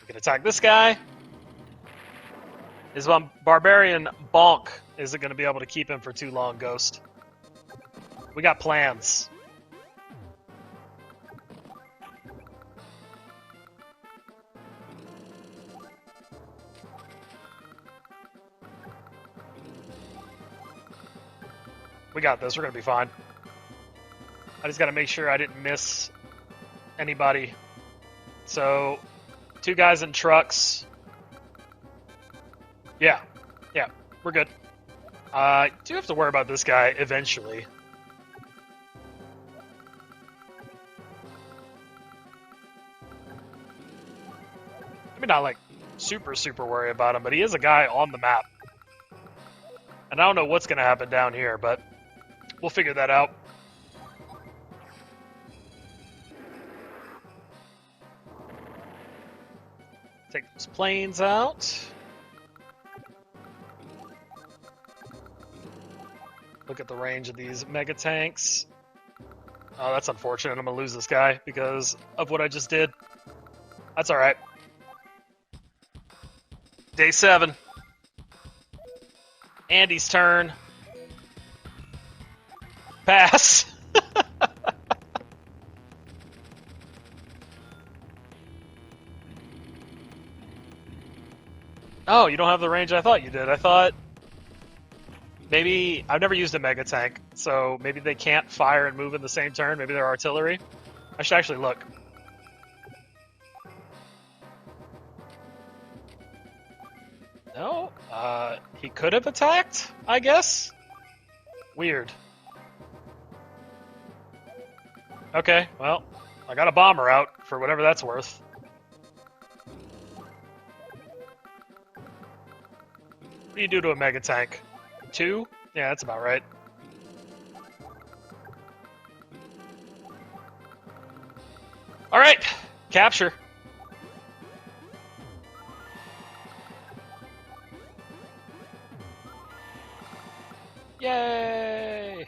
We can attack this guy. His barbarian bonk isn't going to be able to keep him for too long, Ghost. We got plans. We got this. We're going to be fine. I just got to make sure I didn't miss anybody. So, 2 guys in trucks. Yeah, we're good. Do have to worry about this guy eventually. Maybe not like super worry about him, but he is a guy on the map. And I don't know what's going to happen down here, but we'll figure that out. Take those planes out. Look at the range of these mega tanks. Oh, that's unfortunate. I'm going to lose this guy because of what I just did. That's alright. Day 7. Andy's turn. Pass. Oh, you don't have the range I thought you did. I thought maybe I've never used a mega tank, so maybe they can't fire and move in the same turn. Maybe they're artillery. I should actually look. No, he could have attacked, I guess. Weird. Okay, well, I got a bomber out for whatever that's worth. What do you do to a mega tank? 2? Yeah, that's about right. Alright, capture. Yay!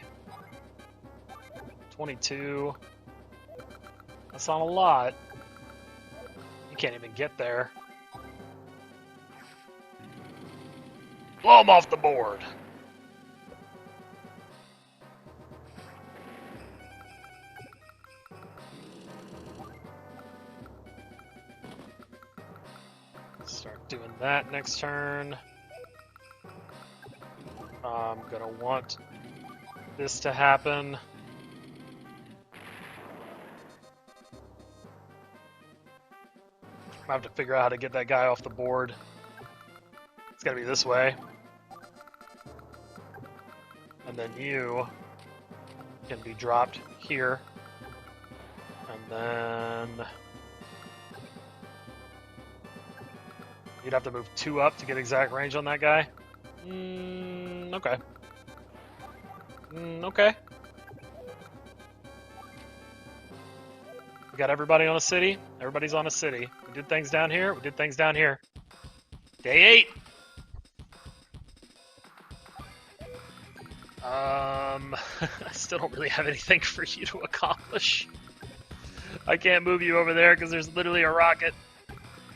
22. That's not a lot. You can't even get there. Blow him off the board. Start doing that next turn. I'm gonna want this to happen. I have to figure out how to get that guy off the board. It's gotta be this way. And then you can be dropped here. And then you'd have to move 2 up to get exact range on that guy. Okay. Okay. We got everybody on a city. Everybody's on a city. We did things down here. We did things down here. Day 8. I still don't really have anything for you to accomplish. I can't move you over there because there's literally a rocket.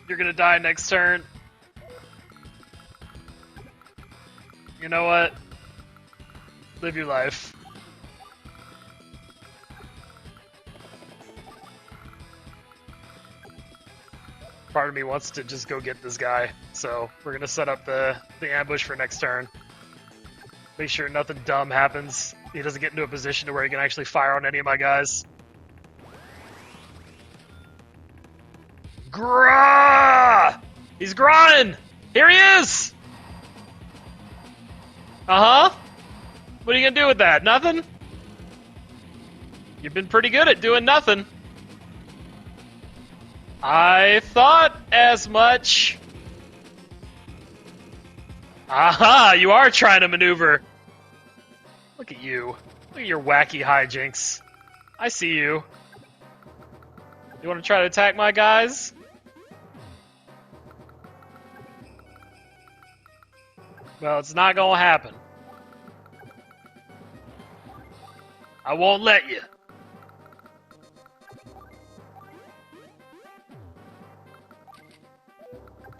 You're gonna die next turn. You know what? Live your life. Part of me wants to just go get this guy, so we're gonna set up the ambush for next turn. Make sure nothing dumb happens. He doesn't get into a position to where he can actually fire on any of my guys. Grah! He's growing! Here he is! Uh-huh. What are you gonna do with that? Nothing? You've been pretty good at doing nothing. I thought as much. Aha! You are trying to maneuver. Look at you. Look at your wacky hijinks. I see you. You want to try to attack my guys? Well, it's not gonna happen. I won't let you.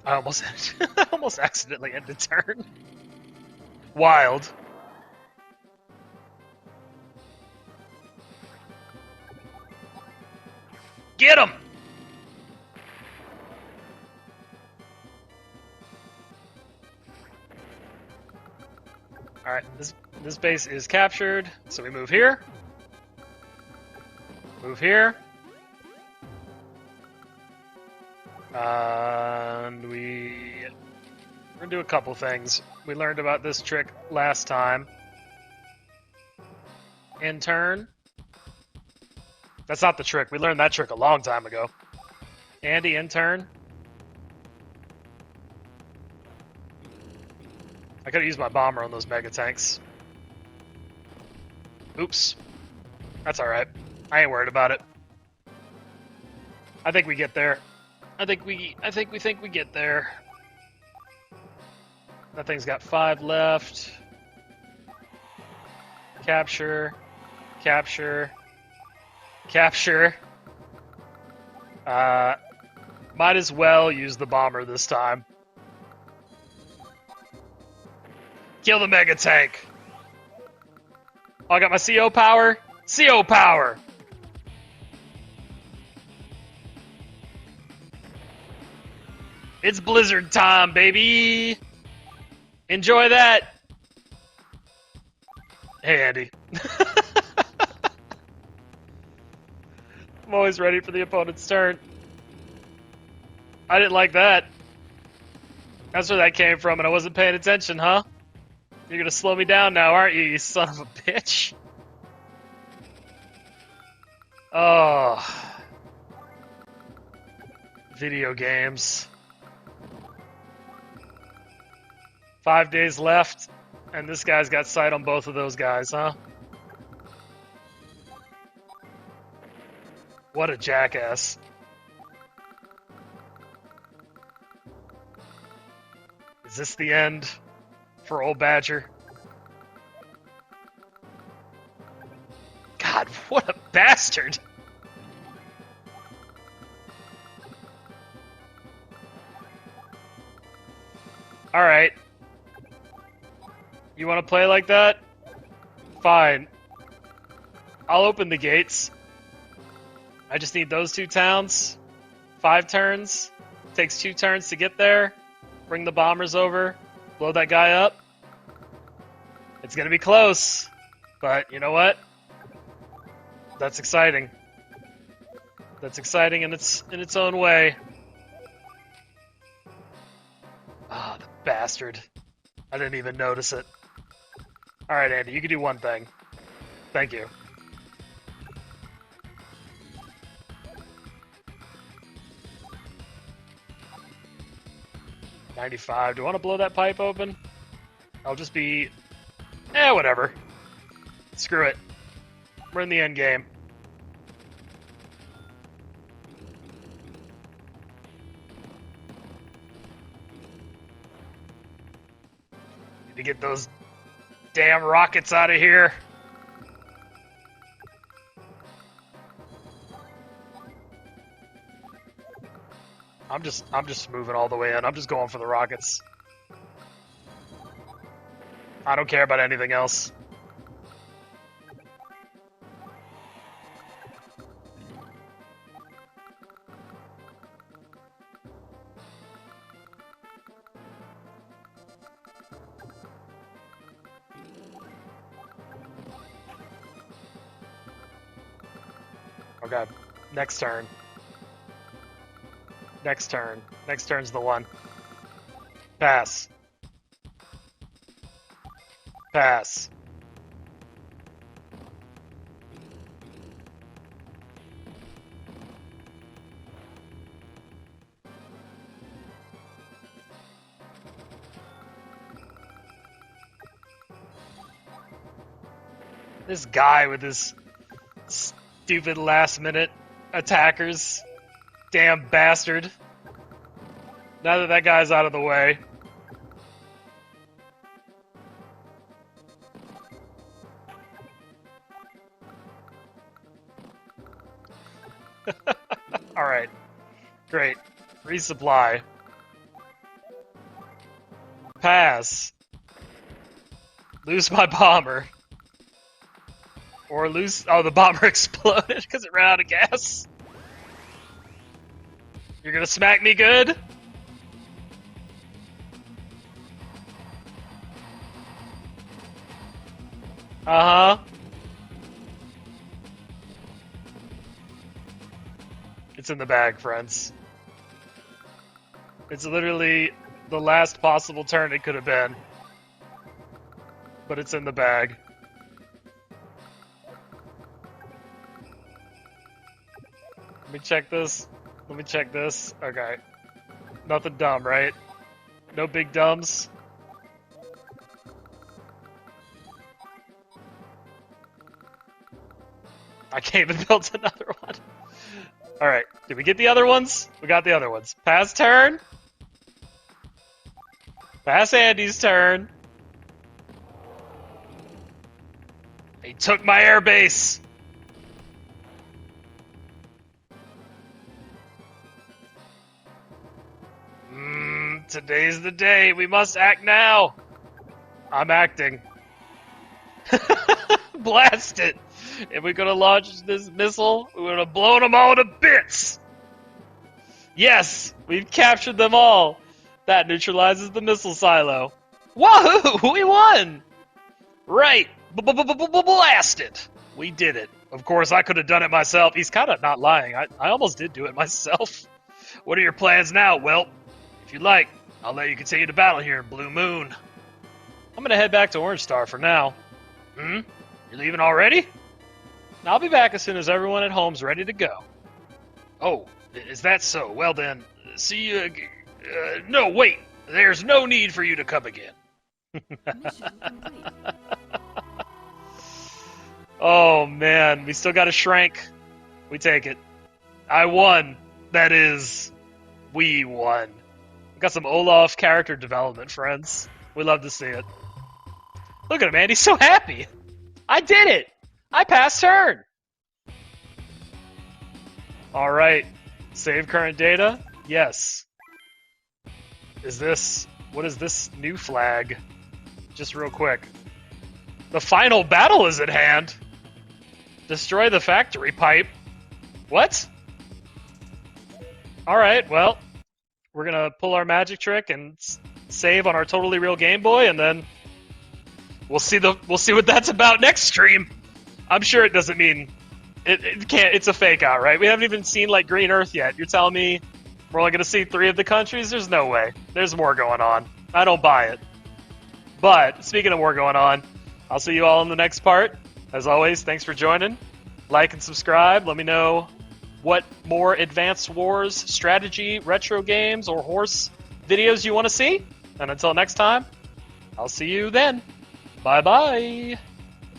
I almost accidentally ended turn. Wild. Get him! Alright, this base is captured, so we move here. Move here. And we're gonna do a couple things. We learned about this trick last time. In turn. That's not the trick. We learned that trick a long time ago. Andy, in turn. I could have used my bomber on those mega tanks. Oops. That's alright. I ain't worried about it. I think we get there. I think we get there. That thing's got 5 left. Capture. Capture. Capture. Might as well use the bomber this time. Kill the mega tank. Oh, I got my CO power. CO power. It's blizzard time, baby. Enjoy that. Hey, Andy. I'm always ready for the opponent's turn. I didn't like that. That's where that came from, and I wasn't paying attention, huh? You're gonna slow me down now, aren't you, you son of a bitch? Oh. Video games. 5 days left, and this guy's got sight on both of those guys, huh? What a jackass. Is this the end for old Badger? God, what a bastard! Alright. You want to play like that? Fine. I'll open the gates. I just need those 2 towns. 5 turns. Takes 2 turns to get there. Bring the bombers over. Blow that guy up. It's gonna be close. But you know what? That's exciting. That's exciting in its own way. Ah, the bastard. I didn't even notice it. Alright, Andy, you can do one thing. Thank you. $95. Do I want to blow that pipe open? I'll just be... whatever. Screw it. We're in the end game. Need to get those damn rockets out of here. I'm just moving all the way in. I'm just going for the rockets. I don't care about anything else. Okay, next turn. Next turn. Next turn's the one. Pass. Pass. This guy with his stupid last-minute attackers. Damn bastard. Now that that guy's out of the way. Alright. Great. Resupply. Pass. Lose my bomber. Or lose... Oh, the bomber exploded because it ran out of gas. You're gonna smack me good? Uh-huh. It's in the bag, friends. It's literally the last possible turn it could have been. But it's in the bag. Let me check this. Let me check this. Okay. Nothing dumb, right? No big dumbs? I can't even build another one. Alright, did we get the other ones? We got the other ones. Pass turn. Pass Andy's turn. He took my airbase. Today's the day. We must act now. I'm acting. Blast it. If we're gonna launch this missile, we're gonna blow them all to bits. Yes, we've captured them all. That neutralizes the missile silo. Wahoo! We won! Right. Blast it. We did it. Of course, I could have done it myself. He's kind of not lying. I almost did do it myself. What are your plans now, Welp? If you'd like, I'll let you continue to battle here in Blue Moon. I'm gonna head back to Orange Star for now. You're leaving already? I'll be back as soon as everyone at home's ready to go. Oh, is that so? Well then, see you again. No, wait. There's no need for you to come again. Mission complete. Oh man, we still got a Shrank. We take it. I won. That is, we won. Got some Olaf character development, friends. We love to see it. Look at him, man. He's so happy. I did it. I passed turn. All right. Save current data. Yes. What is this new flag? Just real quick. The final battle is at hand. Destroy the factory pipe. What? All right. Well, we're gonna pull our magic trick and save on our totally real Game Boy, and then we'll see what that's about next stream. I'm sure it doesn't mean it can't. It's a fake out, right? We haven't even seen like Green Earth yet. You're telling me we're only gonna see 3 of the countries? There's no way. There's more going on. I don't buy it. But speaking of more going on, I'll see you all in the next part. As always, thanks for joining. Like and subscribe. Let me know what more Advanced Wars strategy, retro games, or horse videos you want to see. And until next time, I'll see you then. Bye-bye.